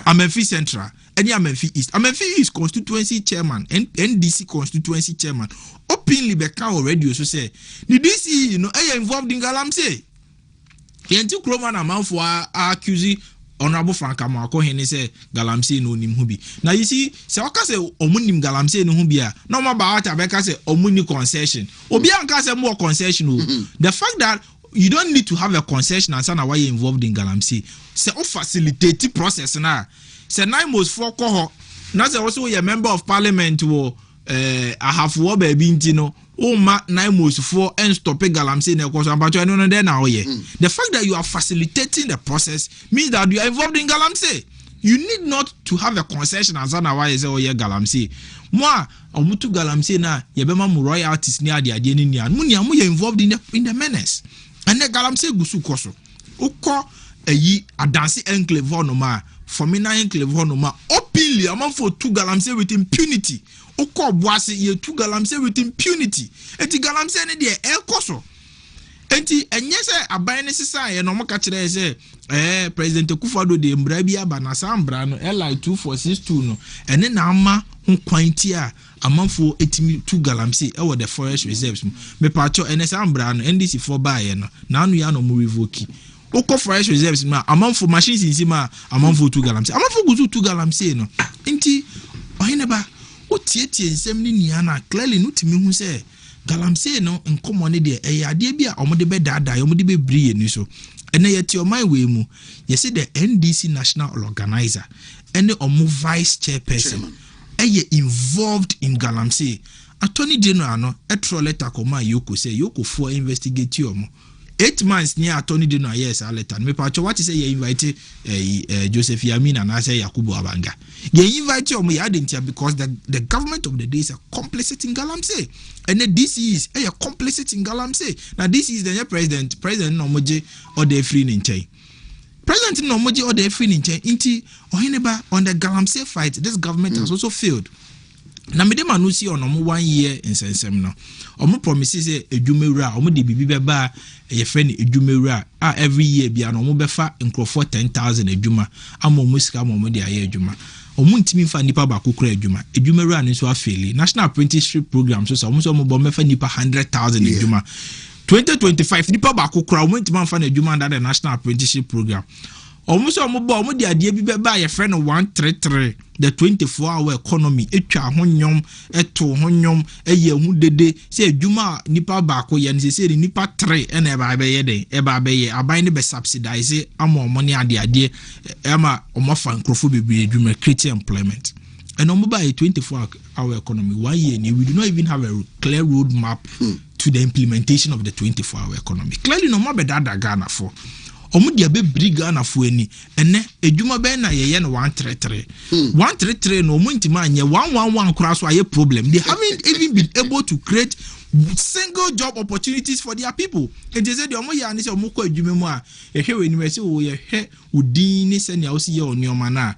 Amenfi Central any Amenfi East constituency chairman and NDC constituency chairman openly beka o radio so say the DC involved in galamsey yenti kroma na manfo accuse honorable Frank Amako he say galamsey no nim hu bi na you see say waka say omunim galamsey no hu bi a no ma ba ata beka say omuni concession obi anka say more concession the fact that you don't need to have a concession and say na why you involved in galamsey say o facilitate process na say 9 most 4 ko na say also a member of parliament wo I have wo ba bi ntino o ma 9 most 4 and stop galamsey na ko so abato no there na o ye the fact that you are facilitating the process means that you are involved in galamsey. You need not to have a concession as na why say o ye galamsey moi omutu galamsey na ye be ma mu royalties ni ade ni nia mu ye involved in the menace and the galamsey gusu koso ukọ ayi adanse enclave no ma formina enclave no ma openly among for two galamsey with impunity ukọ boase ye two galamsey with impunity enti galamsey ne de koso enti enye se aban ne sisa ye no mo ka kire se president Akufo-Addo de mbra bi aba na sambra no LI 2462 no ene na ama nkwanti a amanfo etimi two galamsey e the forest reserves me pacho ene sambra no NDC for bae no na anu ya no mo revoke ukọ forest reserves ma amanfo machines insima amanfo two galamsey amanfo guzu two galamsey no enti Oheneba o tietie nsem ni nia na clearly no timi hu se galamsey no nkomo ne de ade bia omode be dada omode be brie ni so ene yeti omai we mu yesi the NDC national organizer ene omo vice chairperson involved in galamsey attorney general no etro letter koma yoko say yoko for investigate omo 8 months near attorney general yes a letter me pa what say you invite Joseph Yamina na say Yakubu Abanga you invite omo ya identity because the government of the day is complicit in galamsey and the DC is complicit in galamsey. Now this is the president no moje or the free ninchen president no moje or the free ninchen inti Oheneba on the galamsey fight this government has also failed. Na me dem anu si ono mo 1 year insensem no omo promise say edwumewura omo de bibi beba ye friend edwumewura every year bia no omo befa nkrofo 10,000 edwuma ama omo sika ama omo de aye edwuma omo ntimi fa nipa ba kokura edwumewura ne so afeli national apprenticeship program so omo bo mefa nipa 100,000 edwuma 2025 nipa ba kokura omo ntimi fa na edwuma under the national apprenticeship program almost omo de ade bi be ba ye friend 133 the 24-hour economy etwa honyom eto honyom eye hu dede se adwuma nipa ba ko ye nse nipa 3 ena e ba be ye den e ba be ye aban ne be subsidize ama omo ne ade ama omo fa nkrofo bebre adwuma create employment and omo ba 24-hour economy 1 year we do not even have a clear road map to the implementation of the 24-hour economy clearly no more be that Ghana for omo dia be briga na fo ani ene edwuma be na ye no 133 no omo ntima anye 111 kura so aye problem they haven't even been able to create single job opportunities for their people and they say the omo ya ni se omo ko edwuma mu a ye hwe we ni we se wo ye hwe udin ni se ne o se ye onioma na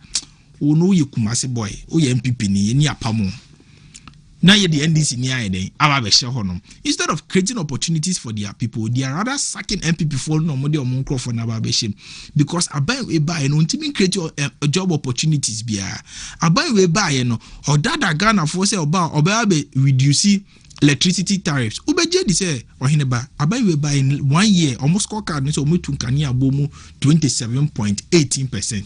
wo no ye Kumase boy o ye MPP ni ni apamo na ye the NDC ni aye den aba be hye honom instead of creating opportunities for their people they are rather sacking MPP for no more omo nkrofo na aba be hye because aban we buy no ntimi create job opportunities bia aban we buy no odada Ghana for say oba be reduce electricity tariffs ubeje di say Oheneba aban we buy in 1 year almost score card no so omutu nkani abomu 27.18%.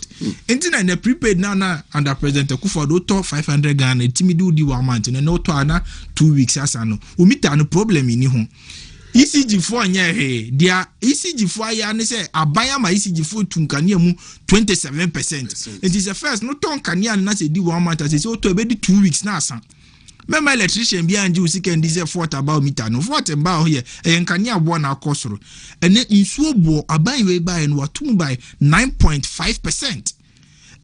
Intina na prepaid na under president Akufo-Addo to 500 Ghana ntimi di 1 month no to na 2 weeks asa no umita no problem ni ho ECG4 anya he dia ECG4 ya ne say abaya ma ECG4 tunkania mu 27%. It is the first no ton kania na say di 1 month say so to be di 2 weeks na asa mema electrician bi anje usika ndi say fort about meter no fort mba here enkania bo na akosoro ene insuo bo aban we buy no watum by 9.5%.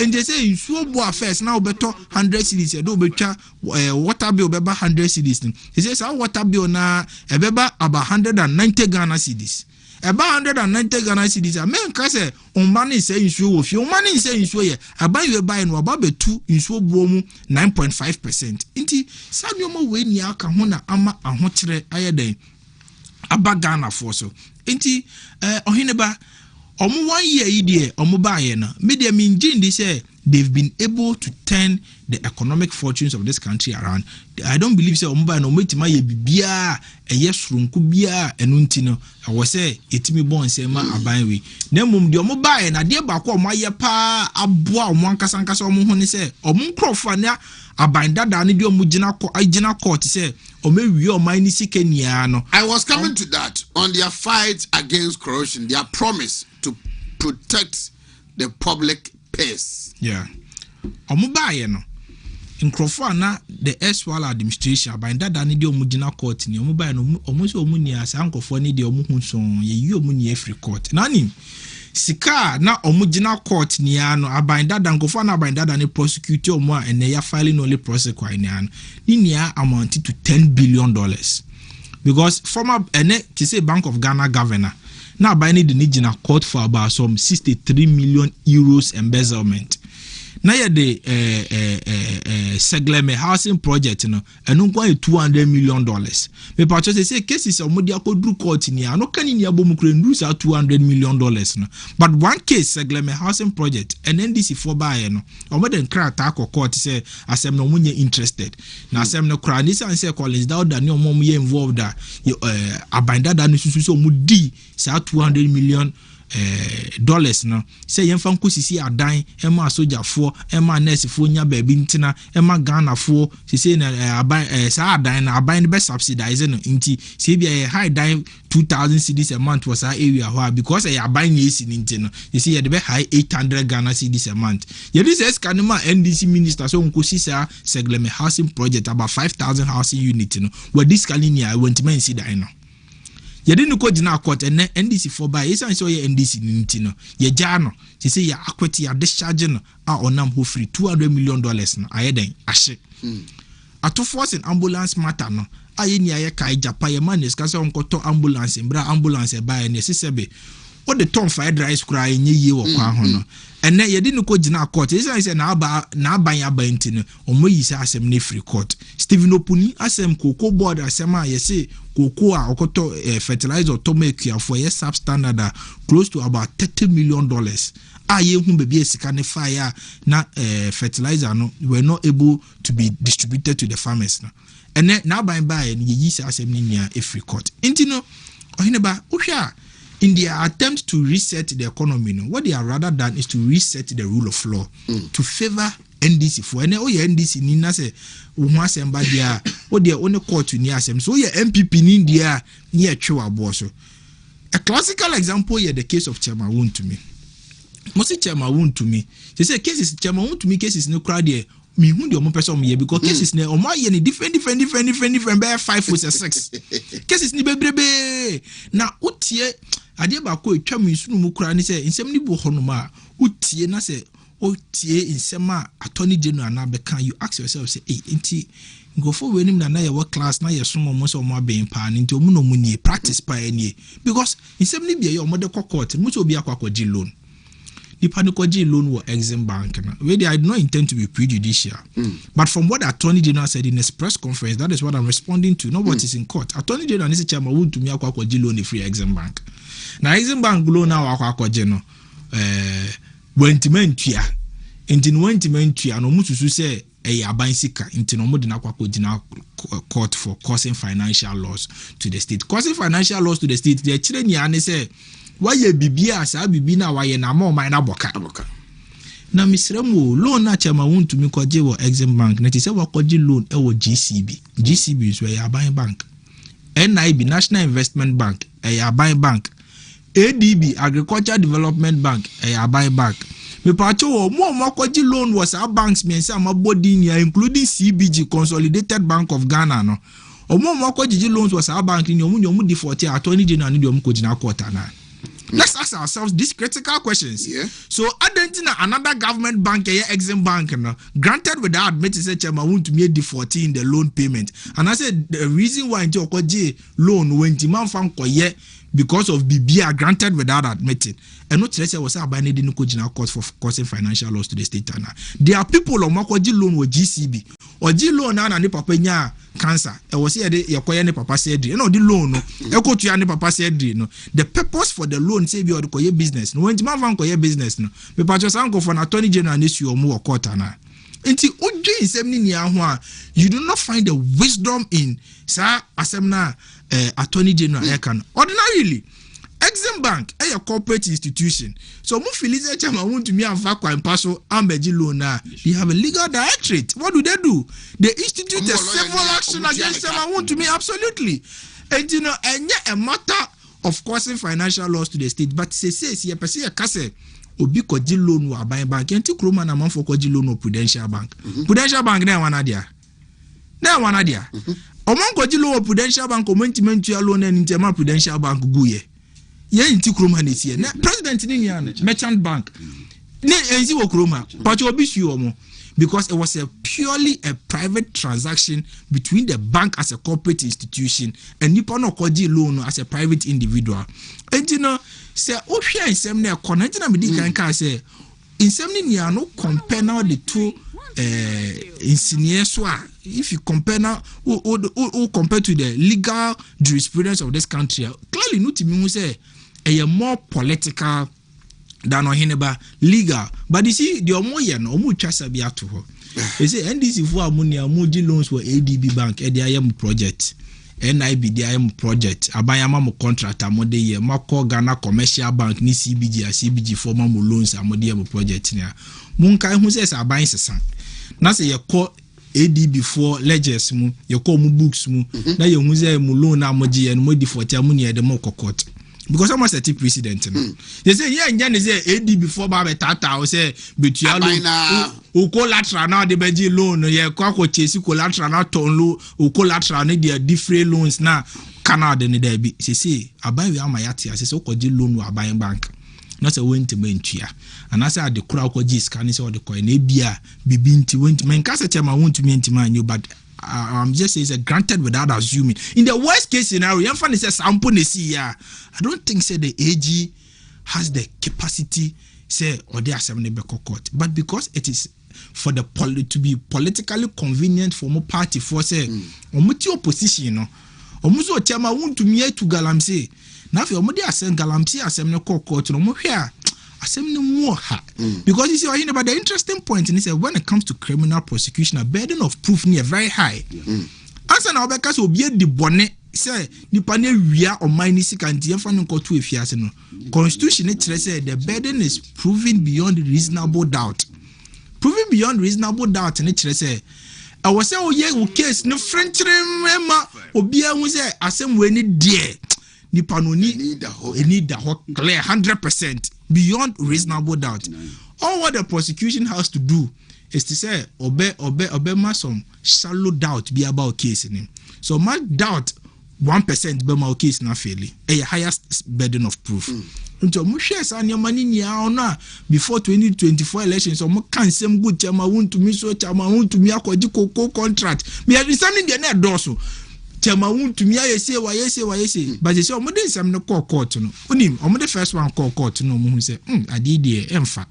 And they say insuo bo first now beto 100 cedis do betwa water bill beba 100 cedis. He says our water bill na ebeba about 190 Ghana cedis. about 190 Ghana cedis a men ka say money say insuo wo fi money say insuo ye aban we buy no aba be 2 insuo bomu 9.5%. Inti sanyomo we ni aka ho na ama ahokyere ayeden aba Ghana for so. Inti Oheneba omo 1 year idie omo baye na media minjin dey say they've been able to turn the economic fortunes of this country around. I don't believe say omo baye no metima ye bibia eye surunku bia enunti no I was say etimi bon say ma aban we na mum de omo baye na de ba ko omo aye pa aboa omo ankasankasa omo ho ne say omo nkrofo na aban dada ne de omo gina court say omo wi omo ni sikania no. I was coming to that on their fight against corruption, their promise to protect the public purse. Yeah. Omo baye no nkrofo na the SWAL administration aban dada ne de omo gina court ni omo baye no omo so omo ni asa nkofo ne de omo hunson ye yi omo ni free court nani sika na omo gina court ni ano aban dada nkofo na aban dada ne prosecute omo a ene ya filing only prosecute ni ano ni amount to $10 billion because former ene to say Bank of Ghana governor na aban ne de ni gina court for about some 63 million euros embezzlement. Na ye de Segleme housing project no enu nko $200 million. Me patcho say cases omodi akodru court ni ano kan ni abom kure ndu sa $200 million no. But one case Segleme housing project and NDC for buy no omode nkra ta court say asem no munye interested. Na asem no kra ni say Collins Dauda ni omom ye involved da abanda da no susu so mudi sa $200 million dollars no say yemfa nkosisi adan ema sojafo ema nurse fo nya baabi ntina ema Ghana fo say na aban sa adan na aban be subsidize no nti say bia high dan 2000 cedis a month was our area ho because aban yesi ntino you see ye be high 800 Ghana cedis a month ye this is kanema NDC minister so nkosisa Segleme housing project about 5000 housing unit no where this kalinia want men see dan no ye didn't go dina court and NDC for by is so ye NDC nintino ye jano she say ya akweti ya discharge no a onam ho free $200 million no ayeden ahye ato force in ambulance matter no aye ni aye kai japa ye man is ka so nkoto ambulance mbra ambulance ba ye sesebe o de ton fried rice kura enye ye wo kwa ho no ene ye didn't go dina court is say na aban ntino omoyi say asem ne free court Stephen Opuni asem koko board asem a ye say koko a okoto fertilizer to make ya for yes substandard close to about $30 million aye hu bebi esika ne fire na fertilizer no were not able to be distributed to the farmers no ene na ban buy ye yi say asem ni nia free court intino Oheneba ohwa in their attempt to reset the economy, no, what they are rather done is to reset the rule of law to favor NDC for any NDC nina say uhuasemba dia o dia only court ni asem so ye MPP ni dia near chewa boso. A classical example here the case of Chairman Wontumi. Most Chairman Wontumi they say cases Chairman Wontumi cases no crowd here me hu the omo person me because cases na omo ye ni different by 5 or 6 cases ni bebrebe na utie ade ba ko etwa me sunu mu kura ni say insem ni bo honoma utie na say otie insem a attorney general na be can you ask yourself say enti go for when him na your work class na your sumo mo so mo ben pa ni nti omu no mu ni practice pa ni because insem ni bia your mo de court mo so obi akwakoji loan the Panicoji loan were Exim Bank. Where I do not intend to be prejudicial. But from what Attorney General said in his press conference, that is what I'm responding to, not what is in court. Attorney General is a chairman who to me Akwakoji loan a free Exim Bank. Now Exim Bank loan now Akwakoji no wentimentia. Intin wentimentia no mutu say aban sika intin no mudi na Akwakoji na court for causing financial loss to the state. Causing financial loss to the state, the children yani say why ye bibia sa bibi na why na mo man na boka na misremo loan na Chairman Wontumi kwaje wo Exim Bank na ti se wakwaje loan e wo GCB is where aban bank NIB National Investment Bank aban bank ADB Agriculture Development Bank aban bank me pacho wo mo makwaje loan was our banks me say amabodi ni including CBG Consolidated Bank of Ghana no omo makwaje loans was our bank ni omu default attorney general ni omu ko jina court na Let's ask ourselves these critical questions. Yeah. So, Argentina, another government bank, Exim Bank, granted without admitting such a want to make defaulting in the loan payment. And I said the reason why into Okoji loan when Timan Fan Koye because of BBA granted without admitting. And not say was about needing to court for causing financial loss to the state. There are people on Makoji loan with GCB or G loan and the papa cancer. I was here the papa said, you know, the loan, echo to your papa said, you know, the purpose for the loan say you the business. No, when you have business, no, but just uncle for an attorney general and issue or more quarter now. Until you do not find the wisdom in Sir Asemna Attorney General Ekan. Ordinarily, Exim Bank is a corporate institution. So Mufilize Chama want to me and Fakwa and Paso Ambeji Lona. They have a legal directorate. What do? They institute a civil action against them. I want to me absolutely. And you know, and a matter of causing financial loss to the state. But says ye pese a kase obi koji loan wa bank bank. Enti kroma na man for koji loan of Prudential Bank. Prudential Bank na wana dia. Na wana dia. Oman koji loan of Prudential Bank omantimentu ya loan and intema Prudential Bank guye. Ye inti kroma ne tie. Na president ni yana Merchant Bank. Ne enzi wo kroma. But obi su omo. Because it was purely a private transaction between the bank as a corporate institution and Nippon Okoji loan as a private individual. And you know, say, oh, share in some near connecting with the can say, in some near no compare now the two insinuations. If you compare now, or compare to the legal jurisprudence of this country, clearly, no to me say a more political than Oheneba legal. But you see, the Omoyan, Omu Chasabi to her. They say, NDC for Amunia, Muji loans for ADB Bank, at the IM project, NIB, the IM project, Abayama contract, Amode, Mako Ghana Commercial Bank, ni CBG, CBG former loans, Amodium project. Munkai, who says, I buy some. Now say, you call ADB for ledgers, you call mu books, now you muse loan Amoji and Modi for Tamunia, the Moko court. Because almost a precedent. They say, yeah, and then say AD before Baba Tata or say, but you are who collateral now the Beji loan, yeah, Quaco Chase, collateral now Tonlu, who collateral need their different loans now. Canada, they be, say, I buy my yati, I say, so could you loan or buying bank. Not a win to bench and as I the crowd scanning all the coin, Abia, Bibinti, went, man, Cassatama won't to mean to mind you, but just say it's granted without assuming. In the worst case scenario, I don't think say the AG has the capacity say or they are seven court, but because it is for the to be politically convenient for more party for say omuti opposition, you know, omuzo chama want to me to galamse. Now if you omudi asem galamse asem ne court no mo hwea. Because you see, but the interesting point is that when it comes to criminal prosecution, a burden of proof near very high. Answer now because will be the bonnet say the panel we are on my nisi can go to if you no constitution it says the burden is proven beyond reasonable doubt. Proven beyond reasonable doubt and it says I was saying, oh yeah, case no French remember Obia was there asem when it dear. Nipano need the clear 100% beyond reasonable doubt. All what the prosecution has to do is to say obey some shallow doubt be about case in him. So my doubt 1% be my case na fairly a highest burden of proof. Until mo shares and your money na before 2024 elections so mo can same good chama want to me so chama want to me akwaji koko contract. Me understanding the net doso. Chama want to me say why say but they say omo dey sam no court no onim omo the first one court no mo say I did there emfa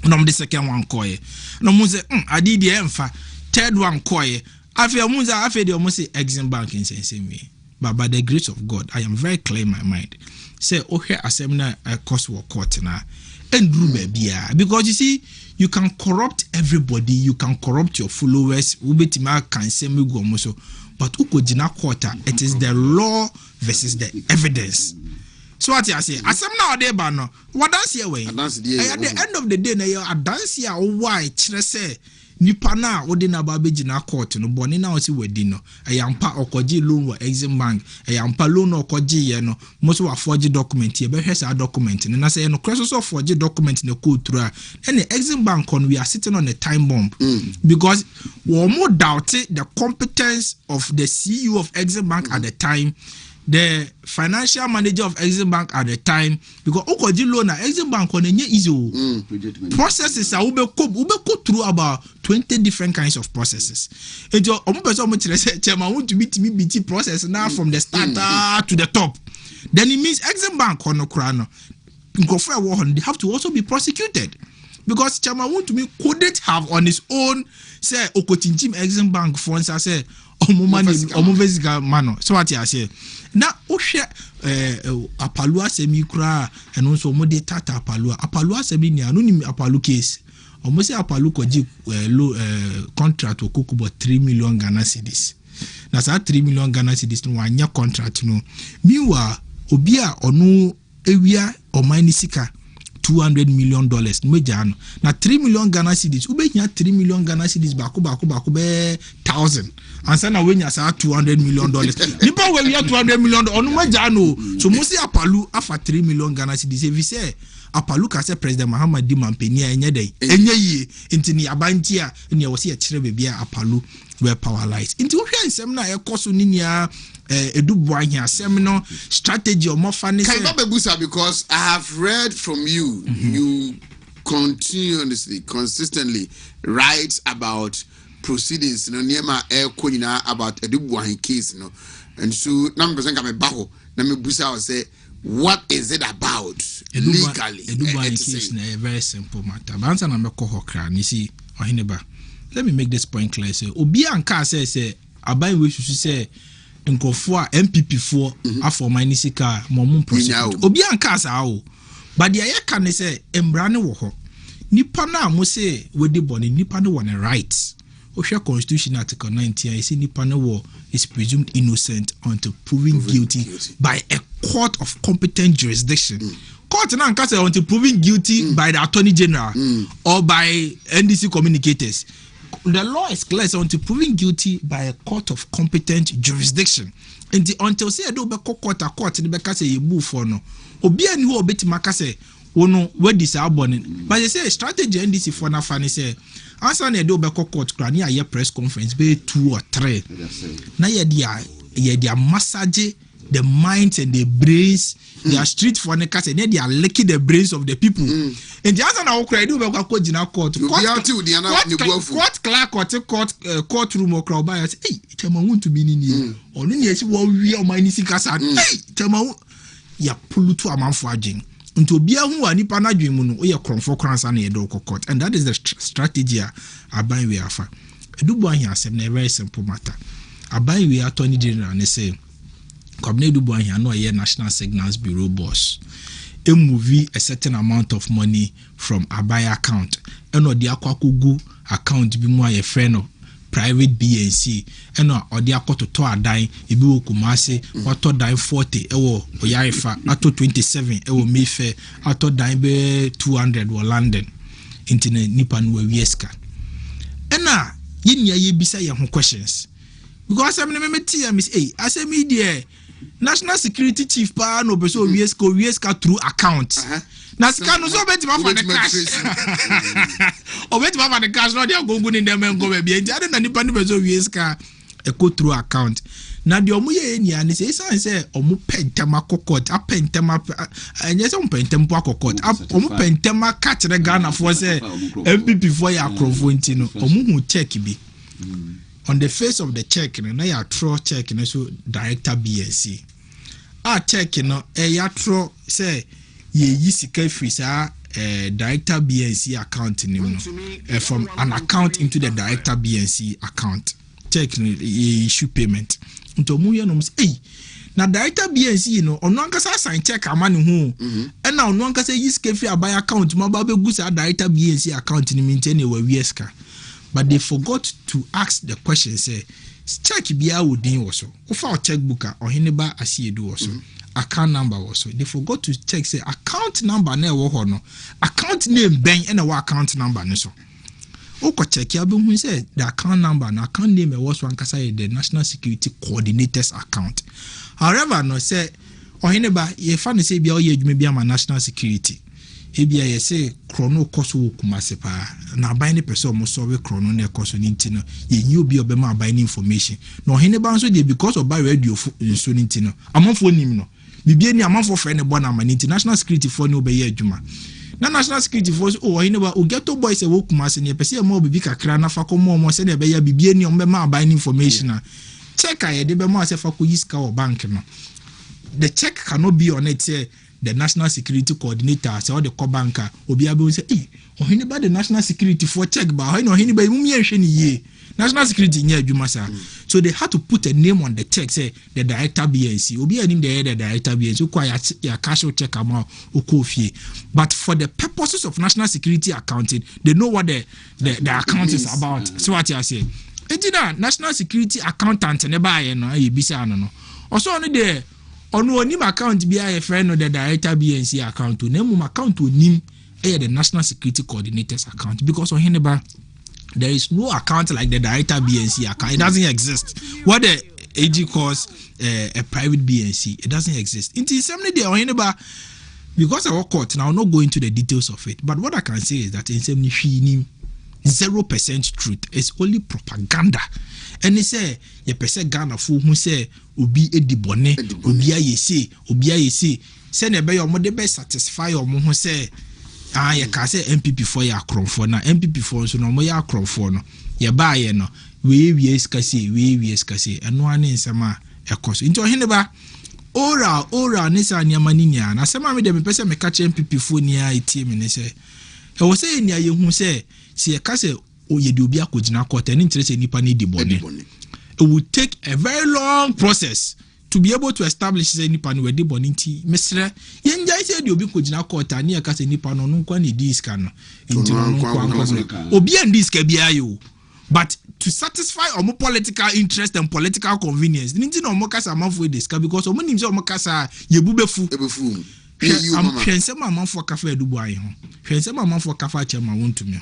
no omo the second one koye no mo say I did there emfa third one koye after mo say after the omo say Exim Bank in same way but by the grace of God I am very clear in my mind say okay assembly cost work court na and because you see you can corrupt everybody, you can corrupt your followers, ubetima can say me go so. But ukojina quarter, it is the law versus the evidence. So what I say, asem na ode ba no, what dance here way? At the end of the day, na you dance here why chere say nipa na ode na ba begina court no boni na osi wedi no. Ayampa okoji loan wa Exim Bank, ayampa loan okoji ye no, most wa forge document ye be hwese a document no na say no cross so forge document no go through. And the Exim Bank on we are sitting on a time bomb because we more doubted the competence of the CEO of Exim Bank at the time the financial manager of Exim Bank at the time, because Okoji loan at Exim Bank on a easy processes are ube go through about 20 different kinds of processes. It's your chairman want to meet me BT process now from the starter to the top. Then it means Exim Bank onOkrano. They have to also be prosecuted. Because Chairman Wontumi couldn't have on his own say Okotinchim Exim Bank funds say Omuvesiga mano. So what I say. Now Oshe Apalua semi kra and also mode tata Apalua semi ni anonimi Apalu case. Almost say Apalu koji contract to cook about 3 million Ghana cedis. Now that 3 million Ghana cedis no one year contract no. Meanwhile Obia onu ewia Omainisika $200 million mejano na 3 million Ghana cedis ube nya 3 million Ghana cedis bako be 1,000 ansa na we nya sa $200 million nipa we nya $200 million onu mejano so musi Apalu afa 3 million Ghana cedis if say Apalu ka say President Muhammad Di Mampeni enye dey enye yi intini abantia ne wo se ya kire bebia Apalu we powerlight inti wo hwe nsem na ekoso ninia Edu Boanya seminar strategy or more funny. Can you Busa, because I have read from you, you continuously, consistently write about proceedings, about Edu Boanya case, and so number percent come back. Let me Busa say, what is it about legally? Edu Boanya case is a very simple matter. Bansa na meko hokra. You see, Oheneba. Let me make this point clear. Say, Obi Anka say, Abai we should say. Nkofo MPP for afọ Mainisika momum prosecute obi anka sa o but the ayeka ne say embra ne wo ho nipa na mo say we dey born nipa ne won rights o hwe constitution article 19 I say nipa ne wo is presumed innocent until proven guilty by a court of competent jurisdiction. Court na anka say until proven guilty by the attorney general or by NDC communicators. The law is clear until proven guilty by a court of competent jurisdiction. And until say do be court the be say you move for no. Obi ani ho obeti maka say wono we this abon. But they say strategy NDC for na fani say answer na do be court kra ni aye press conference be 2 or 3. Na ye dia massage the minds and the brains. They are street for the case and they are licking the brains of the people. And the answer now do be go jina court. Court clerk or courtroom or crowd by say, hey, Chairman Wontumi ni ni. Onu ni esi wo wi o mani sika sa. Hey, Chairman ya pulu to amanfo agin. Nto bia hu anipa na dwen mu no o ye kronfo kransa na ye do court. And that is the strategy aban we afa. Edu bo ahia asem na very simple matter. Aban we attorney general ne say Edu Boanya no a National Signals Bureau boss. A movie a certain amount of money from Abaya account. And or the Akwakugu account be more a friend of private BNC. And or the Akoto to a dime, Ibu Kumase, or to dime 40, or Yarifa, ato 27, Mayfair, ato dime 200 or London. Internet Nipan Wieska. And now, ye bisa your questions. Because I'm never met I say media. National Security Chief pa no beso Wieska through account. Na sika no so beti ma for the cash. O beti ma for the cash no dey go in dem go be e jade na nipa no beso Wieska e go through account. Na de omu ye ni ani say omu pentema kokot apentema enye say omu pentempo akokot omu pentema catch the Ghana for say MPP for ya krofo ntino omu hu check bi. On the face of the check, na ya throw check so director BNC. Check ya throw say ye sika free sa director BNC account from an account into the director BNC account. Check ye issue payment. Nto mu ye no say na director BNC ono ankasa sign check amani hu. And now ono ankasa yi sika free buy account ma ba be gu sa director BNC account ni maintain e wa Wieska. But they forgot to ask the question, say, check Bia Udin also. Ofa checkbook Oheneba Asiedu also. Account number also. They forgot to check, say, account number ne wo no. Account name ben and a account number ne so. Oko check ya be hu say the account number and account name was one kasa the National Security Coordinators account. However, no say Oheneba ye fan say bia o ye adwuma bia ma national security. ebia ye say chrono koso kumase pa na aban ne person mo so we chrono na koso ni ntino ye nyi obi obema aban information no Oheneba nso de because of by radio nso ni ntino amanfo nim no bibie ni amanfo frɛ ne bona ma ni international security for ne obeye adwuma na national security force Oheneba o ghetto boys e wo kumase ne pese e mo bibi kakra na fa komo mo se ne be ya bibie ni ombema aban information na check aye de be mo ase fa ko yiska o bank no the check cannot be on it say the national security coordinator say all the core banker obi abe say Oheneba the national security for check ba Oheneba mu yenhwe ni ye national security nya adwuma sa so they had to put a name on the check say the director BNC obi anim the director BNC ko ya cash check amount okofie but for the purposes of national security accounting they know what the account is about so what you say ejina national security accountant ne ba ye no ayebisa no also on there ono onim account bi a friend no the director BNC account na mu account onim the national security coordinators account because Oheneba there is no account like the director BNC account. It doesn't exist. What the AG calls a private BNC, it doesn't exist. Until somebody there Oheneba, because I work out now, I'll not go into the details of it. But what I can say is that in some 0% truth. It's only propaganda. And they say, you person Ghana fool who say, Obi edibone, Obi ayese, send a bay or more the best satisfy or more say, you can say MPP for your crown for now, MPP for so no more your crown for no, you buy no, we escase, and one in some a cost. Into Oheneba, ora, Nessa Niamaninia, and some of them person me catch MPP for near a team and they say, I was saying near you who say, see a castle. Ye do be a kujina court and interest in Nipani de bone. It would take a very long process to be able to establish any Nipani where de boniti. Mr. Yenja said you'll be kujina court and near Casa Nipano no quani discan into Obi and this can be you. But to satisfy our political interest and political convenience, Nintin or Mokasa month with this because of many Mokasa Yebubefu. I'm Pensema month for cafe Dubai. Pensema month for cafe chairman Wontumi.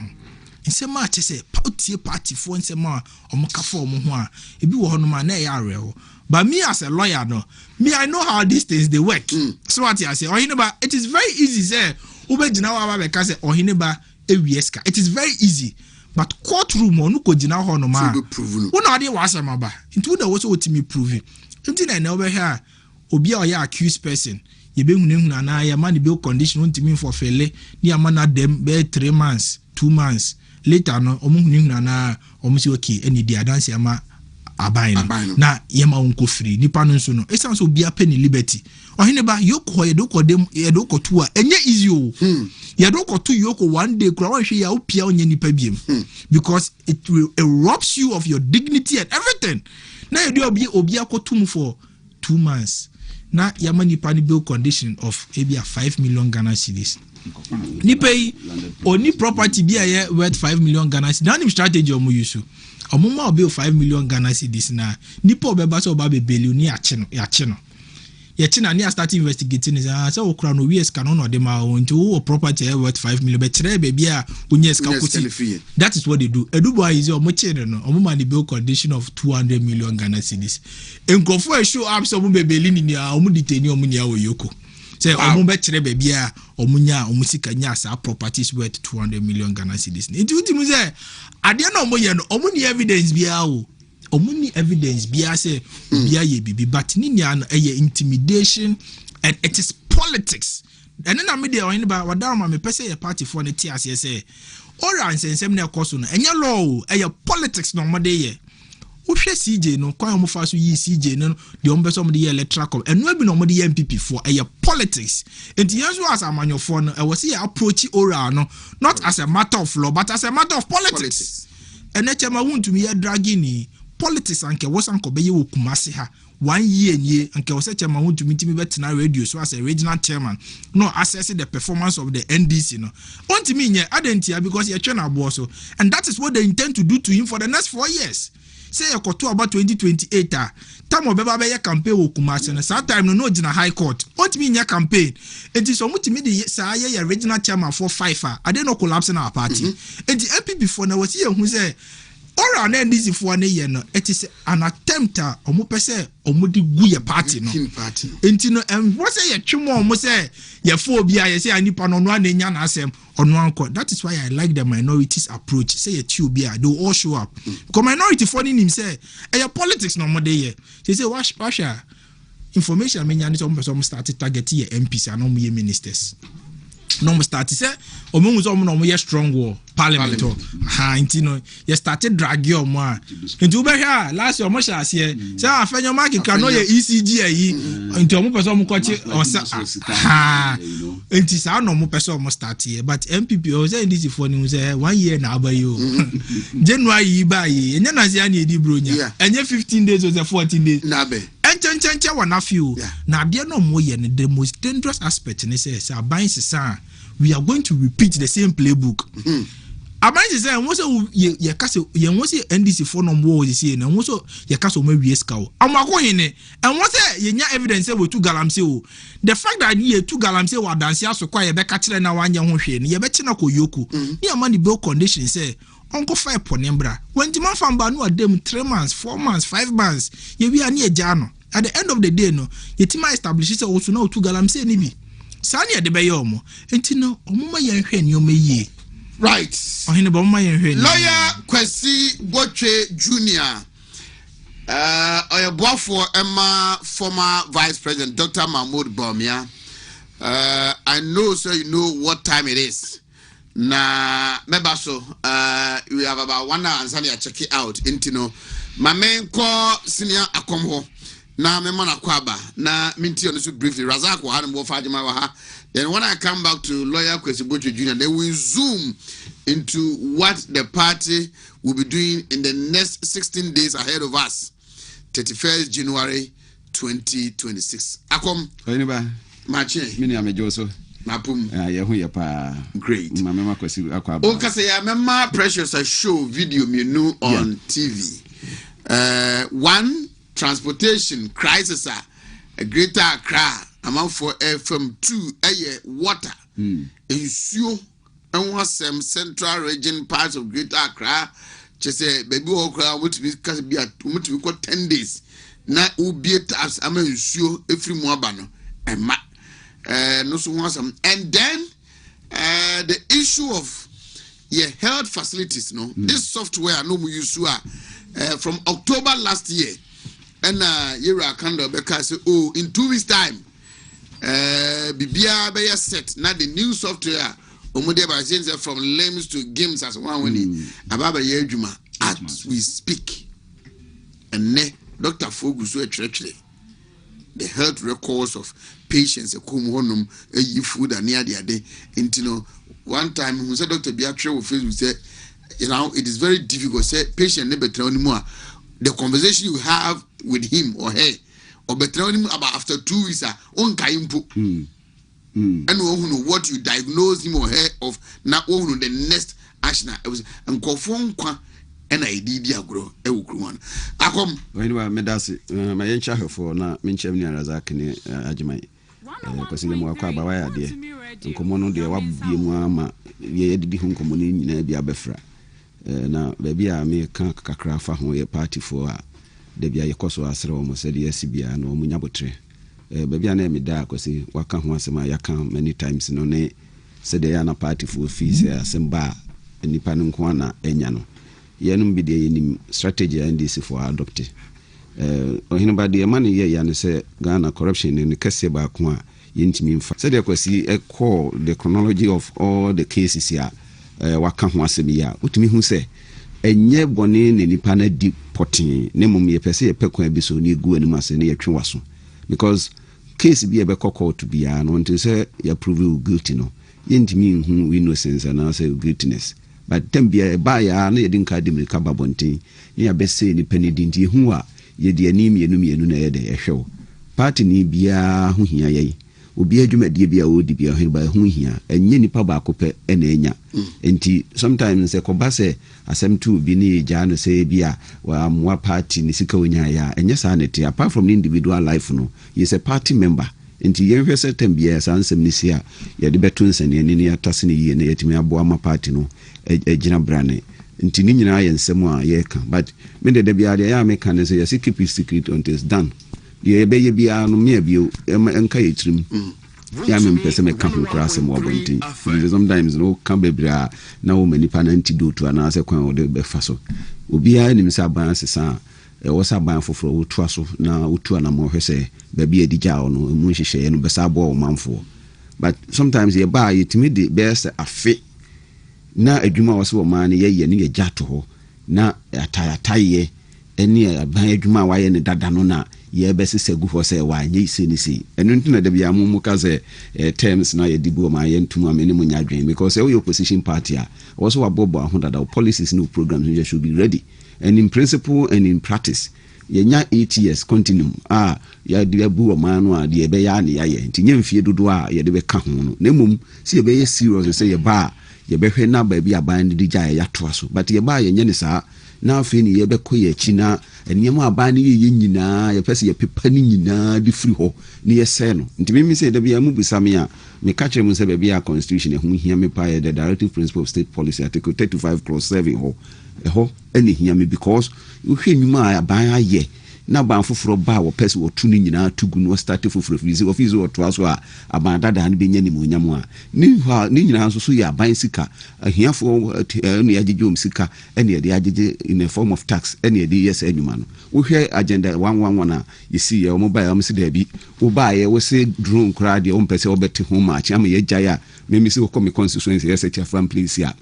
Nsema ache se party for nsema omaka for omo ho a ebi wo hono ma na ya rewo but me as a lawyer no me I know how these things they work so what I say Oheneba it is very easy say ubegina wa ba ka say Oheneba ewieska it is very easy but courtroom onu ko gina ho no ma wo na ade wa asema ba nti wo na wo so otimi prove nti na na obe ha obi a oya accused person ye be hunehuna na ya man be condition ntimi for fele ni amana dem be 3 months 2 months later no omuhunihuna na omusi okay any dia dance ama aban na yema wonko free nipa no nso no esan so bia pe ni liberty Oheneba yoko ye doko dem ye doko to a enye easy o ye doko to yoko one day kura wan hwe ya opia onye nipa biem because it will robs you of your dignity and everything na ye do obi akotum for 2 months na yama nipa ni bill condition of maybe a 5 million Ghana cedis ni pay only property be a worth 5 million Ghana cedis na nim strategy omo use omo ma obi 5 million Ghana cedis na nipa obeba so oba be believe ni ache no ye na ni start investigating is say okura no we scan no dem a into property worth 5 million be kire be bia onye scan kuti that is what they do edubo is omo chere no omo ma the bill condition of 200 million Ghana cedis enkofo e show up so omo be believe ni a omo deteni omo ni a oyoko say omo be kire be bia omo nya omo sika nya sa properties worth 200 million Ghana cedis nti utimu say ade na omo ye no omo ni evidence bia o omuni evidence bia say bia ye bibi but ni nya no intimidation and it is politics and na me dey Oheneba wada ma me pese ye party for ne ti ase say ora nsensem na ekoso no enya law politics no mo dey ye wo hwe CJ no kwan mo fa so yi CJ no de ombe so mo dey electoral com eno bi no mo dey MPP for politics and yanso as amanyofo no e was here approach ora no not as a matter of law but as a matter of politics and echema Wontumi ye dragging politics anke wosanko be ye wo Kumase ha 1 year nie anke wo se chairman Wontumi timi betina radio so as a regional chairman no assess the performance of the NDC no Wontumi nye adentia because ye twa na abo so and that is what they intend to do to him for the next 4 years say ye koto about 2028 time obeba be ye campaign wo Kumase no that time no gina high court Wontumi nye campaign enti so Wontumi de say ye regional chairman for 5 ade no collapse na party enti MPP for na wo se ye hu say ora na ndisi fo na ye no it is an attempt a omo pese omo di gu ye party no enti no what say ye twemo omo say ye fo obi a ye say anipa no no anya na asem ono anko. That is why I like the minorities approach. Say ye ti obi a they all show up because minority for him say e politics no mo dey here. Say wash information me nya ni some start target ye MPs and no ye ministers. No mo start say omo so no mo ye strong war parliament ha intino ye started drag your mo nti u be hia last year mo sha ase say afenyo market can no ye ECG ayi nti omo person mo kwachi osa ha nti sa no mo person mo start here but MPP o say this for ni say 1 year na abayo January ba yi enya na say ani edi bronya enya 15 days or 14 days na be enche wana few na ade no mo ye the most dangerous aspect ni say aban sisa we are going to repeat the same playbook. Aban sisa won say ye kase ye won say NDC for no mo say na won so ye kase o ma wie ska o amako hene and won say ye nya evidence say we tu galamse o the fact that ye tu galamse wa dance aso kwa ye be ka kire na wanye ho hwe ne ye be kina koyoku ni amani bill condition say Uncle 5 ponembra when the man from Banu adem 3 months 4 months 5 months ye wi ani ejano at the end of the day no ye tima establish say also na tu galamse ni bi sani e de be yomo enti no omuma ye hwe ni o meyi right Oheneba omuma ye hwe lawyer Kwesi Botwe Jr. Oyeboafo Emma former Vice President Dr. Mahmoud Bawumia. I know so you know what time it is. Na mebaso we have about 1 hour and Sunday check it out intino my main call senior akomho na me mana kwaba na minti on so briefly Razak wa hanmo fajima wa ha. Then when I come back to lawyer Kwesi Botwe Jr., they will zoom into what the party will be doing in the next 16 days ahead of us, 31st January 2026. Akom Oheneba machi mini amejoso Mapum. Great. Okay, say I remember Precious a show video me know on TV. One transportation crisis a greater Accra amount for FM 2 water. Ensure and was some central region parts of Greater Accra. Just say baby Okra would be 10 days. Na ubiet as I'm ensure every mwabano and ma no so some and then the issue of health facilities this software no we use from October last year and yera kando beka say in 2 weeks time bibia be set now the new software omude ba say from limbs to games as one when ababa ye adwuma as we speak and ne Dr. Fogusu actually the health records of patients food and near the day. One time who said Dr. Biatre will Facebook said, it is very difficult. Say patient never tell anymore. The conversation you have with him or her or better him about after 2 weeks on kaimpo. And what you diagnose him or her of now the next action. I was and conform and I did grow a woman. I come when you are medasi, my encha for na Minchem near Razak Ajimai. Because in the Mwaka Bawaya, dear, and Comono de Wabima, ye did home communi in Abia Befra. Now, baby, I may can't craft a party for Debia Yakoso Asro, said yes, Sibia, no Munyabotre. Baby, I name me dark, because he wakam once my account many times no ne said they are a party for fees, some bar, and Nipanum Kwana, Enyano. Yanum be the strategy and this for adopted. Oheneba the money ye and say Ghana corruption in the Kaseba Kwa Yintimin. Said there was a call the chronology of all the cases here. Wakam Wasabia, what me who say a nye bonin in Nipana deep potting, Nemum ye per se a pequa ebiso near Guanimas and near Chiwasu. Because case be a becco to be an want to say you prove guilty no. Yintimin whom innocence and answer guiltiness. But then be a buyer, ne didn't card him recover bonting. Near best say any penny dinty who are ye the anemia numi a show. Party ni bia who here ye. Ubi a jumet debia o debia him by whom here, and yenny pabacope and enya. And sometimes a cobase, as some two bini jano say bia, or more party nisiko ya, and yes, sanity, apart from individual life no, he is a party member. Into young certain beers and some this year, ye the betuns and any tassini and yet me a boama party no, a gina brane. nti ni nyina yɛ nsɛm a yɛka but me de bia de ya me kan say yes keep it secret until it's done ye be ye bia no me bio enka ye tirim ya me mpese me ka ho kura asɛm wabontin sometimes no kan bebra na wo manipa na antidote ana sɛ kwan wo de be fa so obi a nim sɛ aban sesa wo sa ban foforo wo tua so na wo tua na mo hwɛ sɛ ba bia di gya no mu hyehyɛ no be sa bo wo manfo but sometimes ye ba ye timi de be sɛ afe na adwuma wo so ma ne ye ne ye gya to ho na atayataye eni aban adwuma wa ye ne dada no na ye be sese gu ho say wa nye ise ni se enu ntuna da bia mu ka say terms na ye dibu ma ye ntum am ne mu nya dwen because we opposition party a also abobo ho dada policies no programs you should be ready and in principle and in practice ye nya 8 years continuum ya de abu ma no a de be ya ne ya ye ntinye mfie dodo a ye de be ka ho no na mum se ye be ye serious say ye ba ye be hwe na ba bi aban de gya ya to aso but ye ba ye nya ne saa na afi ni ye be ko ye chi na eniyama aban ni ye nyina ye pese ye pepa ni nyina di free ho ni ye se no nti me say da bia mu bisame a me ka kire mu say ba bia constitution hu hia me pa ye the directive principle of state policy article 35 clause 7 ho eni hia me because wo hwe nyuma aban aye na ban foforo ba wo pese wo tu ni nyina tugu no start foforo fizi office wo to aso a aban dada ne benya ni monyam a ni nyina nso so ya ban sika ahiafo ne agegom sika ene de agege in a form of tax ene de yes anuma no wo hwe agenda 111 a yesi ya mobile am se da bi wo ba ye wo se drone kra de wo pese wo beti ho ma chi am ye gya me mi se wo come constituency yes cha from place ya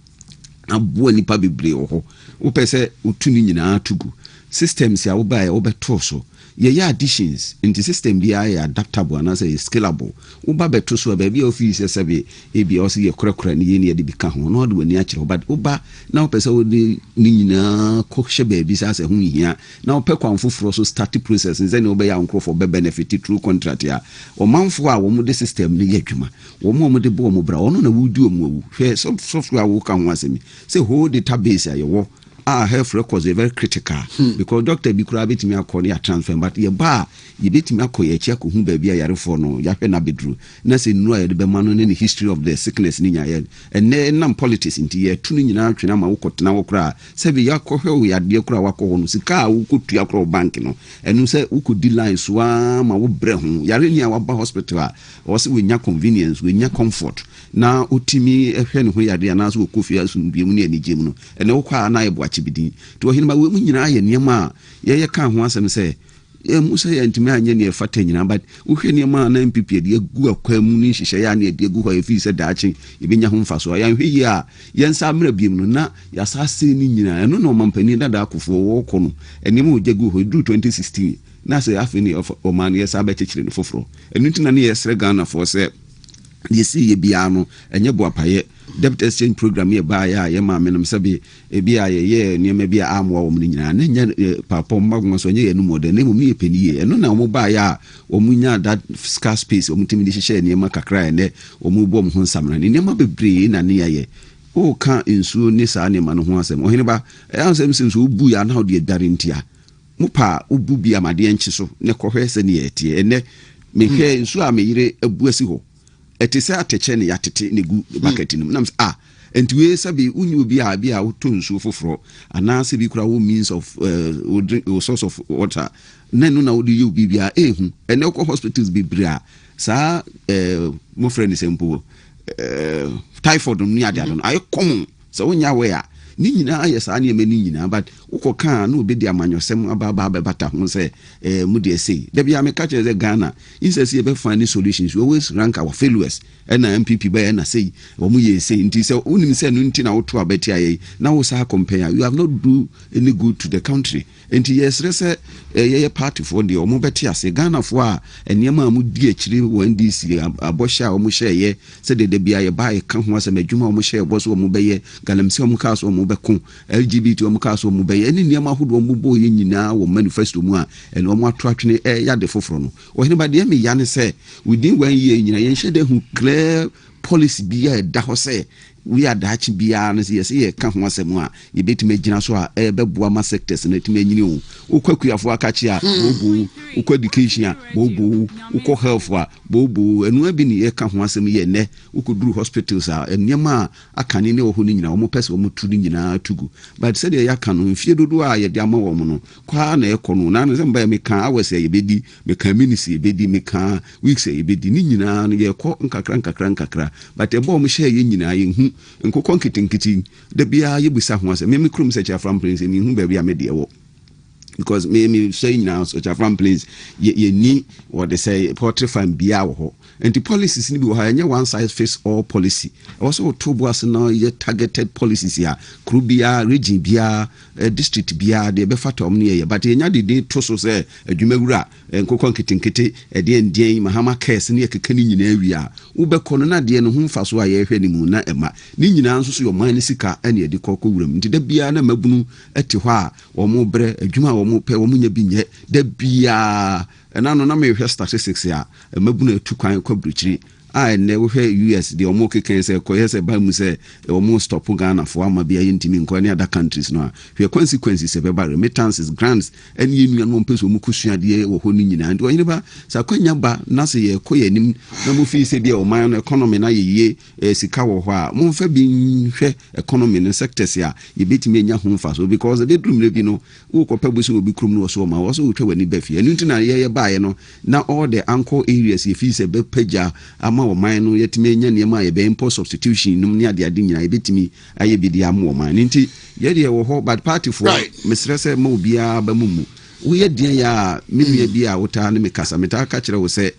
abo nipa bebre wo wo pese wo tu ni nyina tugu systems ya wo ba ya wo beto so ye additions into system bi ya adaptable and say scalable wo ba beto so ba bi office sebe e bi o se ye korakora ni ye ne de bi ka ho no de wani a kire but wo ba na wo pese wo de ni nyina ko hye ba bi sa se ho hia na wo pe kwan foforo so start process nze ne wo be ya nkrofo be benefit through contract ya o manfo a wo mu de system ni ye adwuma wo mu de bo mo bra ono na wo di o mu wu hwe software wo ka ho asemi say hold database ya ye wo health records are very critical because doctor bi kura betimi akọ ya transfer but ye ba ye betimi akọ ye chia ko hu ba bia yare for no ya hwe na bedru na se nu aye de be mano ne history of the sickness ni nya ye enne nam politics nti ye tunu nyina twena ma wokotena wo kura se bi ya kọ hwe ya de kura wakọ no sika wo kotua kura bank no enu se wo ko di line so ma wo bre ho yare ni a wa ba hospital a wo se we nya convenience we nya comfort na otimi ehwe ne ho yade na so kofi asun bi mu ne ani gem no ene wo kwa na ye bo bidin to Oheneba we mu nyina ye niam ye ka ho asem se musa ya ntimi anya ne fata nyina but wo hwe niam na MPP de agu akwa mu ni hyehyɛ ya ne de agu hɔ efi se daache ebenya ho mfaso ya hwe yi a ye nsa mra biem no na ya sase ni nyina eno no mampani dada akofo wo kɔ no enim o jagu hɔ du 2016 na se afini of oman ye sa ba kyekire no foforo enu ntina ne ye sre Ghana for se ye si ye bia no enye bo apaye debt exchange program ye ba ya ye ma menem sabe e bia ye niam bia amwo wo mun nyina na nya papa mago so nye ye no modern na mu ye peni ye eno na wo ba ya wo munya that scarce space wo mutimi di hyehyɛ niam kakra ene wo mu bo mo ho nsamra ne niam bebre na ne ye o ka ensuo ni saa ne ma no ho asɛm Oheneba ansɛm senso bu ya na ho de dare ntia mupa ubu bia made enchi so ne kɔhwɛ sɛ ne ye tie ene mehwɛ ensuo a meyire abu asi ho etise ateche ne yatete ne gu bucket nim nam enti sabi unyu bi a bia woto nsuo foforo ana se bi kura wo means of source of water nenu na wo de yu bibia ehu ene ko hospitals bi bria sa mo friend sempo typhoid ni ade ado ayi common so wonya we a ni nyina aye sa ne mani nyina but ukoka na obedi amanyosem aba bata ho se mu de sei da bia me ka che ze Ghana insesi e be find solutions we always rank our failures na MPP ba na sei wo mu ye sei nti se unim se no nti na wo to abeti aye na wo sa compare you have not do any good to the country nti yes se ye party for the omo beti ase Ghana fo a enema mu di akiri wo NDC abosha o mu hye se de bia ye ba ye ka ho asem adwuma o mu hye boso o mu be ye galamse o mu ka so o mu beko LGBT o mu ka so o mu be ye ni niam ahodo o mu bo ye nyina wo manifesto mu a ene o mu ato atwene ya de foforo no Oheneba de me ya ne se within 1 year nyina ye hye de hu clear policy bi ya da ho se we are dachi bia no say ye ka ho asem a ye betime gina so a beboa ma sectors na time anyini o ukwakuafo akachi a bobo ukwa education a bobo ukwa health a bobo enu abi ni ye ka ho asem ye ne ukoduru hospitals a enema akane ne oho ni nyina omo pese omo tu ni nyina tugu but said ye yaka no mfie dodo a ye de ama wo mo no kwa na ekono na se mba me kan awese ye bedi me kan minisi ye bedi me kan weeks ye bedi ni nyina no ye ko nkakra but e bo mo hye ye nyina ye hu nkokon nkitinkiti da bia ye busa ho asem me krum se cha from prince me hu ba bia me de wo because me saying now so cha from prince ye ni what they say portrait fan bia wo and the policies ni bi wo ha nya one size fits all policy also to boas now ye targeted policies here krubia region bia district bia de be fatom ne ye but ye nya de to so say adwumawura nkokon nkitinkiti de ndien mahama case ne ye kekani nyina awia wo be kono na de no hu faso a ye hwe ni mu na ema ni nyina nso so yo man ni sika ene ye de kokko wuram nti da bia na mabunu eti ho a wo mo bre adwuma wo mo pe wo mo nya bi nye da bia na no na me hwe statistics ya mabunu etu kwan kwabruchiri a ne wo hwe US de omo keken se ko yese ba mu se omo stop Ghana for ama bia yintimi nko ne other countries no hwe consequences e be ba remittances grants ene yenu no mpeso mu kusua de wo ho ni nyina ndi onye ba sa kwanya ba na se ye ko yanim na mu fi se bia o man economy na ye sika wo ho a mu fa bi hwe economy no sectors ya ye betimi nya ho mfa so because the drum le bi no wo ko pa busu obi krum no so ma wo so wo twa wani ba fi enu ntina ye ba ye no na all the anchor areas ye fi se be pagya ama wo man no yetime nya ne ma ye be import substitution num ne ade nyina ye betimi aye bi dia ama wo man nti ye de wo ho bad party for mesrese ma obia ba mumu wo ye de ya menua bi a wota ne mekasa meta ka kire wo se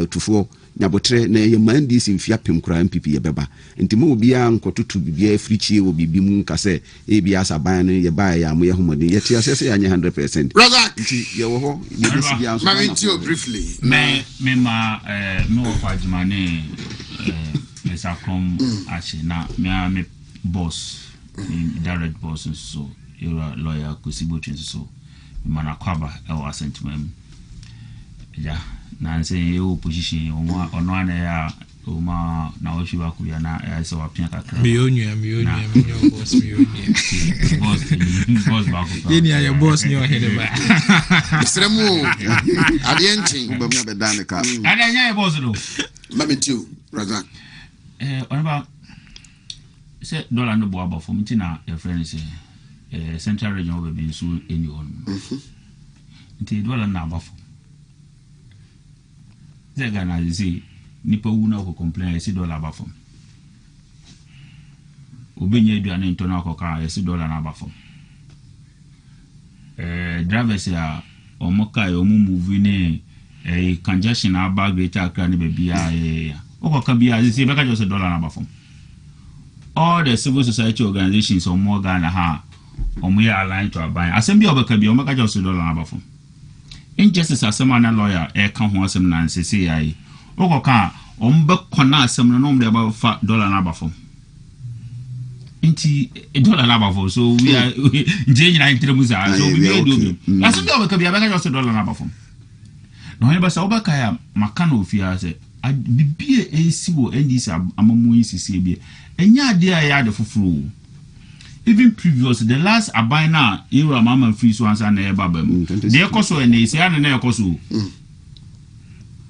tufo nyabotre na ye man di simfia pem kura MPP ye beba nti mo obia nkotutu bibia frichie wo bibi mu nkase e bia saban ne ye ba ya mo ye homode ye ti asese ya nye 100% Razak nti ye wo ho ye bi si bia so ma mentio briefly me ma me wo kwa jumane me sakom ache na me boss direct boss so you're lawyer Kusibo so mana kwaba e wa sentiment ja na nse yo position ono ana ya o ma na o shiba ku ya na ya se wa pia kakra mi onua boss boss ba ko yeni ya boss ni Oheneba Sremu adienti ba mi abedane ka ana nya boss do mamentio Razak onaba se dollar no bo abafo mtina your friend say central region will be so any on nti dollar na abafo ze Ghana zi nipa wu na ko complain esi dollar abafo obenye aduane ntona akoka esi dollar na abafo drivers ya omoka ya omu move ne congestion aba Greater Accra ne bebia okoka bia zi be ka just dollar na abafo all the civil society organizations or more Ghana ha omu ya aligned to aban asem obeka bia omeka just dollar na abafo injustice asema na lawyer ka ho asem na nsese yayi okoka ombe kona asem no mde ba fa dollar na abafo inti dollar na abafo so we are nje nyina intremuza so we do asem obeka bia beka just dollar na abafo no he ba sa obeka ya maka na ofia se bibie esi wo ndc amamu nsisi bia enya ade ya de foforo even previous the last abina era mama free so answer na eba bam de ekoso ene se ya na ekoso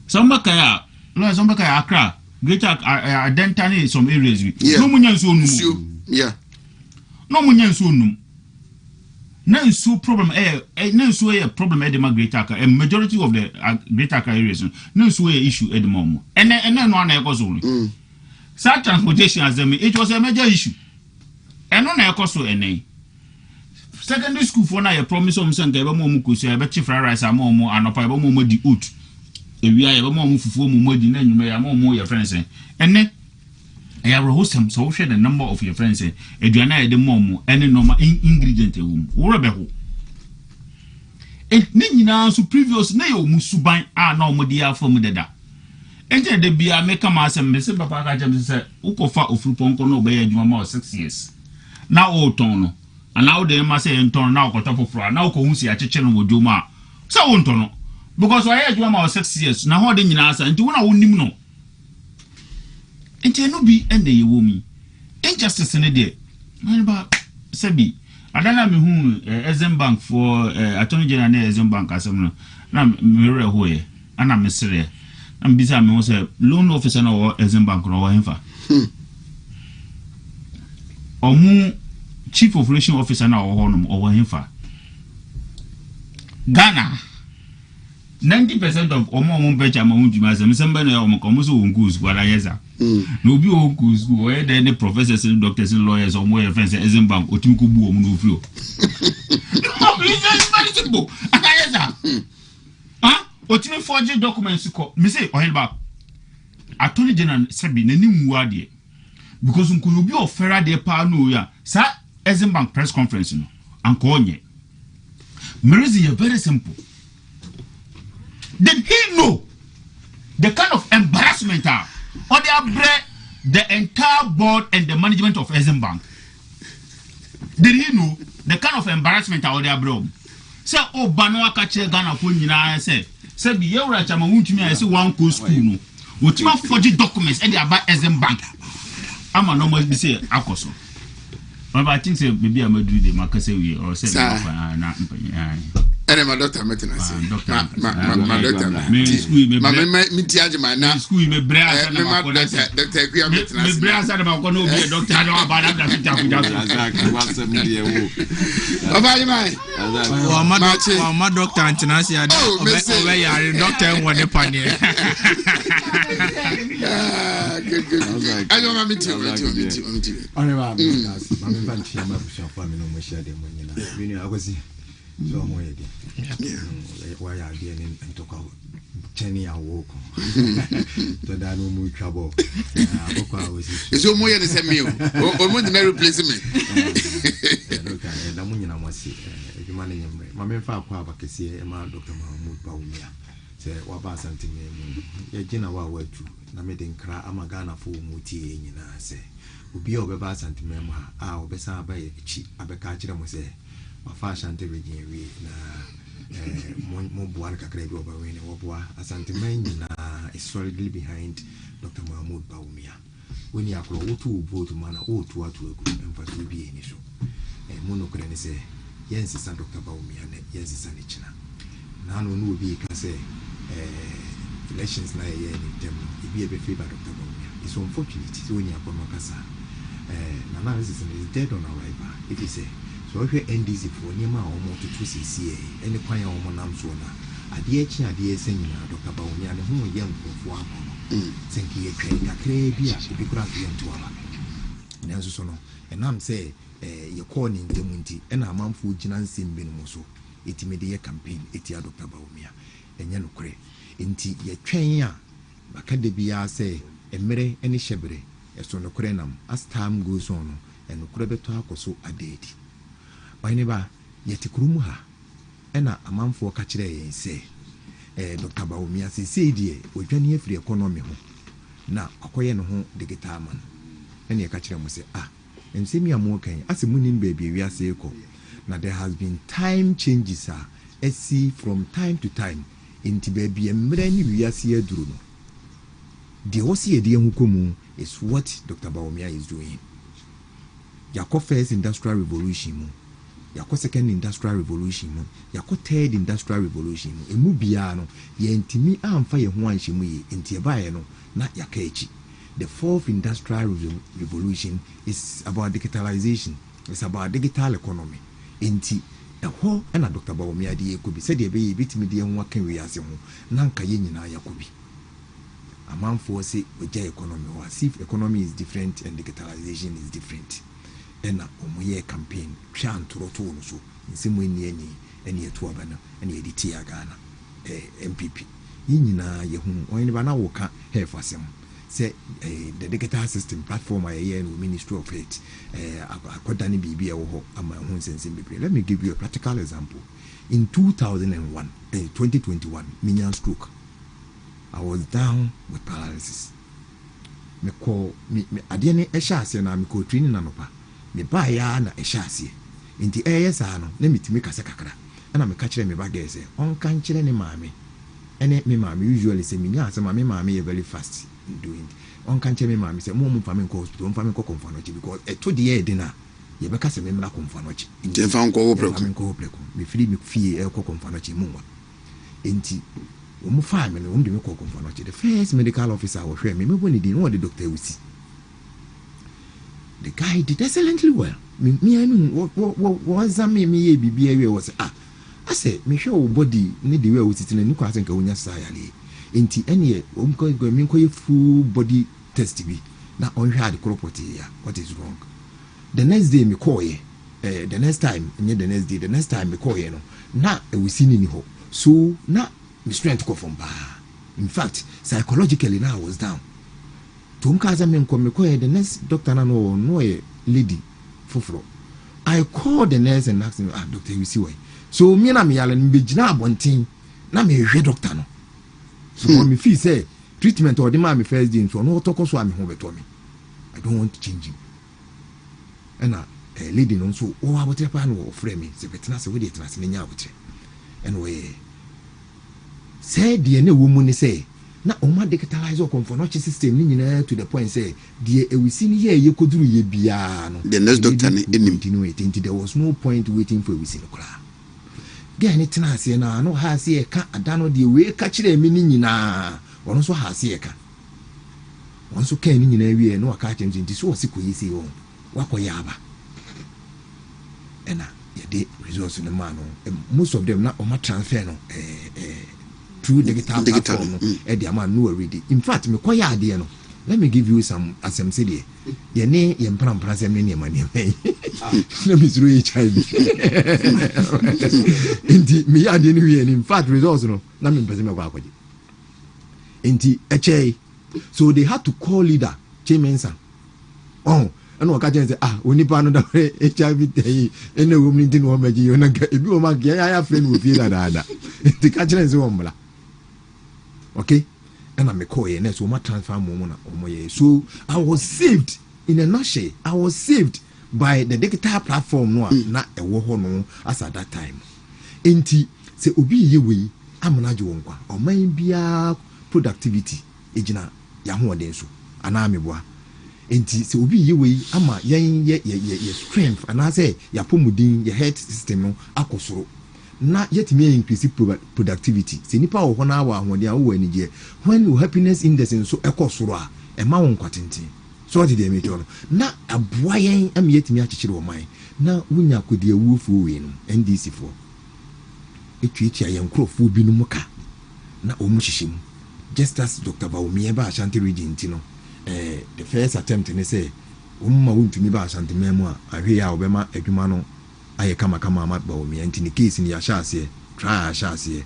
somebaka ya Accra Greater identity some areas no munya nso onum no munya nso onum na nso problem na nso e problem e de ma Greater Accra a majority of the Greater Accra areas na nso e issue e de mom ene no na ekoso sa transportation as them it was a major issue eno na ekoso ene secondary school for na ye promise om senga ebe mo kusu ebe chief rice amomo anopa ebe mo di oat ewia ebe mo fufuo mo di na nwuma ya mo your friends ene ya rohosam so share the number of your friends eduana ye de mo ene normal ingredient ewum wo be ho ni nyina so previous na ye omusuban na omodi afom deda ente de bia meka ma asem me se papa ka jam se ukofa ofuruponko no be ya adwuma ma 6 years na o ton no ana o de ma se nton na okota foforo na okohusi acheche no wodwuma se o nton no because why adwuma ma 6 years na ho de nyina asa nti wona wonim no ente no bi ende ye womi injustice in the man Sebi. I don't know who Exim Bank for Attorney General Exim Bank as I'm not mirror away, and I'm Mr. I'm busy. I'm also loan officer or Exim Bank or whatever. Or more chief operation officer now or whatever. Ghana 90% of Omo Becha Mamunjimas and somebody Omokomuso goose, what I has. No be o goose, where then the professors and doctors and lawyers on where fence Exim Bank or Timkubu no flow. No, it's manageable. Ah, Otimi forging documents. Me say, Oheneba, Attorney General Sebi, Nani Muadi. Because Unkunubi or Ferrade Pano ya, Sir Exim Bank press conference, no, and Konye. Merizi is very simple. Did he know the kind of embarrassment or the entire board and the management of Exim Bank? Did he know the kind of embarrassment or their bro? Say, oh, Banoa Kache Ghana Punina said, be your right, I'm a Wontumi, I say one cool school. No, what you forged documents and they are about Exim Bank. I'm a normal be say, Akoso. But I think maybe I'm a do the Macassewi or say, my doctor met in us. My doctor, school, me brass, doctor, we are meeting us. Brass, I'm going to be a doctor. I know about that. My doctor, Antonasia, doctor, what the pony. Good. I don't want me to. So why are you and talk about 10 year walk? So that no more trouble. It's your more than the same meal. Or more than replacement. Lamunina must see. You manage my men far power can see a man, Dr. Mahmoud Baumia. Say, what about something? Yajina were true. Namedin cry, Amagana for Muti in I say. Ubi over Bass and Mema, our Bessa by cheap Abacacham was say. My fashion to regain na Mobuan Kakrebi over Wayne Wabwa, as Antimania is solidly behind Dr. Mahmoud Baumia. When you are called to vote to man or to a group and for to be an issue. And Monocrane say, yes, it's Dr. Baumia, yes, it's an itchina. None will be can say elections like them, it be a favor Dr. Baumia. It's unfortunate when you are from Macassa. Analysis is dead on arrival. It is a so if you NDC for Nima or more to CCA, any pioneer or Monamsona, at the HND sending Dr. Baumia and whom young for one. Thank you, Crabia, to be granted to our Nansono. And I'm say, you're calling the Munti, and a man for Jinan bin Muso, it made a campaign, it ya Dr. Baumia, and Yanukre, inti ye train, Macadebia say, a mere any shebre, a son of Crenam, as time goes on, and Crebeto so a date. Oheneba yeti kurumuha ena amanfo ka kire yen se Dr. Baumia se die odwane afri economy ho na akoye ne ho digital man ena ye ka kire mo se ensemi amu kan ase munim baby wi ase ko na there has been time changes see from time to time inti baby emre ni wi ase aduru no de wosi ede hu komu is what Dr. Baumia is doing. Yako first industrial revolution mu yako second industrial revolution mu yako third industrial revolution mu emu bia no ye ntimi amfa ye ho anhye mu ye ntie baaye no na yaka echi. The fourth industrial revolution is about digitalization. It's about digital economy. Nti eho na Dr. Baumia de ekobi said ye be bitimi de ho aka wi ase ho na nka ye nyina yakobi. Amanfo say oja economy or if economy is different and digitalization is different. And omoye campaign twan toroto no so nsemu eni eto abana eni editi ya Ghana MPP yinyina ye hu Oheneba na wo ka hefasem say the digital system platform aye no Ministry of Health akoda ne bibia wo ho ama hu nsensem bebre. Let me give you a practical example. In 2021 minyan stroke, I was down with paralysis. Me call me ade ne ehya ase na me ko training na nopa me ba ya na ehya ase nti esa no na mitimi kase kakra na me ka kire me ba ga ese on kan kire ne maame ene me maame usually say me nya ase maame ye very fast in doing on can tell me mammy say mum family calls don't family call confonochi because a to the dinner ye beka se memla confonochi in fan call preku me free me fee e call confonochi mumwa enti omu family omu de me call confonochi the first medical officer was hwe me boni di no the doctor we see the guy did excellently well me I mean what examine me ye bibia was I say me hwe wo body ni the way we sit na ni kwa senka wonya sayale enti ene omko go me ko full body test bi na on hwe ade property ya what is wrong the next day me call ye the next time me call ye no na we see ni ho so na me strength go from ba in fact psychologically now I was down to mkaza me nko me call ye the next doctor na no ye lady foforo I called the nurse and asked him doctor you see why so me na me yale me gina abontin na me hwe doctor no so me feel say treatment or the man me first day so no talk so am ho beto me I don't want to change him and a lady no so o abotre pa no ofre me se betena se we dey tena se nya abotre anyway say the na wo mu ni say na o ma digitalize o confonochi system ni nyina to the point say the we see ni ye koduru ye bia no the next doctor ni continue it there was no point waiting for we see no kra get ni tena se na no ha se e ka adano de we ka kire me ni nyina ono so ha se e ka won so kan ni nyina wie no aka kire nti so si koyi si won wakoya aba ena ye de resource no man no most of them na o ma transfer no through digital platform no e de ama no already in fact me koya ade no let me give you some asem say there ye ne ye mpra sem ne ne ma ne na me zero HIV enti me ya de ni wie in fact results no na me mpese me kwa akwaje enti eche so they had to call leader Chimensa and what can say onipa no da HIV dey ene wo mni tin wo maji yo na ebi wo ma ya friend wo feel da the catch say wo mbla okay and I call ye next wo ma transfer mo na omo ye so I was saved in a nutshell I was saved by the digital platform no na ewo ho no as at that time enti say obi ye we amana je wo nkwa oman bia productivity ejina ya ho oden so ana ameboa enti se obi yewe ama ye strength and I say ya pomudin ye health system no akosoro na yetimi increase productivity se nipa wo hona wa ahode a wo anije when your happiness index so ekosoro a e ma won kwatenti so what did they make na aboa yen am yetimi akikire wo man na wunya kodi awufu we no NDC for etwetwa yen krofo bi no muka na omu hihim just as Dr. Baumie ba Ashanti region ti no the first attempt ni say umma Wontumi ba Ashanti memu a ahwe ya obema adwuma no aye kama ama Baumie nti ni case ni ya shase try shase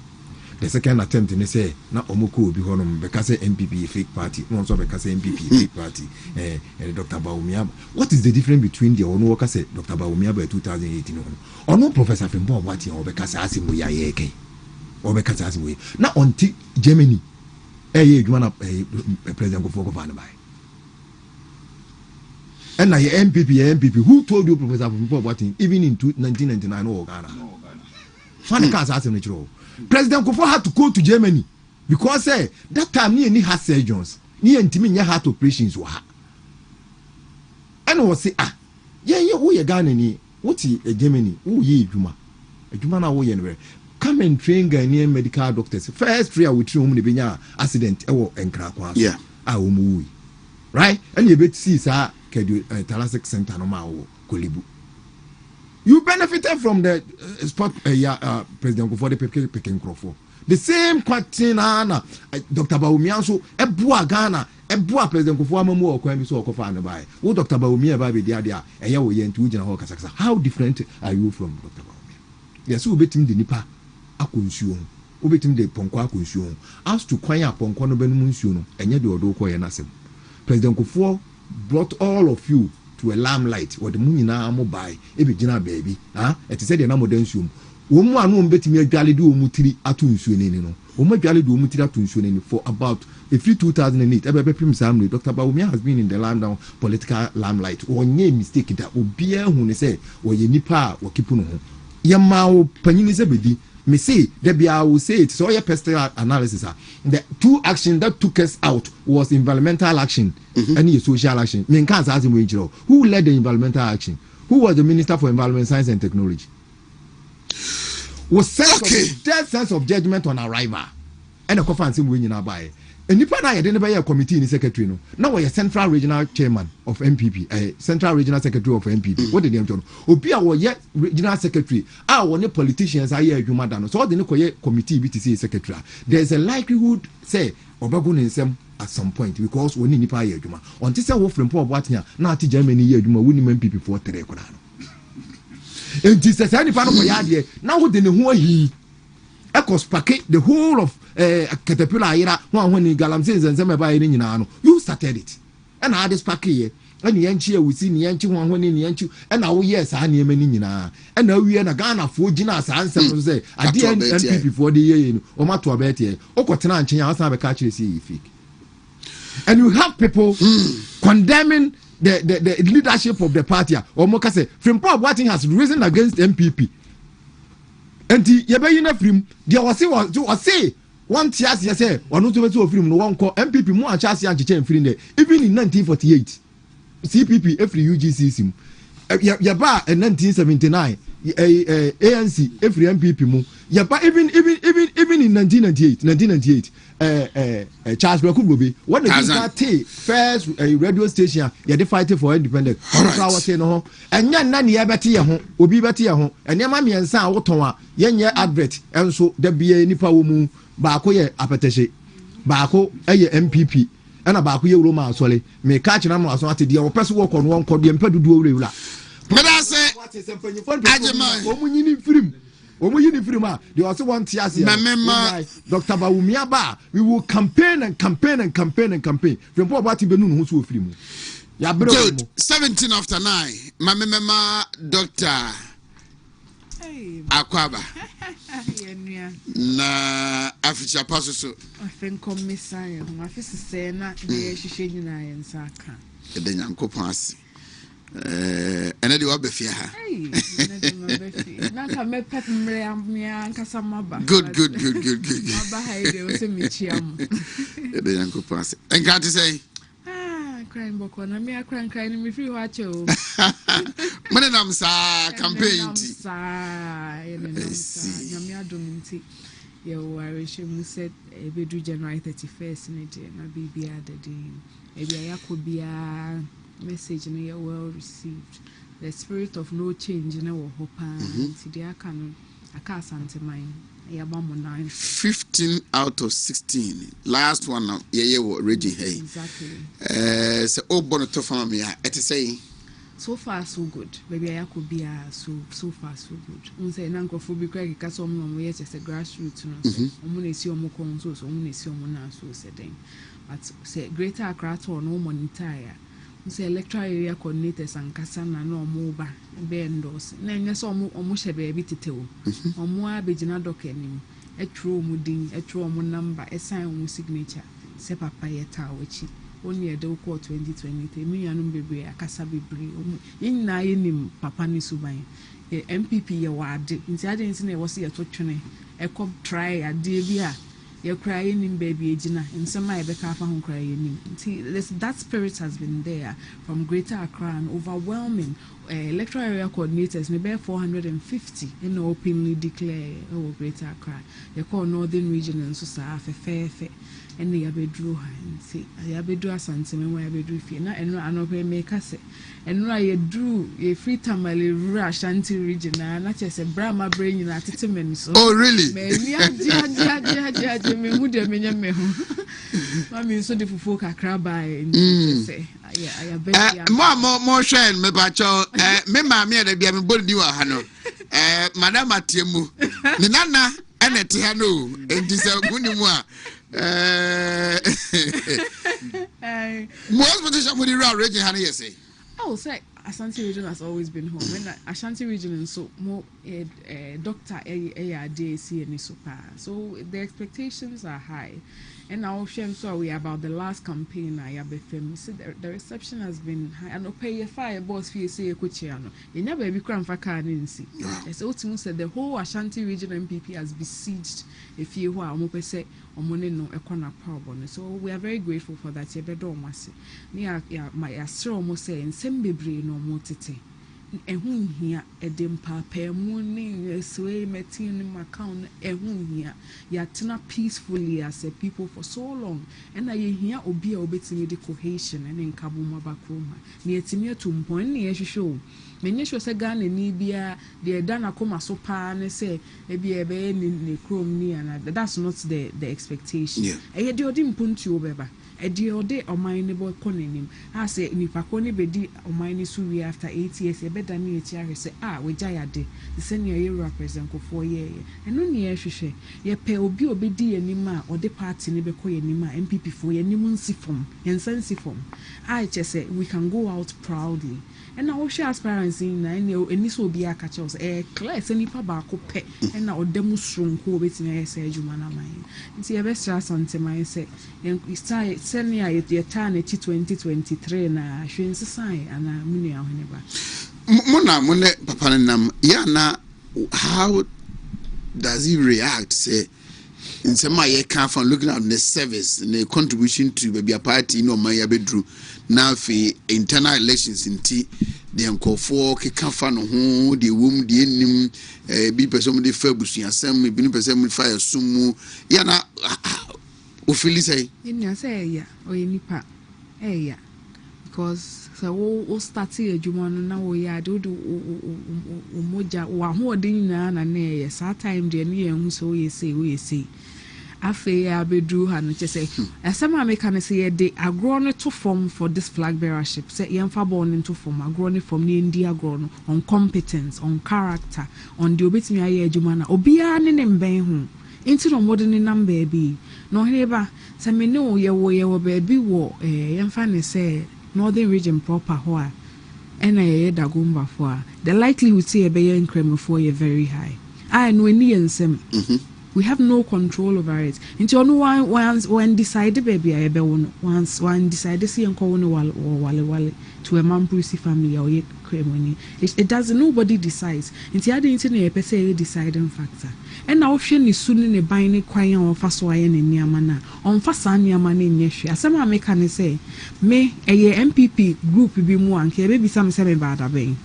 the second attempt ni say na omoko obi ho no beka say MPP fake party no so beka say MPP fake party Dr. Baumie what is the difference between the ono worker say Dr. Baumie by 2018 ono Professor Fimbo Wati o beka say asimu ya yeke o beka say asimu na onti Germany adwuma na president go for van by and na MPP who told you Professor Fimbo Wati even in 1999 no Ghana fan cars ask him chiro President Kofo had to go to Germany because that time ni heart surgeons ni ntimi nya heart operations wa ha and was say ye wo ye Ghana ni woti Germany wo ye adwuma na wo ye no come and train Ghanaian medical doctors first free we train home benya accident ewo enkra kwa so wo mu right and you bet see sa thoracic center no ma wo Kolibu you benefited from the spot President Kofo the picking Crawford. The same question na Dr. Baumie so eboa Ghana eboa President Kofo amamu okwan bi so okofa na bai. Wo Dr. Baumie ba be dia dia eye wo ye nti ugina ho kasakasa. How different are you from Dr. Baumie? Yes, we betim de nipa akonsuo. We betim de ponko akonsuo. As to kwan ya ponko no benum nsuo no enye de odo ko ye nasem. President Kofo brought all of you to a lamplight or the moon na mo buy e be gina baby it said na modern sum wo mu anu mbetimi adwale de wo mutiri atu nsuo neni no wo mu adwale de wo mutiri atu nsuo neni for about a few 2008 ebe prim samle Dr. Baumie has been in the land down political limelight onye mistake da obi ehun ne say wo ye nipa wo kipu no ho ye ma wo panyini se bedi me say I will say it. So your personal analysis. The two actions that took us out was environmental action and social action. Me can't ask him who led the environmental action. Who was the Minister for Environment, Science and Technology? Was sense of judgment on arrival. And a conference in winning by. And if I didn't buy a committee in the secretary, no. Now we are central regional chairman of MPP, central regional secretary of MPP. What did they do? Obia was yet regional secretary. I want politicians are here, human dano. So the no committee BTC secretary. There's a likelihood, say, Obagun in some at some point because we need to juma. On this wolf from poor Watnia, not Germany year, juma winning MPP for Terekonano. And this is any part of my idea. Now, then, who he Ecos packet the whole of Caterpillar era when he galamses and some by any you started it. And I this packet and the Yanchi we see the Yanchi one when in the Yanchi and now yes, I near many and now we are a Ghana for Ginas answer to say I didn't MPP for the year or Matua Betty or Cotana and China have a catch see and you have people condemning the leadership of the party or Mokase from Paul Watting has risen against MPP. And the Yabayina film, there was say one tias say or not to film no one call MPP more chassis and chain film there even in 1948 CPP every UGC sim Yaba in 1979 ANC every MPP mu Yaba even in 1998 Charles Brakubobi what the first radio station they fighting for independence no and yan nani yabati ya ho obi bati ya ho and yama miensa a woton a yenye advert enso da bia nipa wo mu baako ye apetehye baako eye MPP ana baako ye wuro ma asole me ka kina ma aso ate dia wo pese wo kɔ no nkɔ de mpa dudu wura meda se ajema omunyini film Omuyini Frima, they also want Tiasia. Dr. Baumiaba, we will campaign and campaign and campaign and campaign. From poor Bati Benun, who's with Frimu. Good. 17 after 9. Mamma, Dr. Akwaba. Na Africa Paso. I think Commissar, my sister say, not the Shishin and Saka. The young copasi. And then you are before her. Good. The young pass. And can't say, crying book on me, crying me free watch. Madam Sa campaign. Yamia Dominti. You are wishing said a bedroom January 31st in it, and a baby added in. Maybe I could be a message and you are well received. The spirit of no change in our hope and the canon. I can't answer mine. 15 out of 16. Last one now. Yeah, Reggie. Hey. Exactly. So, oh, bonnet for me. It is saying. So far, so good. Maybe I could be so far, so good. Unse nanko fubi kwa kikaso mwa yes as a grassroots. Omune si omo konso, omune si omo na so sedeng. But say Greater Accra to no monitaya. Unse electoral area coordinators and kasana no moba bendos. Na nyesa omo shebe bi tetewo. Omo abegina dokenim. Etro mudin, etro omo number, assign omo signature. Se papa yeta wechi. Only a do call 2023. Me and baby, a casa baby. In Nayanim, Papa Nisubai. MPP, your word. Inside the was here to tune a cop try a dear. You're crying in baby, Gina, and some my Becca from crying. See, that spirit has been there from Greater Accra and overwhelming electoral area coordinators, maybe 450 in openly declare Greater Accra. They call Northern Region and so fair. And the Abedru and see, I Abedru Asante, where Abedru Fina, and no make us and I drew a free tamale rush anti region, and not just a Brahma brain in a titament. Oh, really? Mammy, so the Fuka crab by say, more shine, me bacho, me mammy, the Biam Bodu Hano, Madame Atiemu, Nana, and a Tiano, and this is Gunimwa. Most potential with the region, honey, say. Oh, say Ashanti region has always been home. And Ashanti region and so more doctor ARDC and super. So the expectations are high. And now shame sorry about the last campaign I have been. See the reception has been high. And pay a fire boss fee say a kuchiano. You never be cram for car ninsi. As Otimu said, the whole Ashanti region MPP has besieged a few who are mope say or money no a corner power. So we are very grateful for that. You better must near my astro almost say and send be brain no more tete. Ehun hia edem papa mu ne sway metin in my account ehun hia ya tena peacefully as a people for so long and I hia obi a obetimi the cohesion and nkabo mabakroma ne etimi atumpon ne yehwehwe menye hwe se Ghana ni bia de da na koma so pa ne se e bia be ne krom ni and that's not the expectation e de odi mpuntu obeba edi ode oman boy konenim ha say nipa koni bedi oman so we after 8 years e beda na echi ahwe say we jayade the senior year represent ko 4 year eno ne ehwehwe ye pe obi obedi anim a ode party ne be ko anim a MPP fo ye anim nsifom ye nsansifom I just say we can go out proudly and now share transparency na eni so obi aka che say clear say nipa ba ko pe and na odemu sronko obetimi ayese adwuma na man nti ye be stra santeman say start senior ye turn 2023 na hwense sai ana munu Oheneba mona papa nam ya na how does he react say in some year come from looking at the service and the contribution to baby a party no man ya bedru now for internal elections in T the uncle for can fan ho the womb the enim be person the fabusu asem be ni person fire sumu ya na o feel say in say ya o nipa ya because so o start adwuma no na wo ya do moja wa ho odin na na ya sa time de ne ehun so we say afe ya bedru ha no chese asema make na say de agro no to form for this flag bearership say yemfa born into form agro no from ne ndi agro no on competence on character on the obetimi aye adwuma na obia ne mben ho into no modern number bi no Oheneba say me no ye wo baby wo yemfa ne say northern region proper ho a ena ye dagomba for the likelihood say e be ye nkrem for ye very high I no any ensem we have no control over it until no one decide baby I be once one decide see enko no wale to a Mamprusi family or ye kremoni it doesn't nobody decides until I didn't know per se deciding factor and now hwe ni sunu ne ban ne kwan on fa so aye ne niama na on fa sa niama ne nyehwe asema make ne say me eye MPP group bi mu anke be bisa me se me ba da ben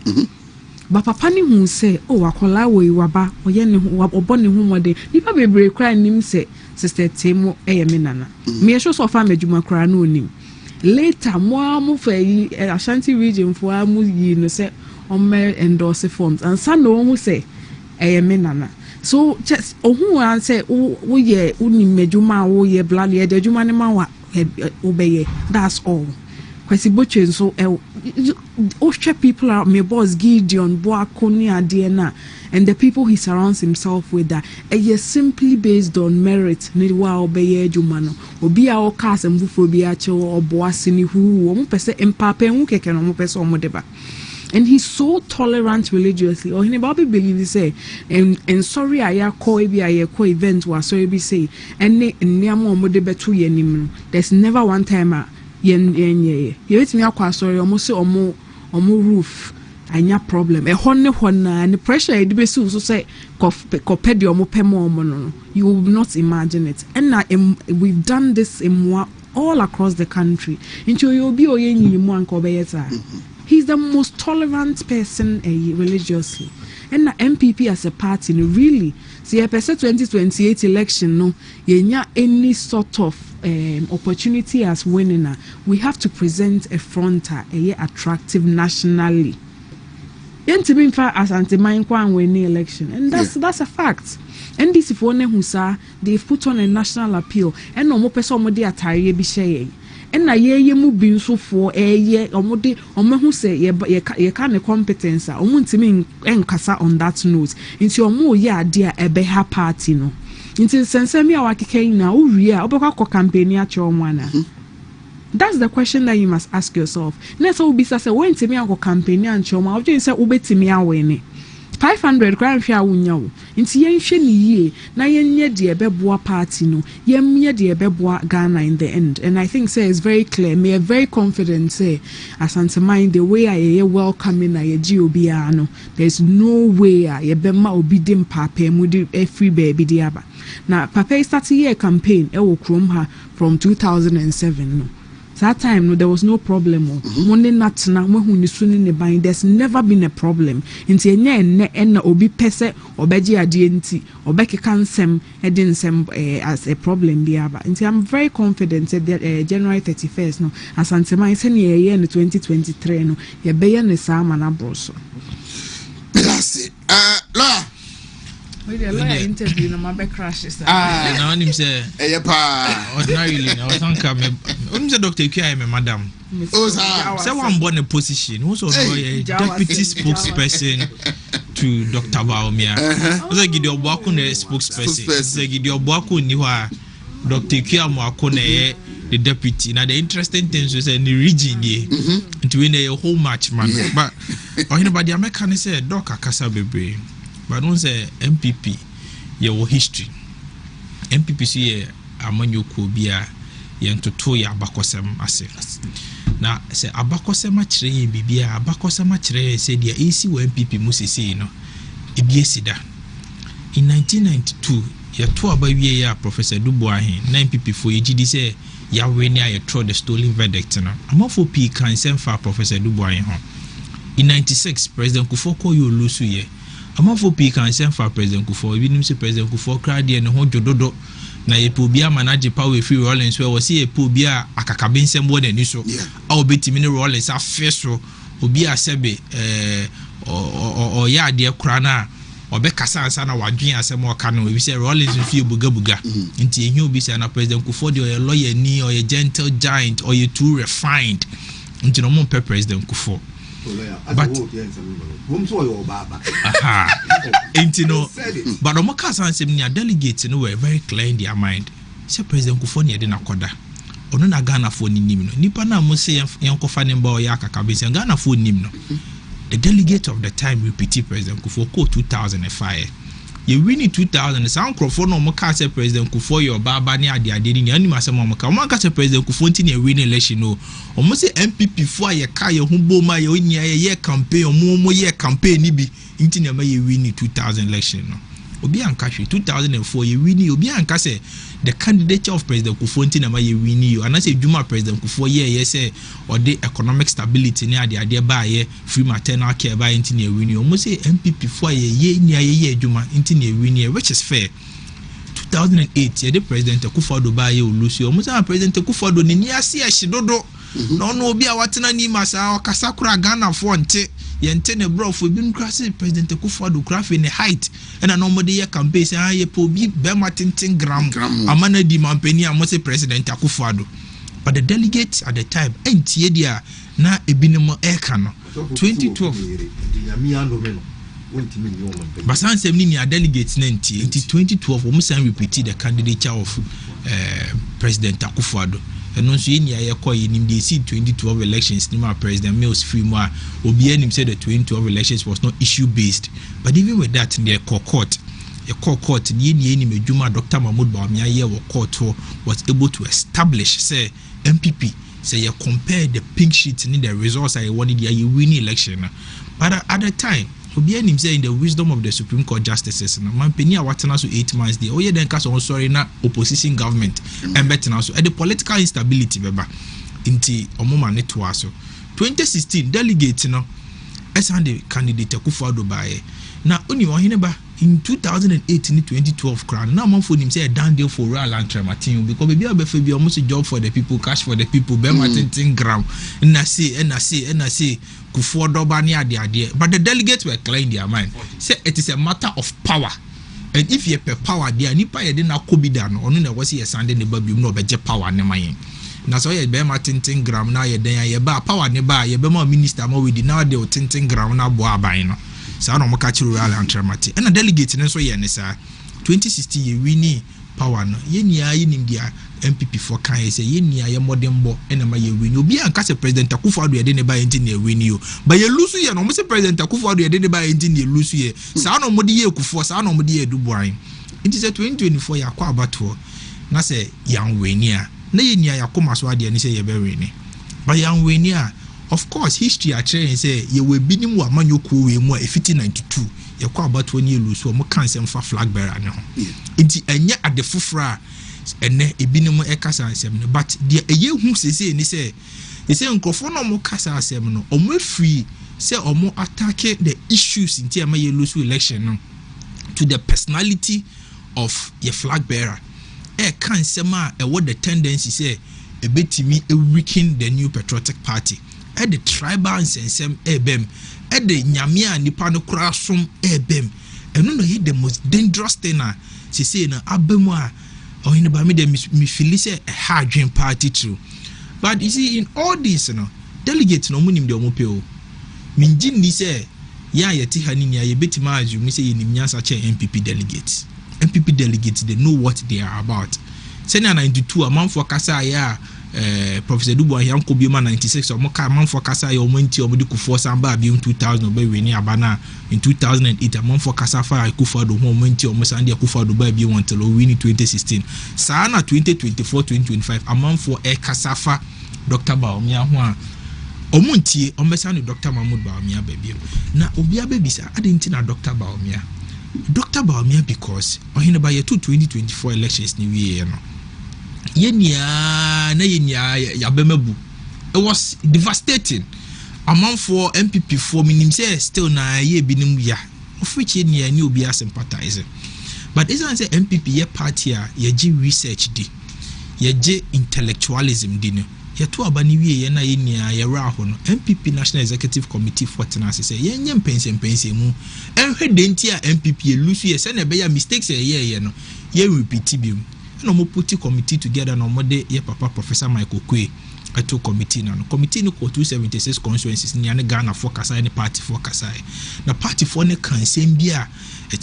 ba papa ni hu se wakola wo iwaba oye ne hu obo ne hu mode nipa bebre kra nim se sister Temo eye me nana me ehso so fa madwuma kra na onim later mo fa yi Ashanti region fo amu yi no se on me endorse forms and sa no hu se eye me nana so just ohun an say wo ye unim madwuma wo ye blood ye de adwuma ne ma wa obeye that's all kwesi boche so people are my boss Gideon Boakoni Adiena and the people he surrounds himself with that simply based on merit ni wa obeye adwuma no obi a o cast mfufo bi a che oboase ni hu o mo pese empapa hu keke no mo pese o mo deba and he's so tolerant religiously or he about believe say and sorry I call bi I call event was sorry be say and niam o mo de beto ye nim no there's never one time ye wait me akwa sorry almost say omo roof anya problem na the pressure e be so say kopedi omo pemo omo no you will not imagine it and we've done this in all across the country into you be oye nyimu anko beyeta he's the most tolerant person religiously and the MPP as a party really see a 2028 election no yenya any sort of opportunity as winning we have to present a fronter attractive nationally yentimi mfa asante man kwa win election and that's a fact and this if one who sa they've put on a national appeal and no mo person mo de atare bi sheye and na ye mu bi nso fo omo hu say ye ka ne competence omo ntimi enkasa on that note nti omo ye ade a ebe ha party no nti sensemi awakeke na uwie a obekwa campaign a chomwana that's the question that you must ask yourself. Let's all be say when timi anko campaign and choma, oje say ubetimi awene. 500 kra nhwe a wonya wo nti yenhwe ni yie na yenye de ebeboa party no yenye de ebeboa Ghana in the end. And I think say it's very clear, me are very confident say Asante mind the way I welcoming a GOB no there's no way I bema obi dim papa mu di free baby di aba. Na papa start year campaign e wo krom ha from 2007 no. That time no there was no problem. Monday night na when ni suni ne ban there's never been a problem. Inti enye enne obi pese obeji ade nti obekeka nsem ede nsem as a problem bi aba. Inti I'm very confident that January 31st no Asante man say ne year in 2023 no ye be ne sa ma na broso. That's la We the lawyer interview no mabe crashes. Now him say pa ordinarily now tanka me say Dr. Kia me madam. Say one born a position who's also a deputy spokesperson to Dr. Baumia. Say gidi obako na spokesperson. Say gidi obako ni wa Dr. Kia mo akone the deputy. Now the interesting thing is say the region ye to win a whole match man. But Oheneba the American say doc akasa bebre. But don't say MPP your history. MPP see amanyo ko bia ye ntoto ya abakosem ase. Na say abakosem a kire bibia abakosem a kire say dia AC wo MPP musisi no ebiesida. In 1992 ye to abawie ya Professor Duboahin na MPP for yegidi say ya we ni aye throw the stolen verdict no. Amafo P kan send for Professor Duboahin ho. In 96 President Kufoko yo lusu ye amafo P kan send for President Kufo ebi nim se President Kufo krade ne ho jododo na ye po bia manage power free Rollins we was ye po bia akakabe nsem wo n'ani so a obetimi ne Rollins afeso obi asebe o ya de kura na obekasa ansa na wadwen asem o ka no ebi se Rollins fie buga nti ehia obi se na President Kufo de o lawyer ni o gentle giant or you too refined nti no mo President Kufo. But but Omaka and delegates were very clear in their mind. Say President Kufoni did not koda. Ono na Ghana for nimno. Nipa na mo say yanko fanim ba ya kakabese Ghana for nimno. The delegate of the time repeated President Kufo 2005. You win in 2000 sound crofo no Omaka say President Kufo your baba ni ade ni anima say Omaka say President Kufo nti na win election no. Omo say MPP fo aye ka ye ho boma ye onya ye campaign omo ye campaign ni bi nti na ye win in 2000 election no. Obi anka hwe 2004 ye win obi anka say the candidature of President Kufo nti na ye win you and I say Juma President Kufo ye say or the economic stability ni ade ba ye free maternal care ba nti na win you omo say MPP fo ye ni ye Juma nti na win you which is fair. 2008 ye the President Kufo ba ye olusi omo say President Kufo ni ase ahyedodo no obi a watena ni masa akasa kura Ghana fo nte yente ne brofo bi nkrase President Akufo-Addo krafe ne height na no mode ye campaign say aye po bi bema tintin gram amana di mampani amose President Akufo-Addo. But the delegates at the time entie dia na ebinimo eka no 2012 Basan semni ni delegates na entie 2012 omusan repeated the candidature of President Akufo-Addo. And also in ya call in the 2012 elections, Nima President Mills Freeman obi him said the 2012 elections was not issue based. But even with that, in the court, ni Juma Dr. Mahmoud Bawumia here court was able to establish say MPP say you compare the pink sheet in the results I wanted you winning election. But at the time, obi him say in the wisdom of the Supreme Court justices, man penia watena so 8 months there. Oh yeah, then cast on sorry na opposition government and better now so the political instability beba inti omoma netwa so 2016 delegate no as the candidate Akufo-Addo bae na oni Oheneba in 2008 ni 2012 crown na man for him say a down deal for Royal and Trematin because baby abefe bi almost a job for the people, cash for the people, be matin gram na say Kufo-Addo ba ni ade but the delegates were clear in their mind say it is a matter of power and if you have power there nipa ye dey na kobida no ono na wo say sande ne ba bi no obeje power ne man na so ye be matin gram na ye den ye ba power ne ba ye be ma minister ma we di na de tintin gram na bo aban no sa no mo ka chi Royal and Trematin and a delegate ne so ye ne sa 2016 ye wini power no yenia yenim dia MPP for kan say yenia ye modern bo ena ma ye win obi anka say President Akufo-Addo ye de ne ba enti na win yo ba ye lose ye no mo say President Akufo-Addo ye de ne ba enti na lose ye sa no mo de ye Akufo sa no mo de ye Dubois enti say 2024 ya kwa abato na say yan win ya na yenia ya koma so ade ni say ye be win ba yan win ya of course history a train say ye we binim wa manyoku we mu a 1592 ye kwa abato ni lose mo kan say mfa flag bearer ne ho enti enye ade fofora ene ebinim ekasa asem no but de eye hu sese ni say nkrofo no mo kasa asem no omo free say omo attack the issues in tema ye lose election no to the personality of your flag bearer kan sema what the tendency say e betimi e weaken the new patriotic party the tribal sensem ebem the nyame a nipa no kura som ebem eno no ye the most dangerous thing na sese na abemu a Oheneba me de me feel say a hard dream party true. But you see in all this delegates no munim de omo pe o. Minjin ni say ya yeti hanini ya yebetima aju me say yenim nyansa che MPP delegates. MPP delegates they know what they are about. Senior 92 amanfo kasa ya Professor Dubois yanko bi ma 96 omo ka amanfo kasa ya omo nti omo de kufo samba bi 2000 oba we ni abana in 2008 amanfo kasa fa Akufo-Addo ho omo nti omo sande Akufo-Addo ba bi won telo win 2016 sa na 2024 2025 amanfo kasa fa Dr. Bawumia ho a omo ntie omo sande Dr. Mahmoud Bawumia ba bi na obi abebisa adenti na Dr. Bawumia because Oheneba ye 2024 elections ni wie no yenia yabemabu it was devastating among for MPP for minim say still na ye binim ya of which yenia ni obi sympathize but isn't say MPP ye party a ye gi research di ye gi intellectualism di no ye to abani wie ye na yenia ye ra ho no MPP National Executive Committee for tenase say ye nyem pension mu enhwe denti a MPP ye lose ye say na be ya mistakes ye no ye repeat biom no mo put committee together no mo de ye papa Professor Michael Kwe ato committee na no committee no ko 276 constituencies ni ane Ghana for kasa ni party for kasa na party for ne kan sem bia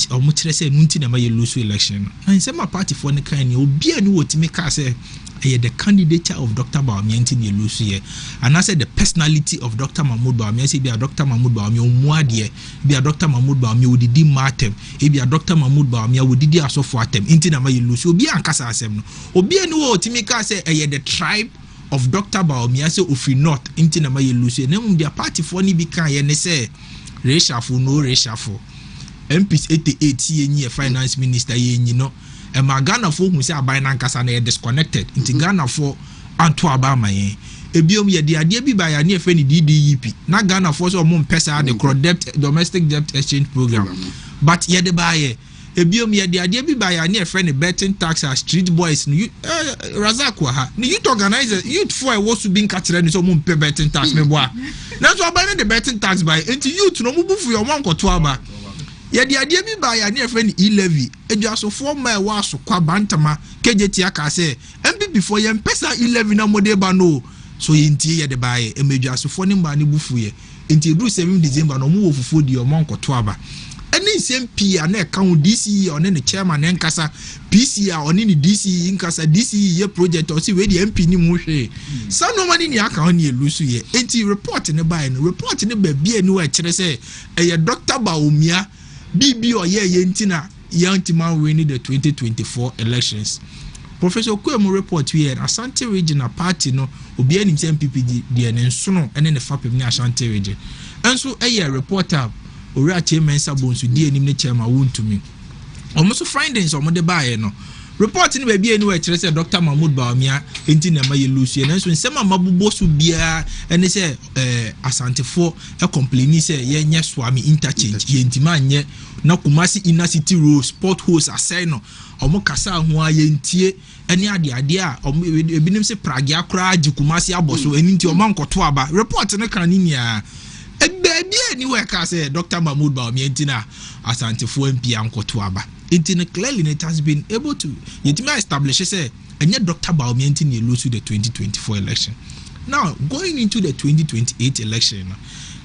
o mo kire say nunti na ma ye lose election na sem ma party for ne kan ni obi ani wotimi ka say the candidature of Dr. Bawumia nti ne lose here and I said the personality of Dr. Mahmoud Bawumia say bia Dr. Mahmoud Bawumia omuade bia Dr. Mahmoud Bawumia odidi matem bia Dr. Mahmoud Bawumia odidi asofo atem nti na ma ye lose obi ankasa asem no obi ani wotimi ka say the tribe of Dr. Bawumia say ofi north nti na ma ye lose na their party for ni bi kan ye ne say reshuffle no reshuffle MPs 88 ye nyi finance minister ye nyi no e ma Ghana for hu say aban na nkasa na disconnected nti Ghana for anto aba mayen ebiom ye de ade bi ba ya ne efe ni DDEP na Ghana for so mo mpesa the debt domestic debt exchange program but ye de ba ye ebiom ye de ade bi ba ya ne efe ni betting tax as street boys ni Razak wa ha ni youth organizer youth for wo su bi nkatere ni so mo mpe betting tax me boa na so aban the betting tax by nti youth no mo bufu yo mo nkoto aba ye de ade bi ba ya ne efe ni e-levy eduasofo ma e wa so kwa bantama kejeti aka se MPP for ye mpesa 11 na mode ba no so ye ntie ye de ba ye emeduasofo ne mba ne bufu ye ntie bru 7 December no mo wo fufu di o mo nkoto aba eni SMP a na e kan DC one ne chairman ne nkasa PC a one ni DC nkasa DC ye project o si we di MP ni mu hwe sa no mani ni aka ho ne elusu ye enti report ne ba no report ne ba bia ni wa kire se ye Dr. Bawumia bibi o ye ntina Yantima winning the 2024 elections. Professor Kwemu report here Asante regional party no obi anim MPP di enensono ene ne fapem ne Asante region. Enso eye reporter ori chairman sabonsu di anim ne chairman Wontumi. Omo findings omo de bae no. Report ni baby enu e kire se Dr. Mahmoud Bawumia enti na ma ye lusu enso nsema mabubo su bia ene se Asante for e complain se ye nye swami interchange ye ntima nye na Kumasi inner city road sport host asai no omo kasa ho a ye ntie ene ade a omo ebinim se Prague akra agi Kumasi aboso eni nti omo nkoto aba report ne kan ni nia baby eni we ka se Dr. Mahmoud Bawumia enti na Asante for MP ankoto aba enti clearly it has been able to yetimi establish say enye Dr. Bawumia enti ne lose the 2024 election. Now going into the 2028 election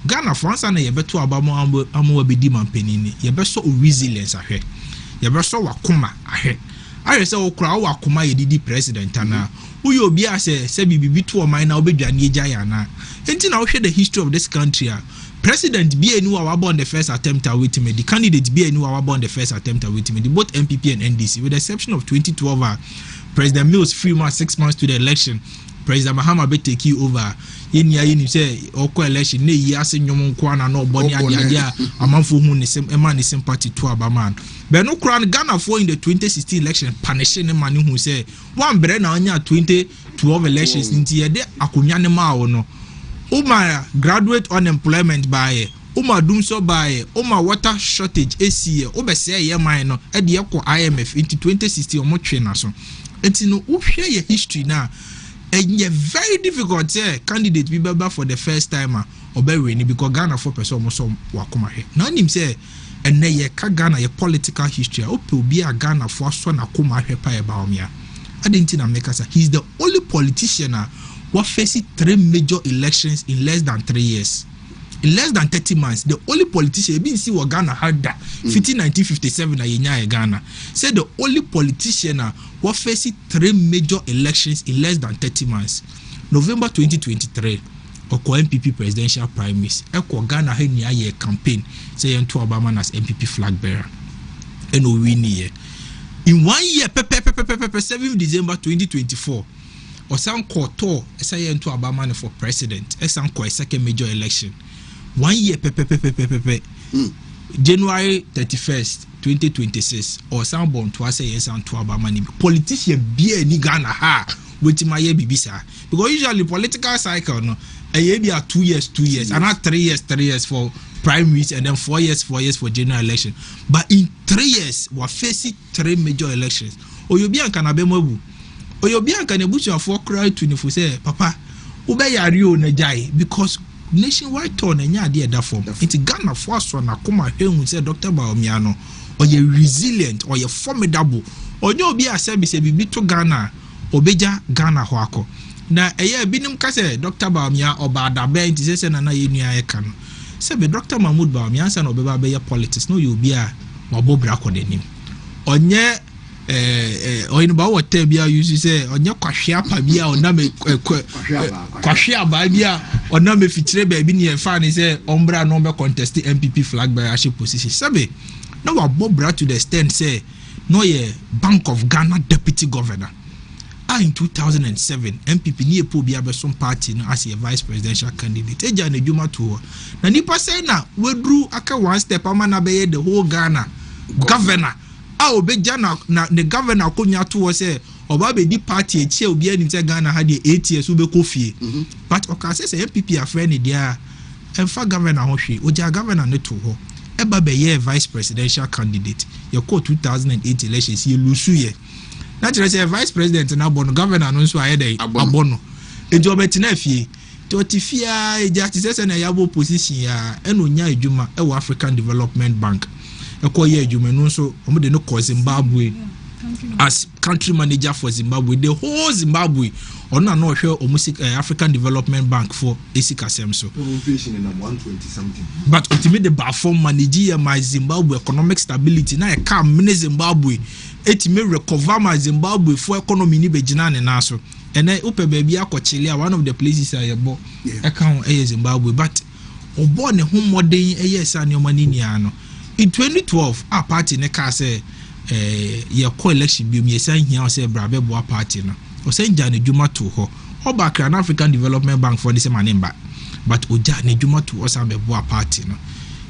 Ghana France na yebeto abamo amo abedi mampeni ni yebeso resilience ahwe yebeso wakoma ahwe I say okra wa kuma ye didi president ana uyo obi ase se bibi to o man na obedwane agya na enti na wo hwe the history of this country president be enu wa born the first attempt with me the candidate be enu wa born the first attempt with me both MPP and NDC with the exception of 2012 President Mills 3 months 6 months to the election President Mahama be take you over yeni say oko election ne yi ase nwom nko na no boni ade amanfo hu ne sem ema ne sympathy to abaman but no kran Ghana for in the 2016 election punish ne man hu say one bre na onya 2012 elections nti ye de akonya ne ma wo no Uma graduate unemployment by Uma dumso by Uma water shortage AC obese ye man no e de ekọ IMF into 2016 omo twe na so enti no uhwe ye history na enye very difficult candidate be baba for the first time obewe ni because Ghana for person omo so wakoma he na nim say enne ye ka Ghana ye political history ope obi a Ghana for so na koma hwe pa e ba omia adenti na make say he's the only politician what faces 3 major elections in less than 3 years. In less than 30 months, the only politician been see what Ghana had that 1957 na Ghana. Said the only politician what faces 3 major elections in less than 30 months. November 2023, Oko MPP presidential primaries. Eko Ghana had a campaign say to Obama as MPP flag bearer. And we win here. In 1 year, 7 December 2024. Osan Koto say into Obama for president. Esan ko second major election. 1 year January 31st 2026 Osan born to say yes and to Obama ni politician be ni Ghana ha wetin my bibisa because usually political cycle no e be 2 years and not 3 years for primaries and then 4 years for general election, but in 3 years we are facing 3 major elections. Oyobi an kana be mabu Oyobi an kana busu afo cry to ni say papa ube yari o na jai because nationwide tour na nya de da form it Ghana for so na koma hwe say Dr. Baomiano or you resilient or you formidable onye obi asabi se bibi to Ghana obeja Ghana ho akọ na eye binim ka say Dr. Baomia obada be nti se na na ye nua ye ka no se be Dr. Mahmoud Baomia say na obeba be politics no you be a wabobra ko denim onye Oheneba water bia use say onye kwahwe apa bia oname kwahwe aba bia oname fitire ba bi ne fa ne say ombra no be contest MPP flag bearership position sabe na wabobra to the extent say no ye Bank of Ghana deputy governor in 2007 MPP ni epo bia be some party no as a vice presidential candidate eja na djuma to na nipa say na wedru aka one step ama na be the whole Ghana governor obeja na the governor konya to say oba be di party echi obi ani say Ghana had 8 years ube kofie but okase say MPP a friend dia emfa governor ho hwe oja governor ne to ho eba be ye vice presidential candidate ye ko 2008 elections ye lusu ye naturally say vice president na bono governor no so ayede abono ejo betina afie to tifia eja ti say na yabo position ya enonya adwuma e African Development Bank ekoye adwuma no so omo de no ko Zimbabwe as country manager for Zimbabwe the whole Zimbabwe ona no hwe omusik African Development Bank for esikasem so in 120 something but ultimately the platform manage my Zimbabwe economic stability na e come mine Zimbabwe etime recover my Zimbabwe for economy ni begina ne na so ene upe baby akochile one of the places ayebo e kan Zimbabwe but obo ne ho modern eyesa ne omani ni ano in 2012 our party ne ka say ye ko election bi me san hia say brabe boa party no o say nja ne djuma to ho oba kra na African Development Bank for this man mba but oja ne djuma to o san be boa party no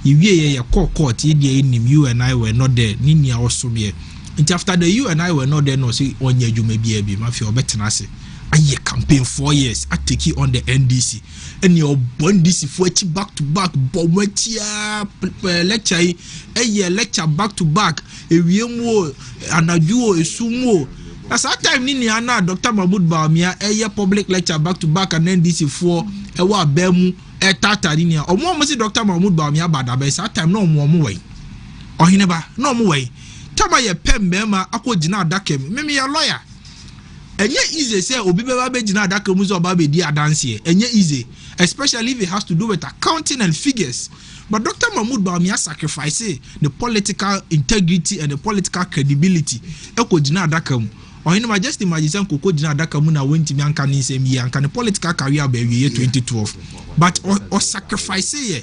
yiwie ye court ye dey nim you and I were not there ni nia osomye until after the you and I were not there no say onya djuma bi ma fi obetena se aye campaign 4 years I take it on the NDC and your NDC for back to back bometia lecture lecture back to back ewiemu anajuo esumo that's that time ni ana Dr. Mahmoud Baomia public lecture back to back and NDC for ewa bemu tata ni omo say Dr. Mahmoud Baomia bada be that time no omo wey Oheneba no omo wey tama ye pem bema akogina adakem me ya lawyer Enye easy say obi beba be gina adaka mu so oba be di adanse. Enye easy, especially if it has to do with accounting and figures. But Dr. Mahmoud Bawumia sacrifice the political integrity and the political credibility. Eko gina adaka mu. Oheneba just imagine say koko gina adaka mu na Wontumi anka ni nsem yi anka the political career be wie 2012. But o sacrifice ye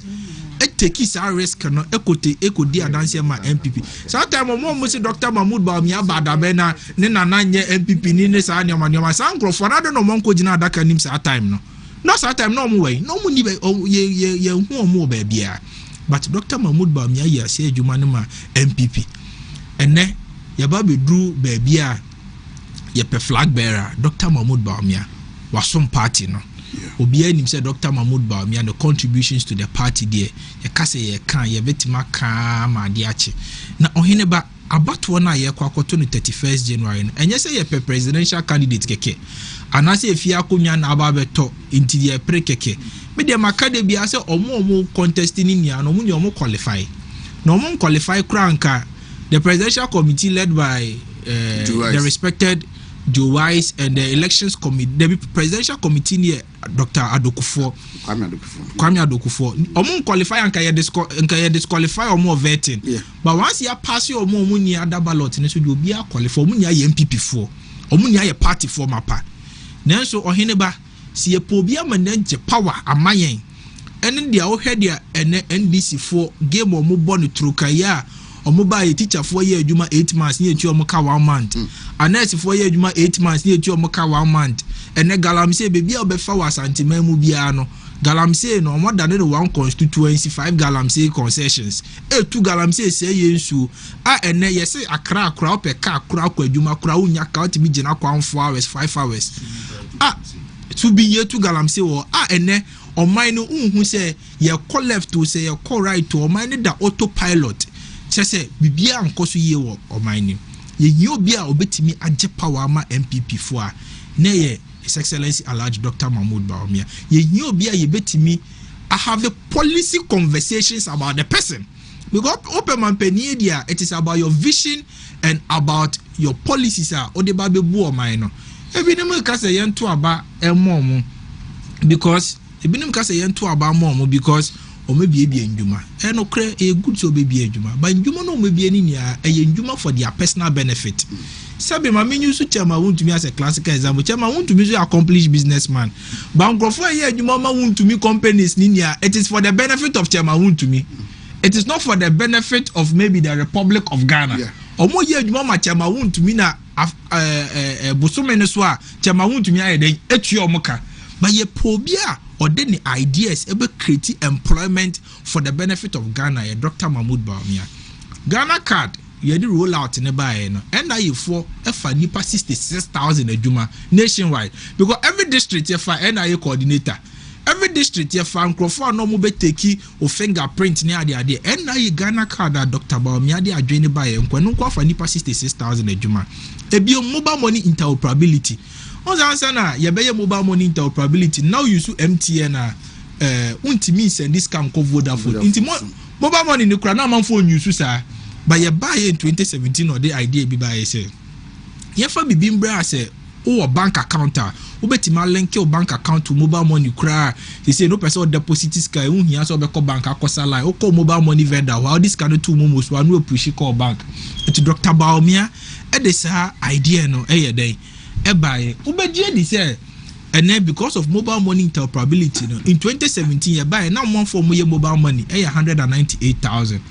it take his risk no eko di adanse ma MPP. So time mo say Dr. Mahmoud Bawumia badabe na ne nana nye MPP ni ne sa nyoma sa nkrofo na do no mo nko gina adaka nim sa time no. No sa time no mo we no mo ni be ye hu mo ba bia. But Dr. Mahmoud Bawumia ye say adwuma ne ma MPP. Ene ye ba be dru ba bia ye pe flag bearer Dr. Mahmoud Bawumia was some party no. Obi anim say Dr. Mahmoud Bawumia and the contributions to the party there. Ye kase ye kan ye betima ka ma de ache. Na Oheneba abato na ye kwa akoto no 31st January. Enye say ye pe presidential candidate keke. Anase efia akonwa na aba beto inti ye pre keke. Me de makade bia say omo contesting ni nia no mu ni omo qualify. No omo qualify kranka the presidential committee led by the respected Joe Wise and the elections committee, the presidential committee near Dr. Adokufo, Kwame Adokufo. Omo qualify and can disqualify or more vetting. Yeah. But once you pass your more money at the ballot, and so you'll be a qualify. Munya MPP for, or munya a party for mapa. Nanso Oheneba see a pobia manage power a mayen. And then the Ohedia and NDC for game or mobile through Kaya. Or mobile teacher 4 year juma 8 months near to Moka 1 month. A nurse 4 year juma 8 months near to Moka 1 month. And then Galamse baby or befawa santimemu biano. Galamse no more than 1 constituency 5 Galamse concessions. 2 Galamse say yensu. And then yes say a crowd per car crowd juma crowd nyaka to be jena 4 hours 5 hours. To be ye 2 Galamse or and then or mine who say ye call left to say ye call right to or mine the autopilot. Say bibia nkoso ye wo omani ye yobia obetimi age power ma MPP fo a na ye His Excellency Alhaji Dr. Mahmoud Bawumia ye yobia ye betimi I have a policy conversations about the person because open man penie dia it is about your vision and about your policies are o de ba be bu oman no ebinim ka say yento aba emom because ebinim ka say yento aba mom because o me bie ndwuma no kre e good so be bie ndwuma but ndwuma no me bie ni nia e ndwuma for their personal benefit sabe ma menyu su chama Wontumi as a classical example chama Wontumi so accomplished businessman but nkrofo e ndwuma ma Wontumi companies ni nia it is for the benefit of chama Wontumi it is not for the benefit of maybe the Republic of Ghana omo ye ndwuma ma chama Wontumi na bosome ne so a chama Wontumi ayede etu omoka but ye pobia or then ideas able create employment for the benefit of Ghana. Dr. Mahmoud Bawumia Ghana card you had roll out in a buy no and now you for a nipa 66,000 a juma nationwide because every district you find NIA coordinator every district you find Crawford no move take or fingerprint near the idea and now you Ghana card that Dr. Bawumia they are joining by and when no for nipa 66,000 a juma a bio mobile money interoperability. On answer na ye be mobile money interoperability now you use MTN Wontumi send this can cover Vodafone inti mobile money ni kura na man phone use sa but ye buy in 2017 or the idea be buy say ye fa bibi mbra say o bank account o betima link your bank account to mobile money kura they say no person deposit sky un here so be call bank akosa line o call mobile money vendor while this can two momos one no push call bank to Dr. Bawumia e dey say idea no e ye dey ebaye ubeje di say and then because of mobile money interoperability no in 2017 ye buy now one for mobile money 198,000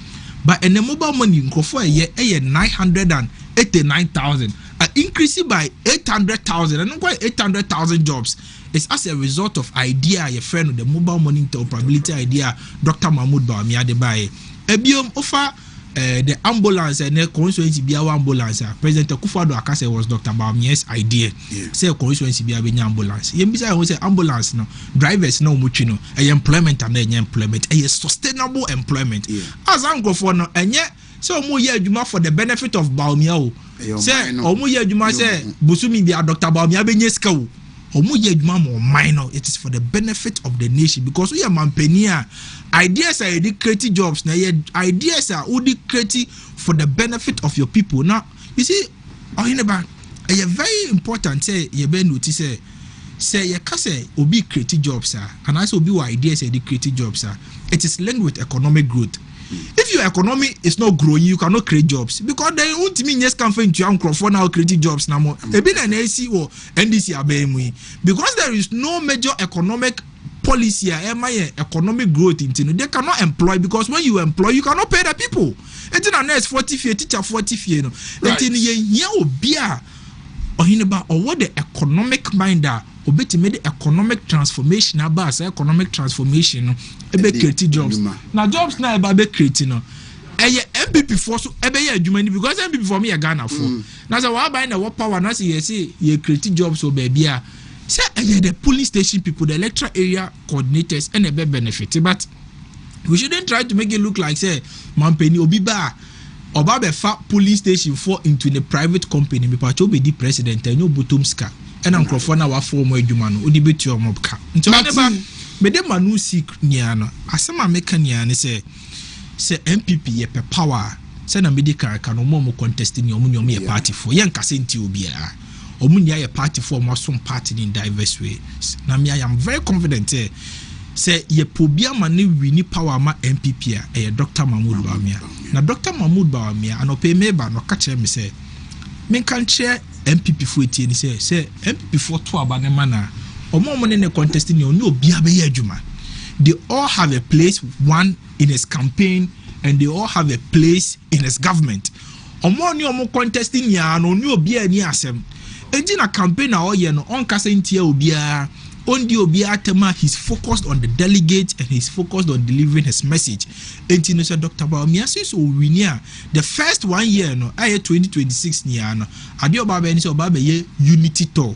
but and the mobile money nkofo ye 989,000 increasing by 800,000 and quite 800,000 jobs is as a result of idea your friend of the mobile money interoperability idea Dr. Mahmoud Bawumia de buy ebiom offer the ambulance and the constituency be our ambulance. President Akufo-Addo Akase was Dr. Bawumia's idea. Say constituency be a ambulance. Yembisa say ambulance no drivers no much no. Employment and employment. Sustainable employment. As Angofo no enye say omo ye adwuma for the benefit of Bawumia o. Say omo ye adwuma say Busumi be Dr. Bawumia be nyesika o. Omo ye adwuma mo minor. It is for the benefit of the nation because we are mampenia. Ideas are creating jobs now. Ideas are only creating for the benefit of your people. Now you see, Oheneba, ɛyɛ very important say you be notice say you can say obi create jobs and also obi with ideas say they create jobs it is linked with economic growth. If your economy is not growing, you cannot create jobs because they won't mean yes come into your for now creating jobs now more. Maybe an AC or NDC are because there is no major economic policy economic growth into they cannot employ because when you employ you cannot pay the people. It's in a next 40 feet, teacher 40 feet. It's in a beer Oheneba or what the economic minder obeti made economic transformation about economic transformation ebe create jobs. Now jobs na eba be create no. MPP for so ebe ye adwuma ni because MPP for me a Ghana for. Now say why buy na what power na say ye create jobs so baby a. Say the police station people, the electoral area coordinators and ebe benefit but we shouldn't try to make it look like say Mampeni Obiba Oba be fa police station for into the private company me pa cho be di president and no Butumska and Uncle na wa for mo adwuma no odi betu omo ka nti Oheneba me de manu sik nia no asema meka nia ne say MPP ye pe power say na medical ka no mo contest ni omo ye party for ye nkase nti obi a omo nia ye party for mo some party in diverse ways na me I am very confident say ye pobia mane wini power ma MPP a Dr. Mahmoud Bawumia na Dr. Mahmoud Bawumia anope meba no ka kire me say men kan kire MPP fo etie ni say MPP fo to aba ne mana omo ne contest ni oni obi abeya adwuma they all have a place one in his campaign and they all have a place in his government omo ni omo contesting ya no oni obi ani asem eji na campaign na oye no on kasa ntia obi a Ondi Obiatema, he's focused on the delegates and he's focused on delivering his message. And you know, Dr. Bawumia says, we near the first 1 year, no, I 2026 near no, Adio Baba and so Baba ye unity tour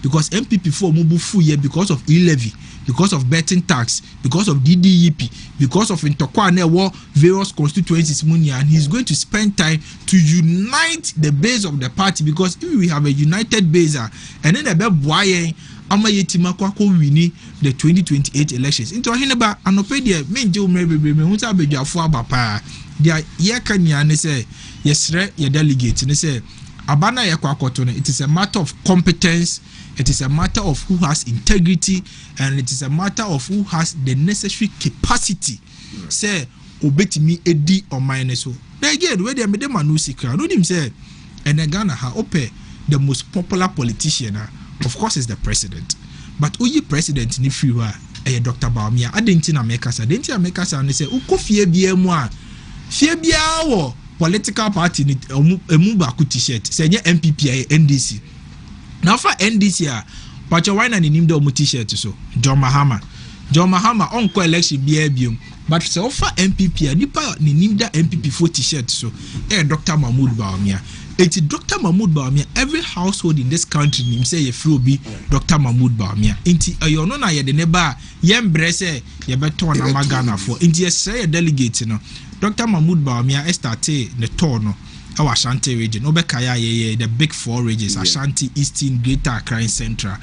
because MPP for Mubu full year because of e-levy, because of betting tax, because of DDEP, because of Intokwane war various constituencies munia, and he's going to spend time to unite the base of the party because if we have a united base and then the beb ama yetima kwa wini the 2028 elections into Oheneba anopedia menje umrebe me hunta abedwafo abapa dia ye kanya ne say yesre ye delegate ne say abana ye kwa akoto no it is a matter of competence, it is a matter of who has integrity, and it is a matter of who has the necessary capacity say obetimi edi omane so again where they made them no secret no him say and Ghana ha ope the most popular politician of course is the president but oyi president ni free wa Dr. Bawumia adenti na make sa adenti na make sa ne say ukofie bia mu a fie bia wo political party ni emu ba ku t-shirt say nye MPP NDC na fa NDC a pacho why na ni nim de omu t-shirt so John Mahama onko election bia biom but say ofa MPP a nipa ni nim da MPP for t-shirt so Dr. Mahmoud Bawumia. It's Dr. Mahmoud Bawumia. Every household in this country name say ye free be Dr. Mahmoud Bawumia. Inti ayo no na ye de neba ye embrace ye beto na magana for. Inti ye say delegate no. Dr. Mahmoud Bawumia starte the tour no. Our Ashanti region. Obekaya ye the big four regions: Ashanti, Eastern, Greater Accra, Central.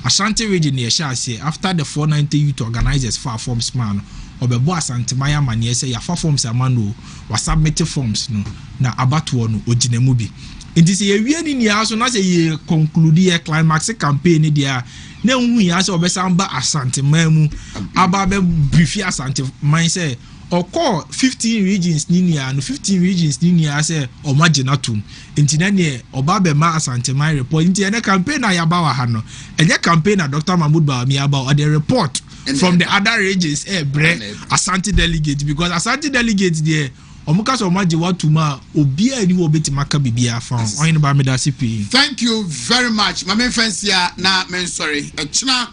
Ashanti region ye shall say after the 490 youth organizers far forms man. Obebo Asante Maya mani say ya fa forms amano wa submit forms no na abatoɔ no oginemu bi nti sɛ yewie ni nia so na sɛ ye conclude ye climax campaign ni dia na hu ya sɛ obɛsan ba Asante man mu aba be brief Asante man sɛ ɔkɔ 15 regions ni nia no 15 regions ni nia sɛ ɔmagina tum nti na ne ɔba be ma Asante man report nti ene campaign na ya ba wa ha no enye campaign na Dr. Mahmoud Bawumia about or the report from the other regions Asante delegate because Asante delegate there omuka so maji watuma obia ni wo betimaka bibia fa Oheneba medasipi. Thank you very much. My main friends here na men sorry.